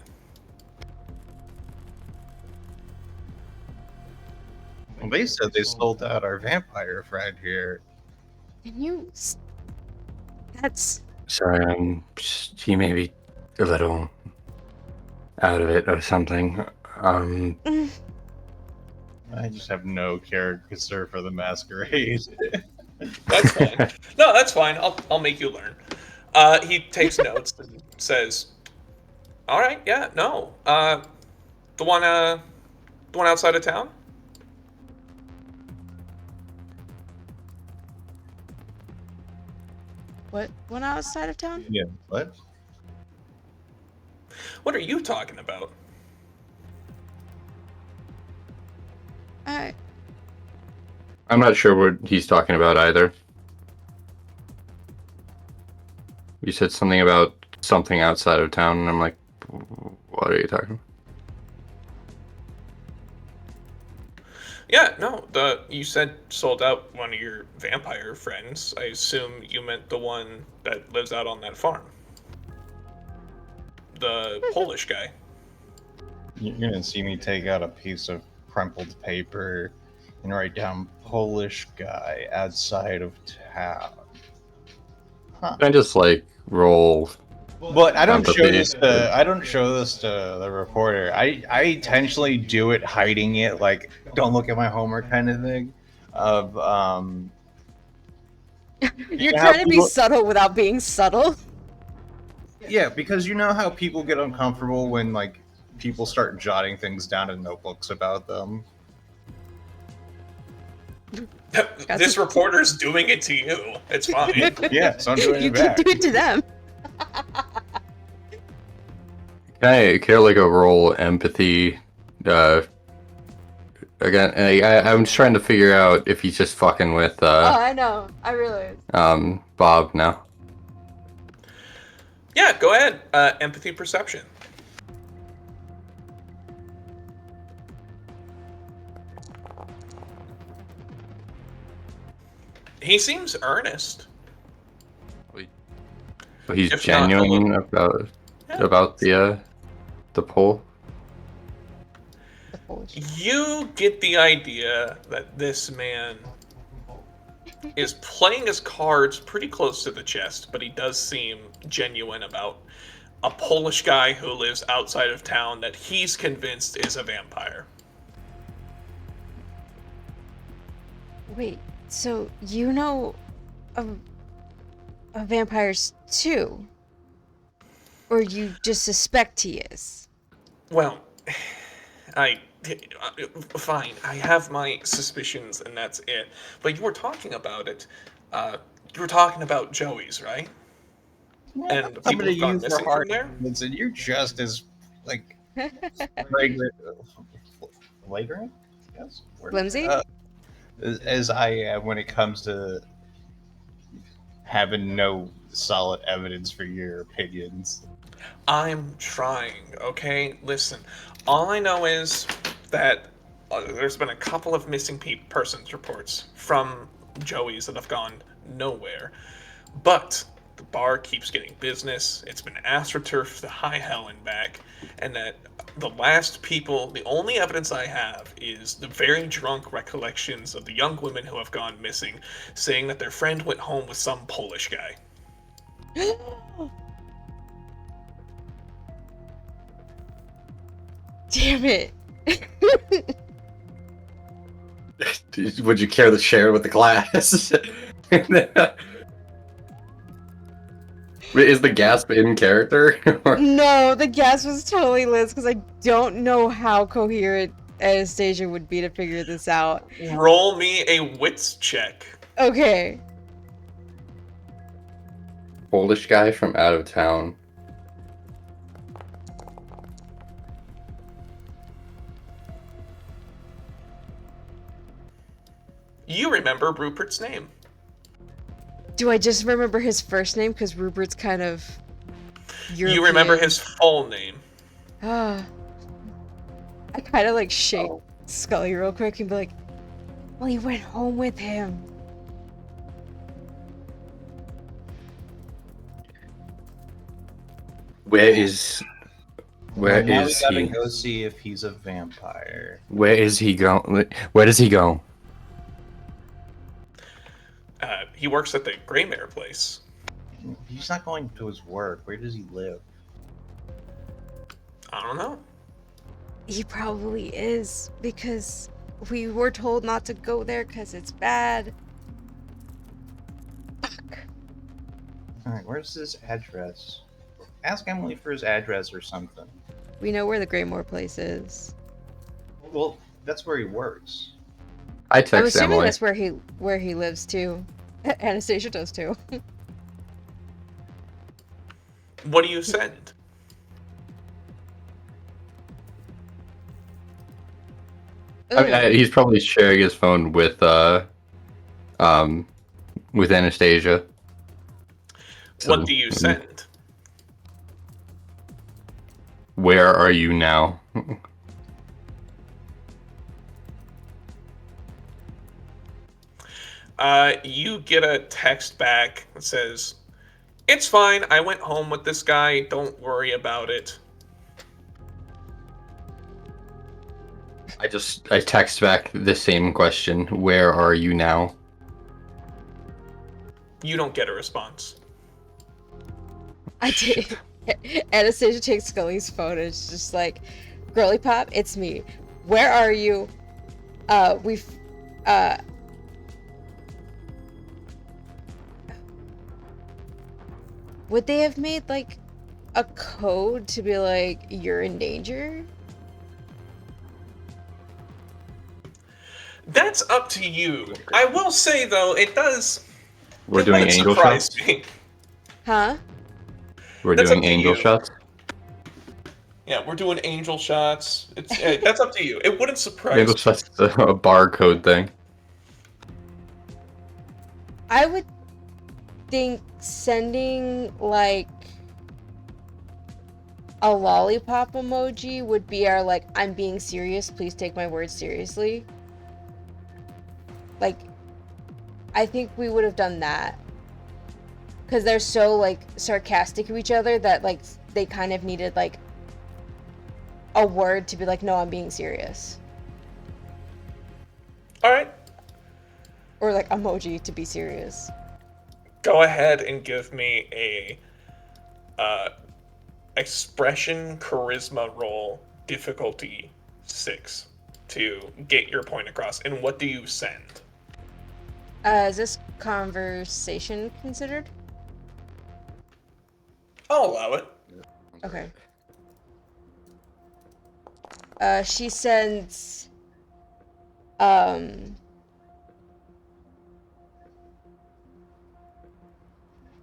Well, they said they sold out our vampire friend here. Can you? That's Sorry, he may be a little out of it or something. I just have no character for the masquerade. That's fine. No, that's fine. I'll make you learn. He takes notes and says, "All right, yeah, no. The one outside of town." What? One outside of town? Yeah. What? What are you talking about? I I'm not sure what he's talking about either. You said something about something outside of town, and I'm like, what are you talking about? Yeah, no. You said sold out one of your vampire friends. I assume you meant the one that lives out on that farm. The Polish guy. You're gonna see me take out a piece of crumpled paper and write down Polish guy outside of town. Huh. I just like roll. But I don't show Empathy. this to the reporter. I intentionally do it hiding it, like don't look at my homework kind of thing. Of You're know how trying to be people- subtle without being subtle. Yeah, because you know how people get uncomfortable when like people start jotting things down in notebooks about them. This reporter's doing it to you. It's fine. Yeah, so I'm doing You it can back. do it to them. Can I like a roll empathy? Again, I'm just trying to figure out if he's just fucking with Oh, I know. I realize. Bob now. Yeah, go ahead. Empathy perception. He seems earnest. So he's If not, genuine about Yeah. the poll. The Polish. You get the idea that this man is playing his cards pretty close to the chest, but he does seem genuine about a Polish guy who lives outside of town that he's convinced is a vampire. Wait, so you know of vampires too? Or you just suspect he is? Well, fine. I have my suspicions, and that's it. But you were talking about it. You were talking about Joey's, right? And the I'm people gonna who've gone use missing for from hard there? arguments, and you're just as like flagrant, flagrant, yes, word? Flimsy? As I am when it comes to having no solid evidence for your opinions. I'm trying, okay? Listen, all I know is that there's been a couple of missing persons reports from Joey's that have gone nowhere. But the bar keeps getting business. It's been astroturfed to high hell and back. And that the only evidence I have is the very drunk recollections of the young women who have gone missing, saying that their friend went home with some Polish guy. Damn it. Would you care to share with the class? Is the gasp in character? Or- No, the gas was totally Liz because I don't know how coherent Anastasia would be to figure this out. Roll me a wits check. Okay. Polish guy from out of town. You remember Rupert's name. Do I just remember his first name? Because Rupert's kind of European. You remember his full name. Ah. I kind of like shake Scully real quick and be like, well, he went home with him. Where is Now we gotta he? go see if he's a vampire. Where is he going? Where does he go? He works at the Greymare place. He's not going to his work. Where does he live? I don't know. He probably is because we were told not to go there because it's bad. Fuck. Alright, where's his address? Ask Emily for his address or something. We know where the Greymore place is. Well, that's where he works. I I'm text assuming Emily. that's where he lives too. Anastasia does too. What do you send? I mean, he's probably sharing his phone with Anastasia. So, What do you send? Where are you now? You get a text back that says, "It's fine. I went home with this guy. Don't worry about it." I text back the same question. Where are you now? You don't get a response. I did. Anastasia takes Scully's phone and it's just like, Girly Pop, it's me. Where are you? We've would they have made like a code to be like, you're in danger? That's up to you. I will say though, it does. We're it doing wouldn't angel surprise shots. me. Huh? We're That's doing up to angel you. shots. Yeah, we're doing angel shots. It's that's up to you. It wouldn't surprise Angel me. shots is a barcode thing. I would think sending like a lollipop emoji would be our like, I'm being serious, please take my words seriously. Like, I think we would have done that. Because they're so like sarcastic to each other that like they kind of needed like a word to be like, no, I'm being serious. All right, Or like emoji to be serious. go ahead and give me a expression charisma roll, difficulty 6, to get your point across. And what do you send? Is this conversation considered? I'll allow it. Okay. She sends,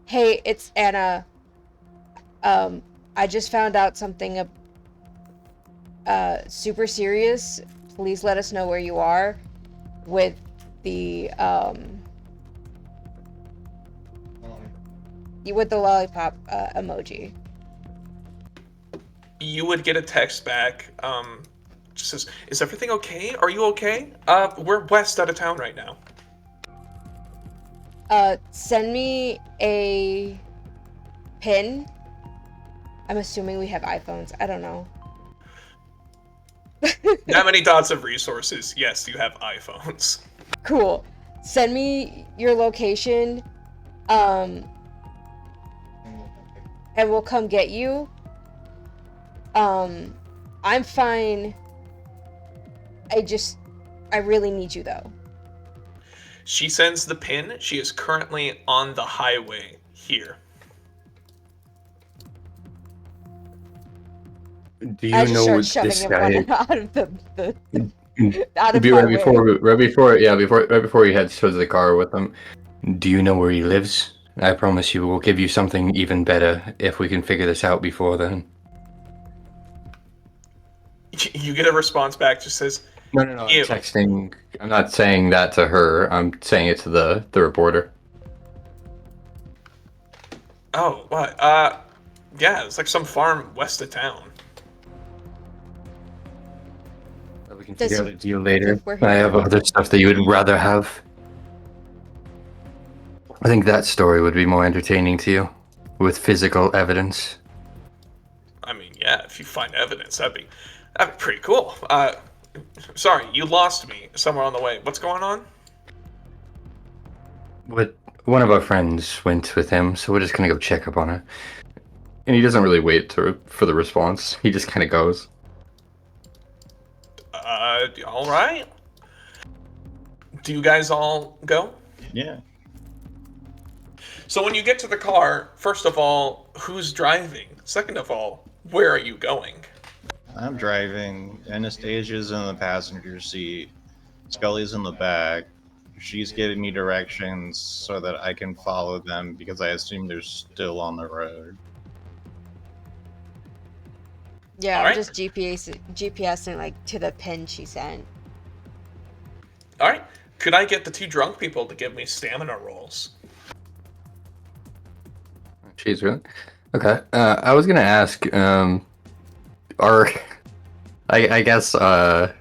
hey, it's Anna. I just found out something, super serious. Please let us know where you are with the, lollipop, emoji. You would get a text back. Just says, "Is everything okay? Are you okay? We're west out of town right now." Send me a pin. I'm assuming we have iPhones. I don't know. That many dots of resources. Yes, you have iPhones. Cool. Send me your location, and we'll come get you. I'm fine. I really need you though. She sends the pin. She is currently on the highway here. Do you I just know start this shoving guy? him out of the out of Be my right way. before you head towards the car with him. Do you know where he lives? I promise you, we'll give you something even better if we can figure this out before then. You get a response back. Just says, No, I'm Ew. texting. I'm not saying that to her. I'm saying it to the reporter. "Oh, what? Yeah, it's like some farm west of town." We can Does- figure out a deal later. we're here I have for- other stuff that you would rather have. I think that story would be more entertaining to you, with physical evidence. I mean, yeah, if you find evidence, that'd be pretty cool. Sorry, you lost me somewhere on the way. What's going on? But one of our friends went with him, so we're just gonna go check up on her. And he doesn't really wait for the response. He just kind of goes. All right. Do you guys all go? Yeah. So when you get to the car, first of all, who's driving? Second of all, where are you going? I'm driving. Anastasia's in the passenger seat. Scully's in the back. She's giving me directions so that I can follow them because I assume they're still on the road. Yeah, All I'm right. just GPSing like to the pin she sent. All right. Could I get the two drunk people to give me stamina rolls? Jeez, really? Okay. I was gonna ask, are I guess are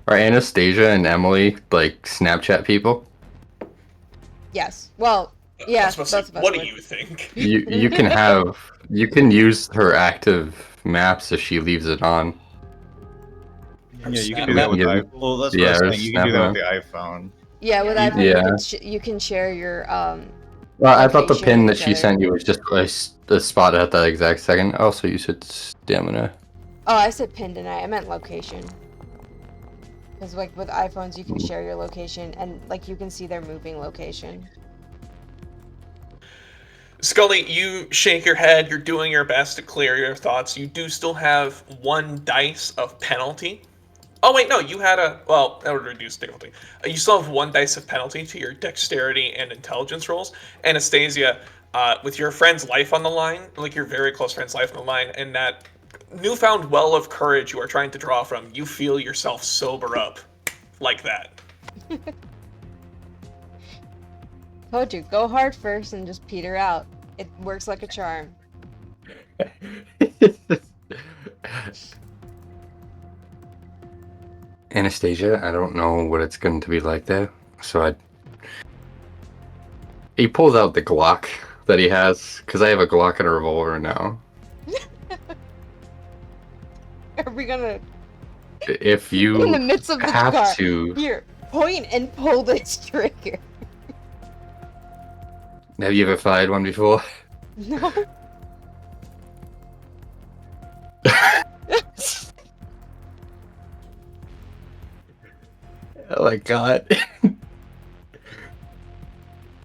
Anastasia and Emily like Snapchat people? Yes. Well, yeah, I was supposed to both say, of us what do would. you think? You can use her active maps if she leaves it on. Her Yeah, you can snap do that map? with Yeah, Well, that's what yeah, I was her saying. You can do that snap with the iPhone. Yeah, with Yeah. iPhone Yeah. you can share your Well, I thought the location pin with that each she other. sent you was just a spot at that exact second. Oh, so you said stamina. Oh, I said pin tonight. I meant location. Because like with iPhones, you can share your location and like you can see their moving location. Scully, you shake your head. You're doing your best to clear your thoughts. You do still have 1 dice of penalty. Oh, wait, no, you had a... Well, that would reduce difficulty. You still have 1 dice of penalty to your dexterity and intelligence rolls. Anastasia, with your friend's life on the line, like your very close friend's life on the line, and that newfound well of courage you are trying to draw from, you feel yourself sober up like that. Told you, go hard first and just peter out. It works like a charm. Anastasia, I don't know what it's going to be like there, so he pulls out the Glock that he has, because I have a Glock and a revolver now. Are we gonna If in the you midst of the have car? to, Here, point and pull this trigger. have you ever fired one before? No. Oh my god.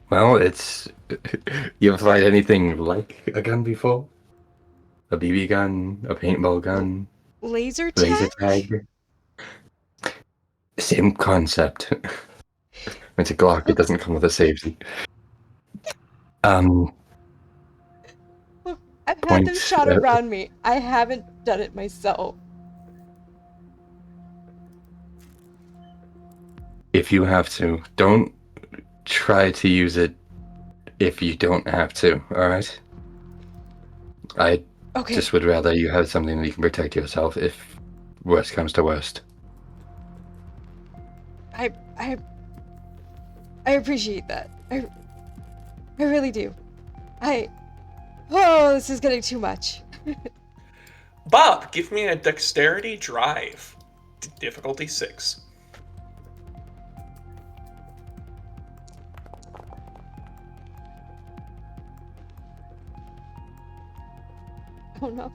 Well, it's... You ever fired anything like a gun before? A BB gun? A paintball gun? Laser Laser tag? tag? Same concept. It's a Glock, it doesn't come with a safety. I've had them Point, shot around me. I haven't done it myself. If you have to, don't try to use it if you don't have to, alright? I Okay. just would rather you have something that you can protect yourself if worst comes to worst. I appreciate that. I really do. Oh, this is getting too much. Bob, give me a dexterity drive. Difficulty 6. Oh no.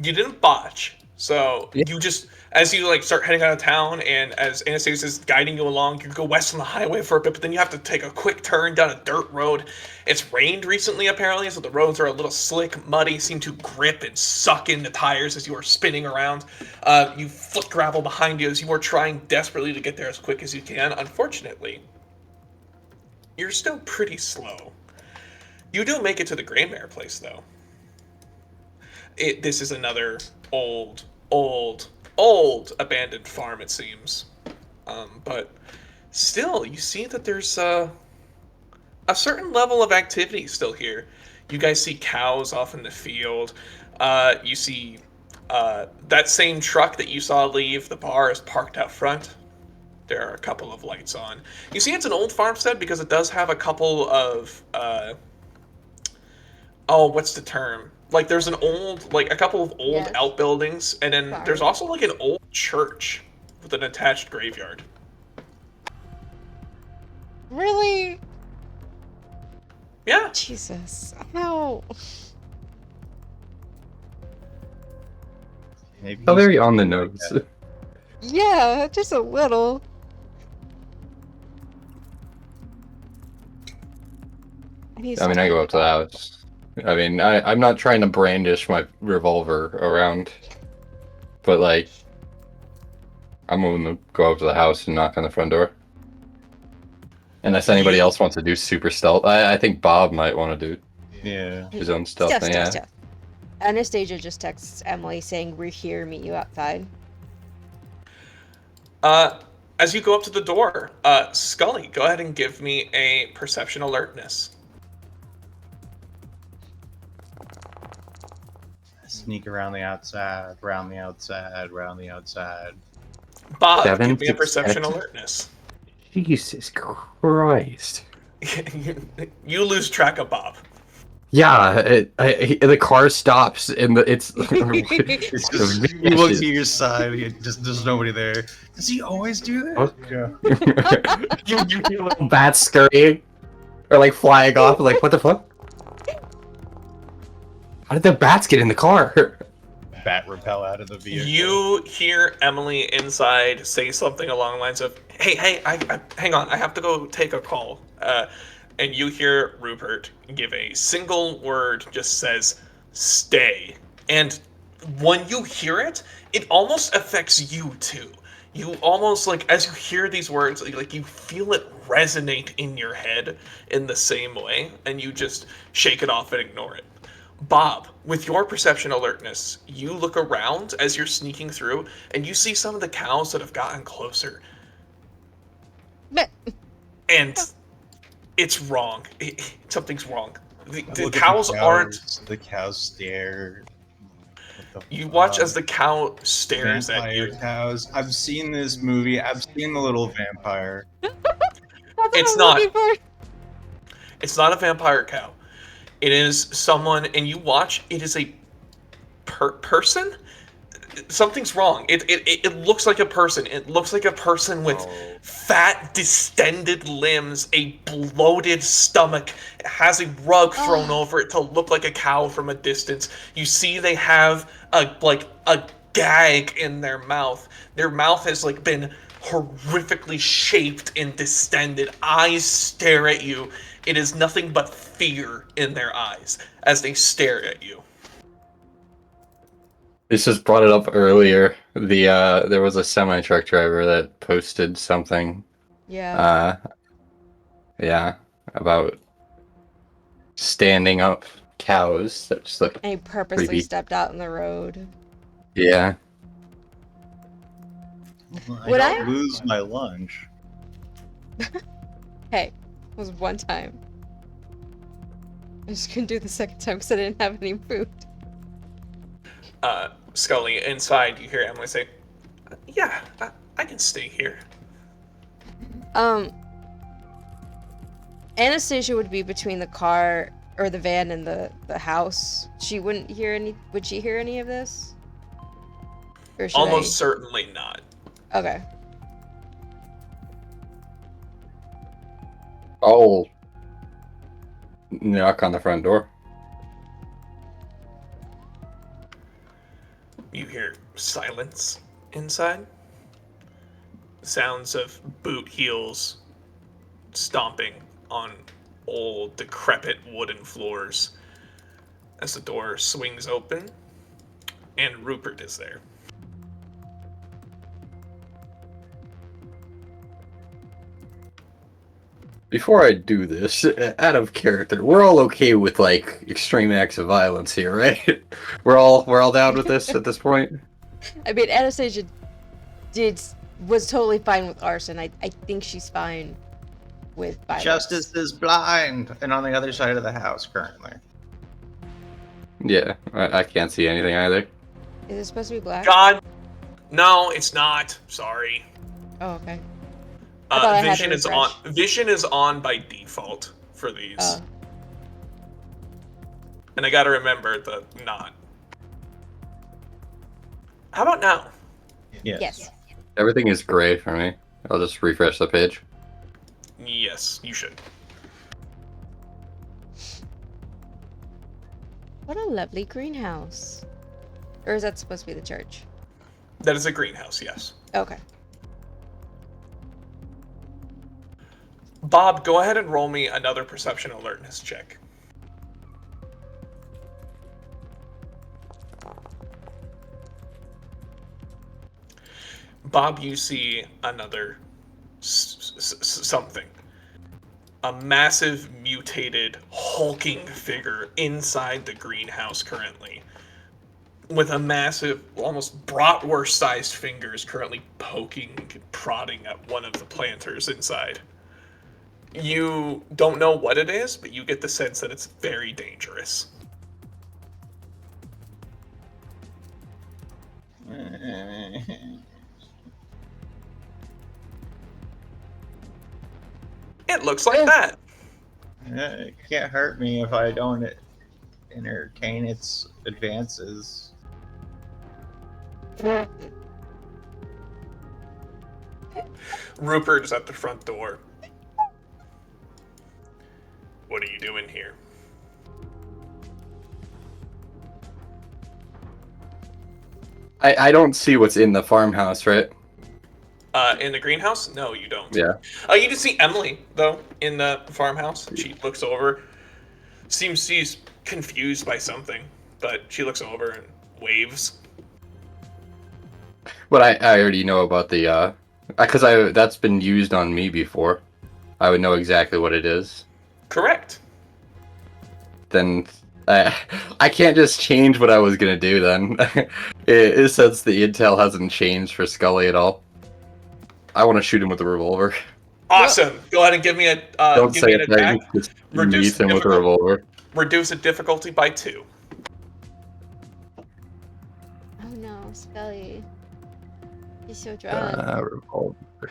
You didn't botch, so Yeah. you just, as you like start heading out of town, and as Anastasia is guiding you along, you go west on the highway for a bit, but then you have to take a quick turn down a dirt road. It's rained recently apparently, so the roads are a little slick, muddy, seem to grip and suck in the tires as you are spinning around. You foot gravel behind you as you are trying desperately to get there as quick as you can. Unfortunately, you're still pretty slow. You do make it to the Greymare place though. This is another old abandoned farm, it seems. But still, you see that there's a certain level of activity still here. You guys see cows off in the field. You see that same truck that you saw leave the bar is parked out front. There are a couple of lights on. You see it's an old farmstead because it does have a couple of... what's the term? Like there's a couple of old Yes. outbuildings, and then Sorry. there's also like an old church with an attached graveyard. Really? Yeah. Jesus. How? Maybe Oh, he's- very on the nose. Yeah, just a little. I mean, I go up to the house. I mean, I'm not trying to brandish my revolver around, but like, I'm going to go up to the house and knock on the front door. Unless anybody else wants to do super stealth, I think Bob might want to do Yeah. his own stealth Stealth, thing. stealth, Yeah. stealth. Anastasia just texts Emily saying, "We're here. Meet you outside." As you go up to the door, Scully, go ahead and give me a perception alertness. Sneak around the outside, round the outside, round the outside. Bob, Seven give me a to perception 10. alertness. Jesus Christ. You lose track of Bob. Yeah, the car stops and it's. It's just you look to your side, there's nobody there. Does he always do that? What? Yeah. you hear little bats scurrying or like flying off. Like, what the fuck? How did the bats get in the car? Bat repel out of the vehicle. You hear Emily inside say something along the lines of, "Hey, I hang on, I have to go take a call." And you hear Rupert give a single word, just says, "Stay." And when you hear it, it almost affects you too. You almost like, as you hear these words, like you feel it resonate in your head in the same way, and you just shake it off and ignore it. Bob, with your perception alertness, you look around as you're sneaking through, and you see some of the cows that have gotten closer. But And it's wrong. Something's wrong. The Look at cows aren't. The cows stare. What the You watch fuck? as the cow stares at Vampire you. cows. I've seen this movie. I've seen the little vampire. that's what It's I'm not. looking for. It's not a vampire cow. It is someone, and you watch. It is a person. Something's wrong. It looks like a person. It looks like a person with Oh. fat, distended limbs, a bloated stomach. It has a rug thrown over it to look like a cow from a distance. You see they have a gag in their mouth. Their mouth has like been horrifically shaped and distended. Eyes stare at you. It is nothing but fear in their eyes as they stare at you. This just brought it up earlier. There was a semi truck driver that posted something. Yeah. Yeah, about standing up cows that just look. And he purposely creepy. stepped out in the road. Yeah. Would I- don't lose my lunch. Hey, it was one time. I just couldn't do it the second time because I didn't have any food. Scully, inside, you hear Emily say, "Yeah, I can stay here." Anastasia would be between the car or the van and the house. She wouldn't hear any. Would she hear any of this? Or should Almost certainly not. Okay. I'll knock on the front door. You hear silence inside. Sounds of boot heels stomping on old, decrepit wooden floors as the door swings open, and Rupert is there. Before I do this, out of character, we're all okay with like extreme acts of violence here, right? We're all down with this at this point. I mean, Anastasia was totally fine with arson. I think she's fine with violence. Justice is blind, and on the other side of the house currently. Yeah, I can't see anything either. Is it supposed to be black? God, no, it's not. Sorry. Oh, okay. I thought I had to Vision is on. refresh. Vision is on by default for these, Oh. and I gotta remember the not. How about now? Yes. Everything is gray for me. I'll just refresh the page. Yes, you should. What a lovely greenhouse. Or is that supposed to be the church? That is a greenhouse. Yes. Okay. Bob, go ahead and roll me another perception alertness check. Bob, you see another something. A massive, mutated, hulking figure inside the greenhouse currently. With a massive, almost bratwurst-sized fingers currently poking and prodding at one of the planters inside. You don't know what it is, but you get the sense that it's very dangerous. It looks like that. It can't hurt me if I don't entertain its advances. Rupert is at the front door. What are you doing here? I don't see what's in the farmhouse, right? In the greenhouse? No, you don't. Yeah. You can see Emily, though, in the farmhouse. She looks over. Seems she's confused by something, but she looks over and waves. But I already know about the, because that's been used on me before. I would know exactly what it is. Correct. Then I can't just change what I was gonna do then. Since the intel hasn't changed for Scully at all. I want to shoot him with a revolver. Awesome. Go ahead and give me a Don't give say me an it. attack. Just Reduce meet him with a difficult- revolver. Reduce the difficulty by 2. Oh no, Scully. He's so drunk. Revolver.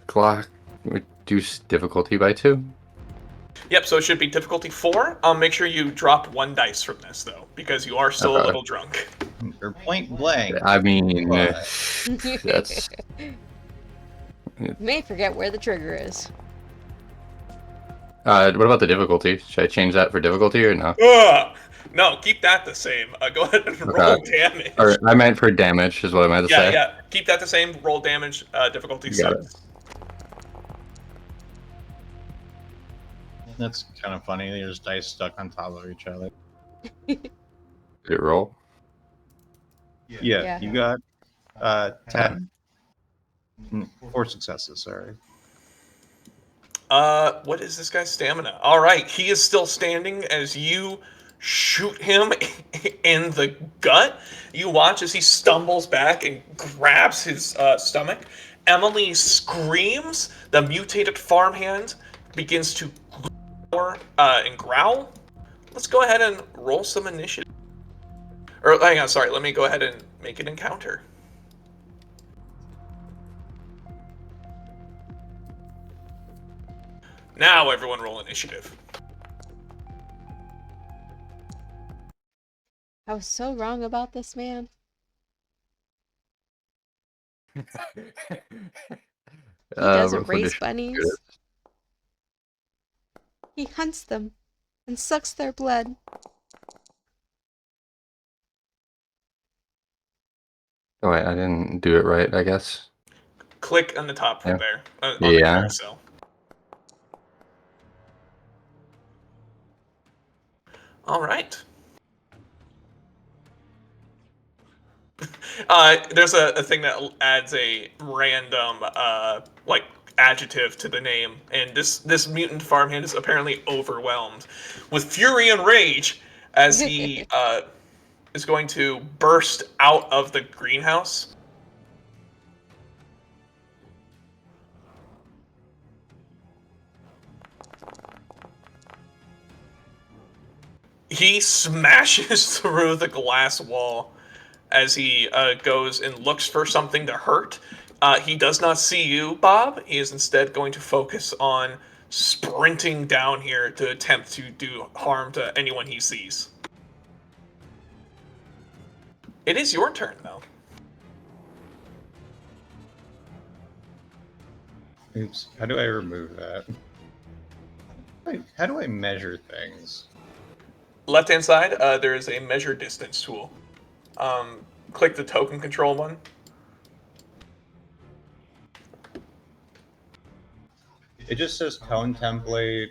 Glock. Reduce difficulty by 2. Yep, so it should be difficulty 4. Make sure you drop 1 dice from this, though, because you are still a Okay. little drunk. Or point blank. I mean, But that's You may forget where the trigger is. what about the difficulty? Should I change that for difficulty or no? Ugh! No, keep that the same. Go ahead and roll damage. Or I meant for damage is what I meant to Yeah, say. yeah. Keep that the same. Roll damage. Difficulty You got 6. that's kind of funny. There's dice stuck on top of each other. Did it roll? Yeah, Yeah. you got 10. 4 successes, sorry. What is this guy's stamina? All right, he is still standing as you shoot him in the gut. You watch as he stumbles back and grabs his stomach. Emily screams. The mutated farmhand begins to glower and growl. Let's go ahead and roll some initiative. Or hang on, sorry. Let me go ahead and make an encounter. Now everyone roll initiative. I was so wrong about this man. He doesn't roll for raise initiative. bunnies. He hunts them and sucks their blood. Oh wait, I didn't do it right, I guess. Click on the top Yeah. right there. On the Yeah. carousel. All right. There's a thing that adds a random like adjective to the name, and this mutant farmhand is apparently overwhelmed with fury and rage as he is going to burst out of the greenhouse. He smashes through the glass wall as he goes and looks for something to hurt. He does not see you, Bob. He is instead going to focus on sprinting down here to attempt to do harm to anyone he sees. It is your turn, though. Oops. How do I remove that? How do I measure things? Left-hand side, there is a measure distance tool. Click the token control one. It just says tone template.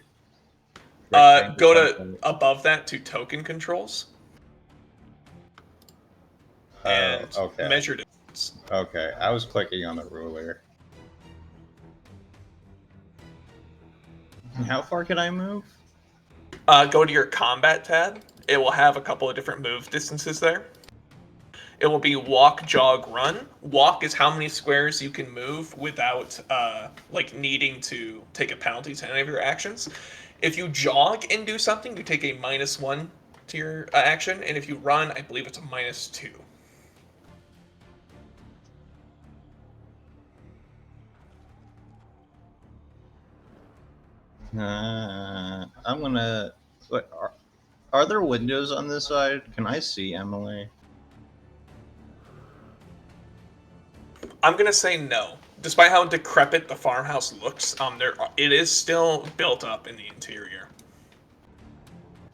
Go to above that to token controls and okay. measure distance. Okay, I was clicking on the ruler. How far can I move? Go to your combat tab. It will have a couple of different move distances there. It will be walk, jog, run. Walk is how many squares you can move without like needing to take a penalty to any of your actions. If you jog and do something, you take a -1 to your action, and if you run, I believe it's a -2. I'm gonna. What, are there windows on this side? Can I see Emily? I'm gonna say no. Despite how decrepit the farmhouse looks, it is still built up in the interior.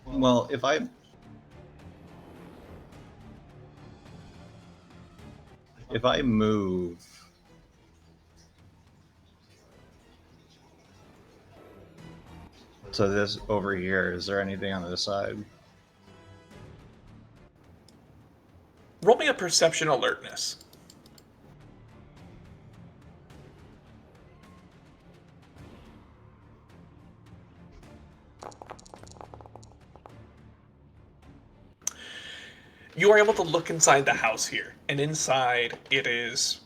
Well, if I move. So this over here, is there anything on this side? Roll me a perception alertness. You are able to look inside the house here, and inside it is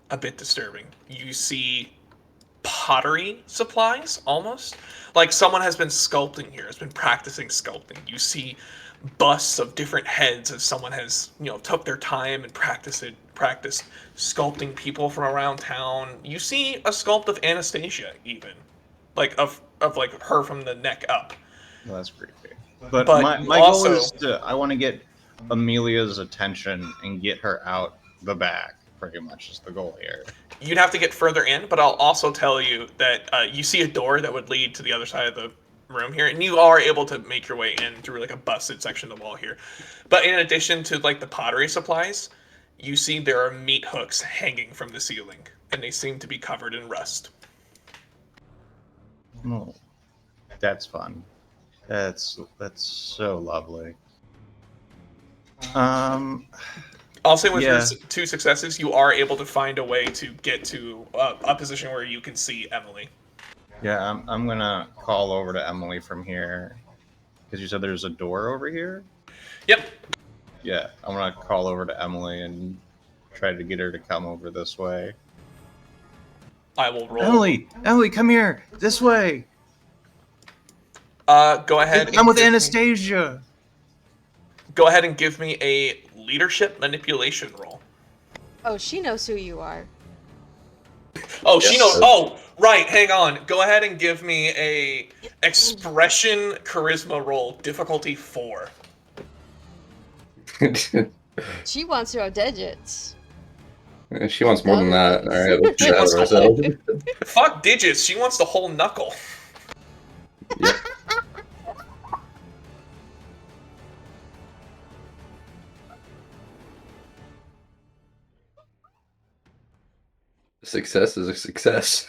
a bit disturbing. You see pottery supplies, almost. Like someone has been sculpting here, has been practicing sculpting. You see busts of different heads as someone has, took their time and practiced sculpting people from around town. You see a sculpt of Anastasia, even. Like, of like her from the neck up. Well, that's creepy. But my also, goal is I want to get Amelia's attention and get her out the back. Pretty much is the goal here. You'd have to get further in, but I'll also tell you that you see a door that would lead to the other side of the room here, and you are able to make your way in through like a busted section of the wall here. But in addition to like the pottery supplies, you see there are meat hooks hanging from the ceiling, and they seem to be covered in rust. Oh, that's fun. That's so lovely. I'll say with Yeah. your 2 successes, you are able to find a way to get to a position where you can see Emily. Yeah, I'm gonna call over to Emily from here, because you said there's a door over here. Yep. Yeah, I'm gonna call over to Emily and try to get her to come over this way. I will roll. Emily, come here, this way. Go ahead. I'm with Anastasia. Go ahead and give me a leadership manipulation roll. Oh, she knows who you are. Oh, she Yes. knows. Oh, right. Hang on. Go ahead and give me a expression charisma roll, difficulty 4. She wants her digits. She wants more than that. All right, let's get out of ourselves. Fuck digits. She wants the whole knuckle. Yep. Success is a success.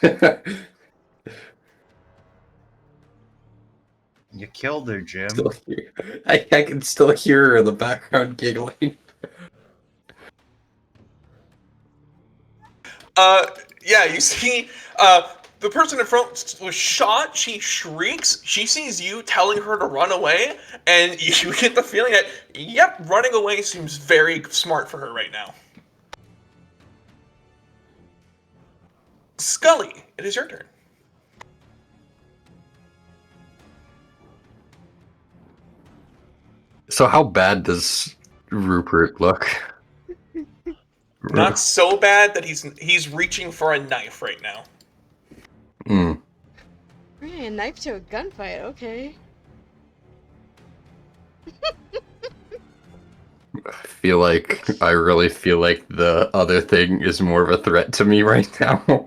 You killed her, Jim. Still hear- I can still hear her in the background giggling. Yeah, you see, the person in front was shot. She shrieks. She sees you telling her to run away, and you get the feeling that, yep, running away seems very smart for her right now. Scully, it is your turn. So how bad does Rupert look? Not so bad that he's reaching for a knife right now. Mm. Bringing a knife to a gunfight, okay. I really feel like the other thing is more of a threat to me right now.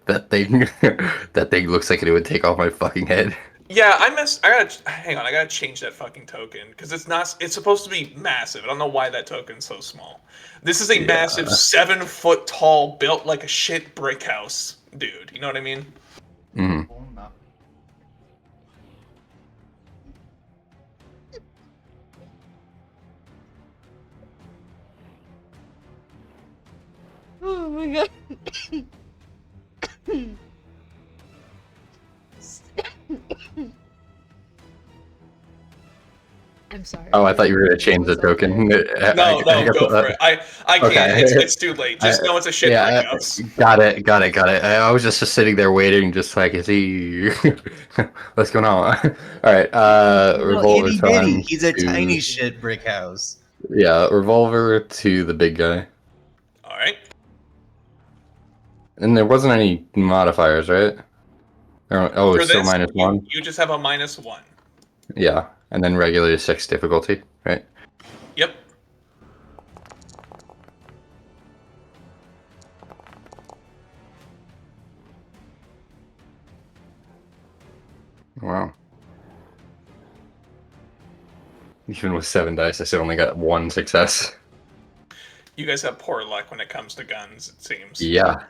that thing looks like it would take off my fucking head. Yeah, I gotta change that fucking token because it's supposed to be massive. I don't know why that token's so small. This is a Yeah. massive 7 foot tall, built like a shit brick house, dude. You know what I mean? Mhm. Phone now. Oh my god. I'm sorry. Oh, I I'm thought you were gonna putting change the myself token. there. No, go for it. I can't. Okay. It's too late. Just know it's a shit Yeah, breakhouse. got it. I was just sitting there waiting, just like, is he? What's going on? All right. Little Revolver itty bitty. time. He's a to- tiny shit brick house. Yeah, revolver to the big guy. All right. And there wasn't any modifiers, right? Oh, For it's still this, -1. you just have a -1. Yeah, and then regular 6 difficulty, right? Yep. Wow. Even with 7 dice, I still only got 1 success. You guys have poor luck when it comes to guns, it seems. Yeah.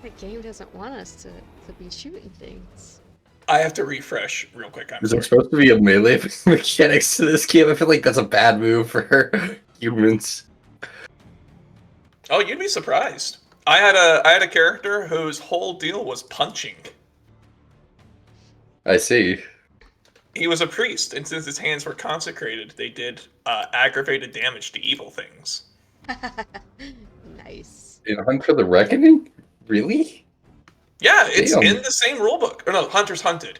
The game doesn't want us to be shooting things. I have to refresh real quick. I'm Is there sorry. supposed to be a melee mechanics to this game? I feel like that's a bad move for humans. Oh, you'd be surprised. I had a character whose whole deal was punching. I see. He was a priest, and since his hands were consecrated, they did aggravated damage to evil things. Nice. In Hunt for the Reckoning? Really? Yeah, it's Damn. in the same rulebook. Or no, Hunter's Hunted.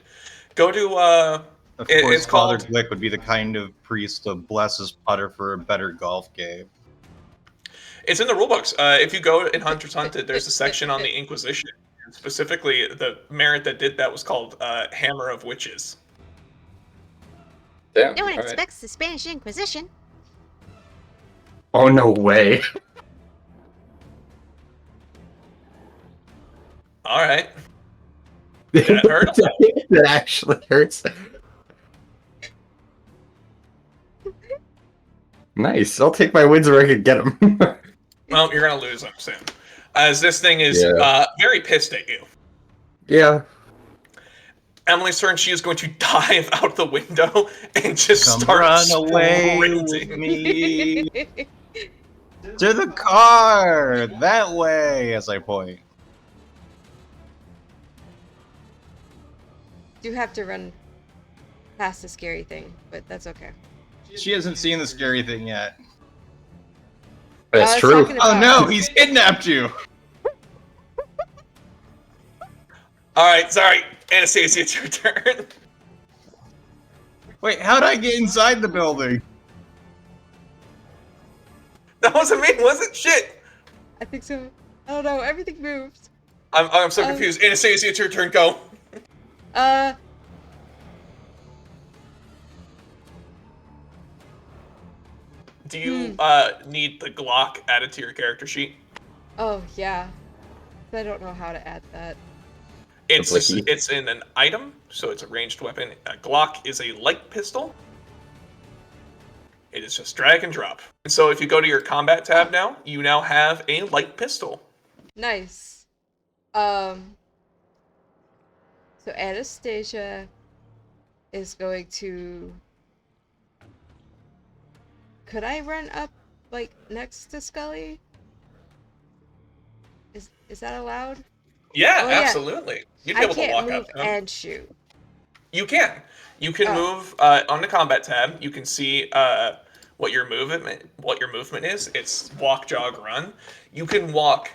Go to Of course, it's Father called. Glick would be the kind of priest to bless his putter for a better golf game. It's in the rulebooks. If you go in Hunter's Hunted, there's a section on the Inquisition. Specifically, the merit that did that was called Hammer of Witches. Damn. No one alright. expects the Spanish Inquisition. Oh, no way. All right. That hurt? That actually hurts. Nice. I'll take my wins where I can get them. Well, you're gonna lose them soon, as this thing is Yeah. very pissed at you. Yeah. Emily's turn. She is going to dive out the window and just Come start run away with sprinting. me to the car that way. As I point. Do have to run past the scary thing, but that's okay. She hasn't seen the scary thing yet. That's I was true. talking Oh about- no, he's kidnapped you. All right, sorry, Anastasia, it's your turn. Wait, how'd I get inside the building? That wasn't me, was it? Shit. I think so. I don't know. Everything moved. I'm so confused. Anastasia, it's your turn. Go. Do you need the Glock added to your character sheet? Oh yeah. I don't know how to add that. It's blicky. it's in an item, so it's a ranged weapon. A Glock is a light pistol. It is just drag and drop. And so if you go to your combat tab now, you now have a light pistol. Nice. So Anastasia is going to. Could I run up like next to Scully? Is that allowed? Yeah, Oh, yeah. absolutely. You'd be I able to can't walk move up to him. and shoot. You can. You can Oh. move on the combat tab. You can see what your movement is. It's walk, jog, run. You can walk.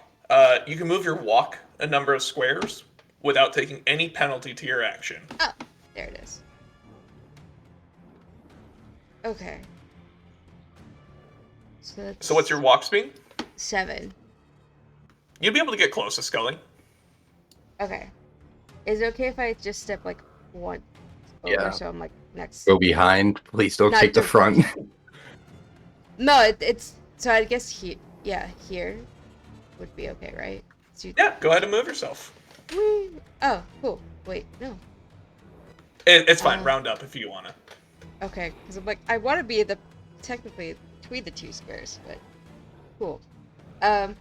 You can move your walk a number of squares without taking any penalty to your action. Oh, there it is. Okay. So that's So what's your walk speed? 7. You'd be able to get close to Scully. Okay. Is it okay if I just step like one over Yeah. so I'm like next? Go behind. Please don't Not take the just- front. No, it's so I guess here would be okay, right? So Yeah, go ahead and move yourself. Whee! Oh, cool. Wait, no. It's fine. Oh. Round up if you wanna. Okay, because I'm like I want to be technically between the two squares, but cool. And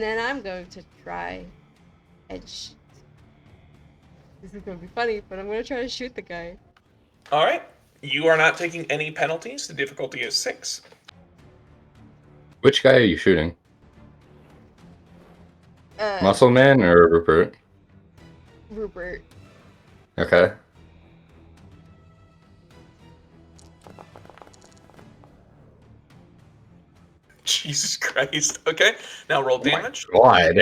then I'm going to try and shoot. This is gonna be funny, but I'm gonna try to shoot the guy. All right. You are not taking any penalties. The difficulty is 6. Which guy are you shooting? Uh, Muscle Man or Rupert? Rupert. Okay. Jesus Christ. Okay. Now roll damage. God.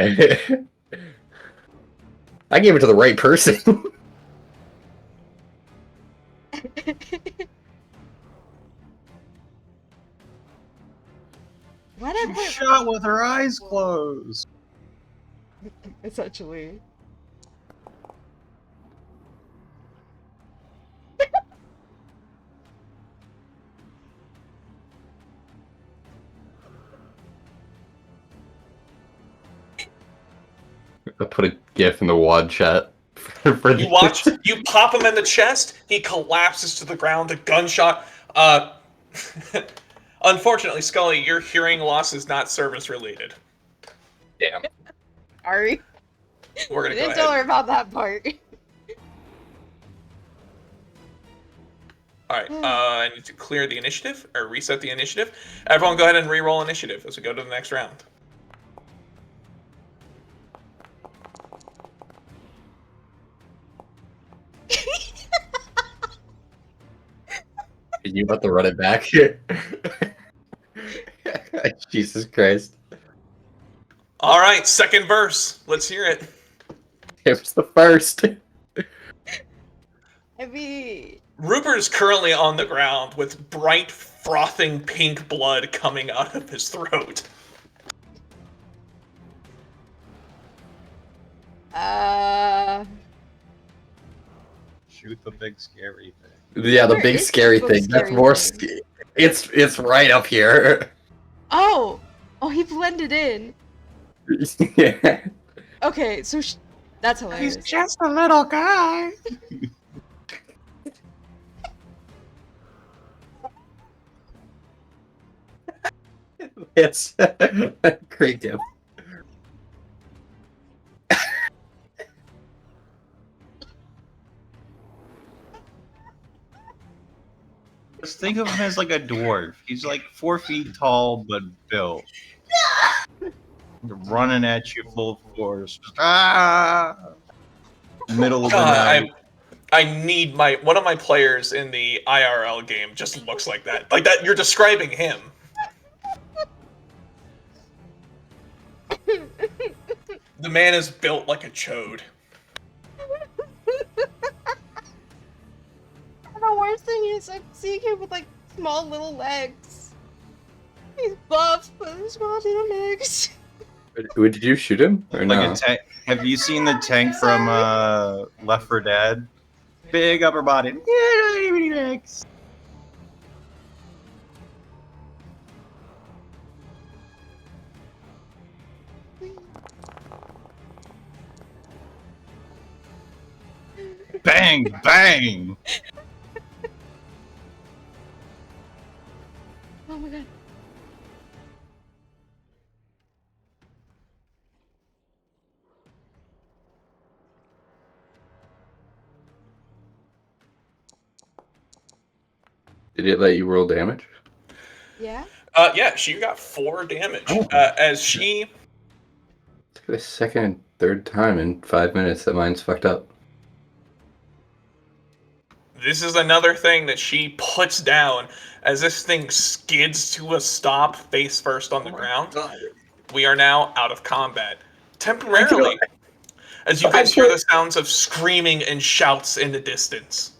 I gave it to the right person. Why did I She put shot with her eyes closed. essentially? I put a GIF in the WAD chat. For You watch, you pop him in the chest, he collapses to the ground, a gunshot. Unfortunately, Scully, your hearing loss is not service related. Damn. Sorry. We're I gonna go didn't tell her ahead. about that part. Alright, I need to clear the initiative, or reset the initiative. Everyone go ahead and re-roll initiative as we go to the next round. You about to run it back? Jesus Christ. Alright, second verse. Let's hear it. It was the first. I mean, Rupert is currently on the ground with bright, frothing pink blood coming out of his throat. Shoot the big scary thing. Yeah, the Where big is scary the big thing. That's scary more. thing? It's right up here. oh, he blended in. Yeah. Okay, so that's hilarious. just a little guy. It's great gift. Just think of him as like a dwarf. He's like 4 feet tall but built. Running at you full force. Just, Middle of the night. I need one of my players in the IRL game just looks like that. Like that, you're describing him. The man is built like a chode. The worst thing is I'm seeing him with like small little legs. He's buff, but small little legs. Did you shoot him or Like no? a tank. Have you seen the tank from Left 4 Dead? Big upper body. Legs. Bang! Bang! Oh my god. Did it let you roll damage? Yeah? Yeah, she got 4 damage. Oh. As she It's the second and third time in 5 minutes that mine's fucked up. This is another thing that she puts down as this thing skids to a stop face first on the ground. We are now out of combat. Temporarily. As you guys hear the sounds of screaming and shouts in the distance.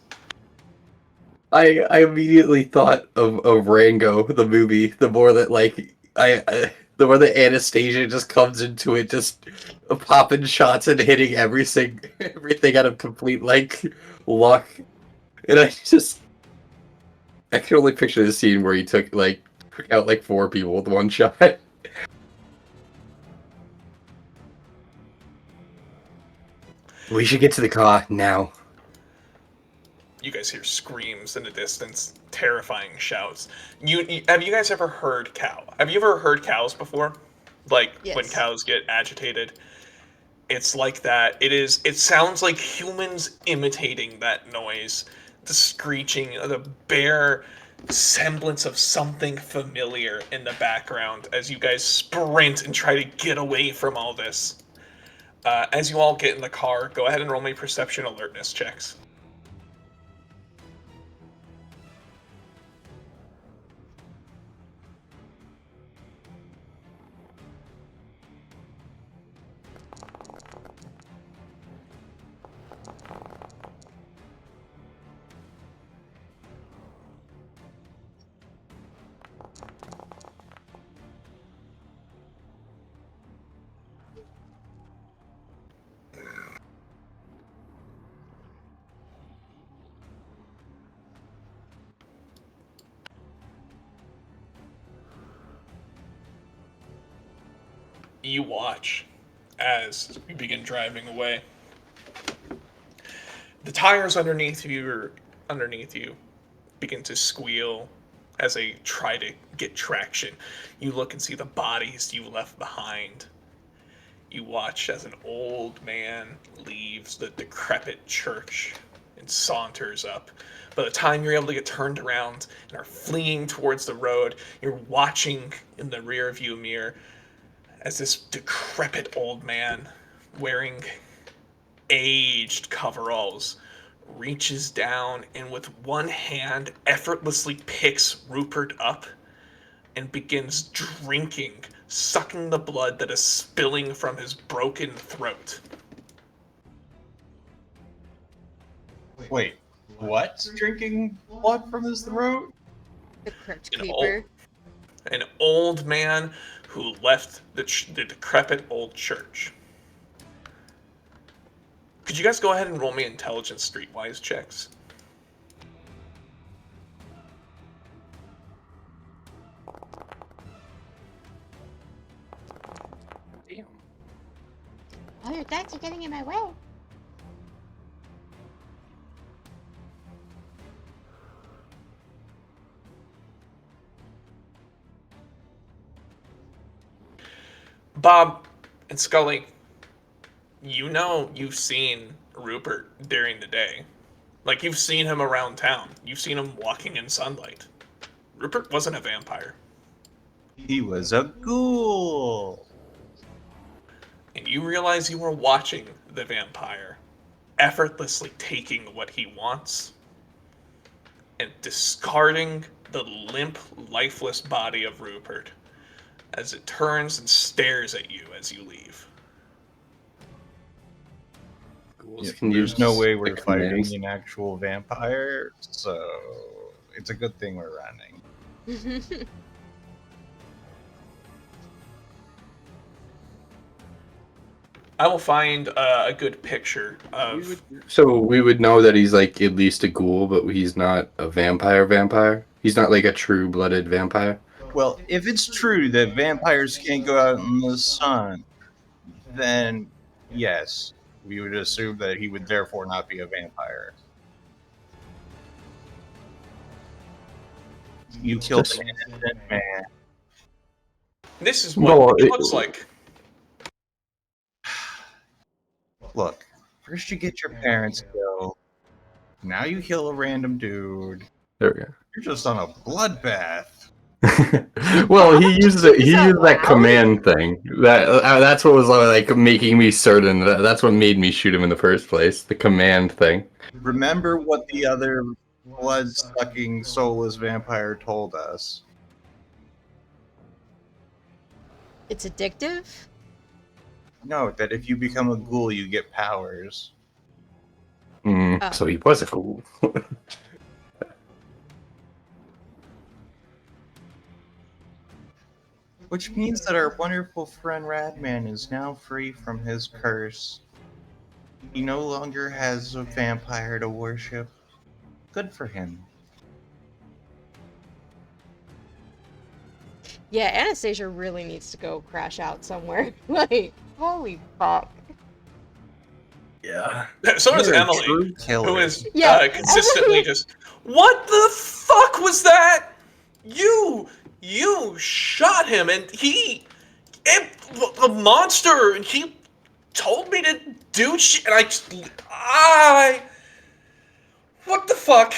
I immediately thought of Rango, the movie. The more that the more that Anastasia just comes into it, just popping shots and hitting everything out of complete luck. And I can only picture the scene where he took out 4 people with one shot. We should get to the car now. You guys hear screams in the distance, terrifying shouts. Have you guys ever heard cow? Have you ever heard cows before? Like when Yes. cows get agitated? It's like that. It sounds like humans imitating that noise. The screeching, the bare semblance of something familiar in the background as you guys sprint and try to get away from all this. As you all get in the car, go ahead and roll me perception alertness checks. You watch as you begin driving away. The tires underneath you begin to squeal as they try to get traction. You look and see the bodies you left behind. You watch as an old man leaves the decrepit church and saunters up. By the time you're able to get turned around and are fleeing towards the road, you're watching in the rear view mirror as this decrepit old man wearing aged coveralls reaches down and with one hand effortlessly picks Rupert up and begins drinking, sucking the blood that is spilling from his broken throat. Wait, what? Drinking blood from his throat? The Crypt An Keeper. An old man who left the decrepit old church. Could you guys go ahead and roll me intelligence streetwise checks? Damn. Oh, your dice are getting in my way. Bob and Scully, you know you've seen Rupert during the day. Like, you've seen him around town. You've seen him walking in sunlight. Rupert wasn't a vampire. He was a ghoul. And you realize you were watching the vampire effortlessly taking what he wants and discarding the limp, lifeless body of Rupert as it turns and stares at you as you leave. Ghouls can There's use no way we're the fighting commands. an actual vampire, so it's a good thing we're running. I will find a good picture of. So we would know that he's like at least a ghoul, but he's not a vampire. He's not like a true-blooded vampire. Well, if it's true that vampires can't go out in the sun, then yes, we would assume that he would therefore not be a vampire. You killed Just- an innocent man. This is what Well, it it- looks like. Look, first you get your parents killed, now you kill a random dude. There we You're just on a bloodbath. go. Well, he used it. He Is that used that loud? command thing. That's what was like making me certain. That's what made me shoot him in the first place. The command thing. Remember what the other blood-sucking, soulless vampire told us. It's addictive? No, that if you become a ghoul, you get powers. Oh. So he was a ghoul. Which means that our wonderful friend Radman is now free from his curse. He no longer has a vampire to worship. Good for him. Yeah, Anastasia really needs to go crash out somewhere. Like, holy fuck. Yeah. So does You're a Emily, true killer. who is Yeah, consistently Emily- just, what the fuck was that? You shot him, and the monster, and he told me to do shit, and what the fuck?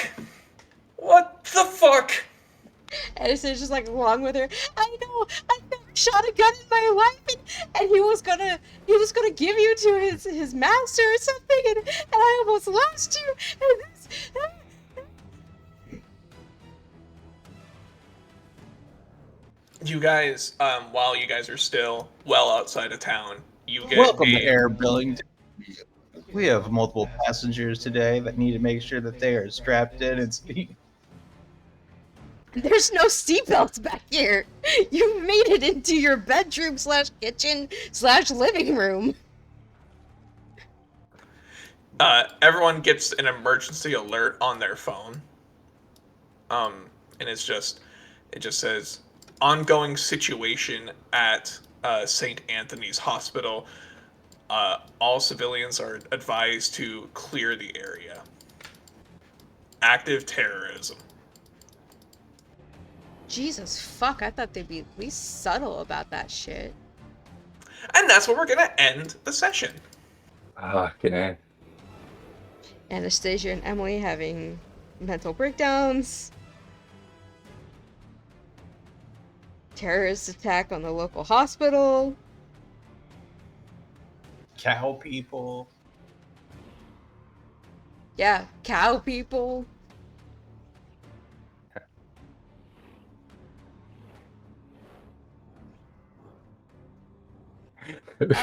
What the fuck? Edison's just like along with her. I know, I've never shot a gun in my life, and he was gonna give you to his master or something, and I almost lost you. And You guys, while you guys are still well outside of town, you get Welcome to Air Billington. We have multiple passengers today that need to make sure that they are strapped in and speak. there's no seatbelts back here. You made it into your bedroom / kitchen / living room. Everyone gets an emergency alert on their phone. And it just says ongoing situation at St. Anthony's Hospital. All civilians are advised to clear the area. Active terrorism. Jesus fuck, I thought they'd be at least subtle about that shit. And that's where we're gonna end the session. Fucking A. Anastasia and Emily having mental breakdowns. Terrorist attack on the local hospital. Cow people. Yeah, cow people.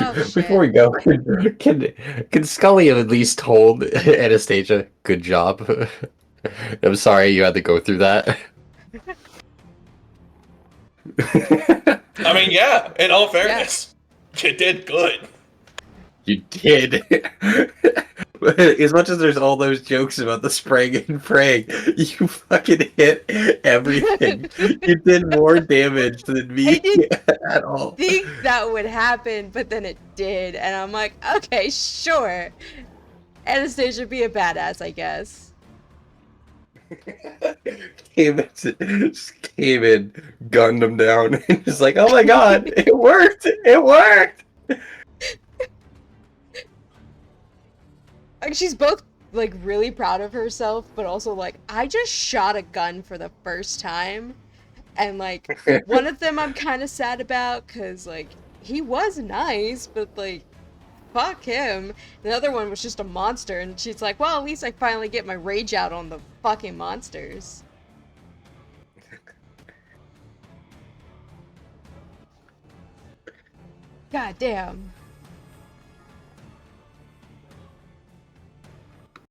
Oh, Before we go, can Scully have at least told Anastasia, "Good job"? I'm sorry you had to go through that. I mean, yeah, in all fairness, you did good. You did. As much as there's all those jokes about the spraying and praying, you fucking hit everything. You did more damage than me I didn't at all. think that would happen, but then it did, and I'm like, okay, sure. Anastasia, be a badass, I guess. Just came in, gunned him down, and just like, oh my god, it worked! It worked! Like, she's both like really proud of herself, but also like, I just shot a gun for the first time, and like one of them I'm kind of sad about because like he was nice, but like fuck him. The other one was just a monster, and she's like, well, at least I finally get my rage out on the fucking monsters. God damn.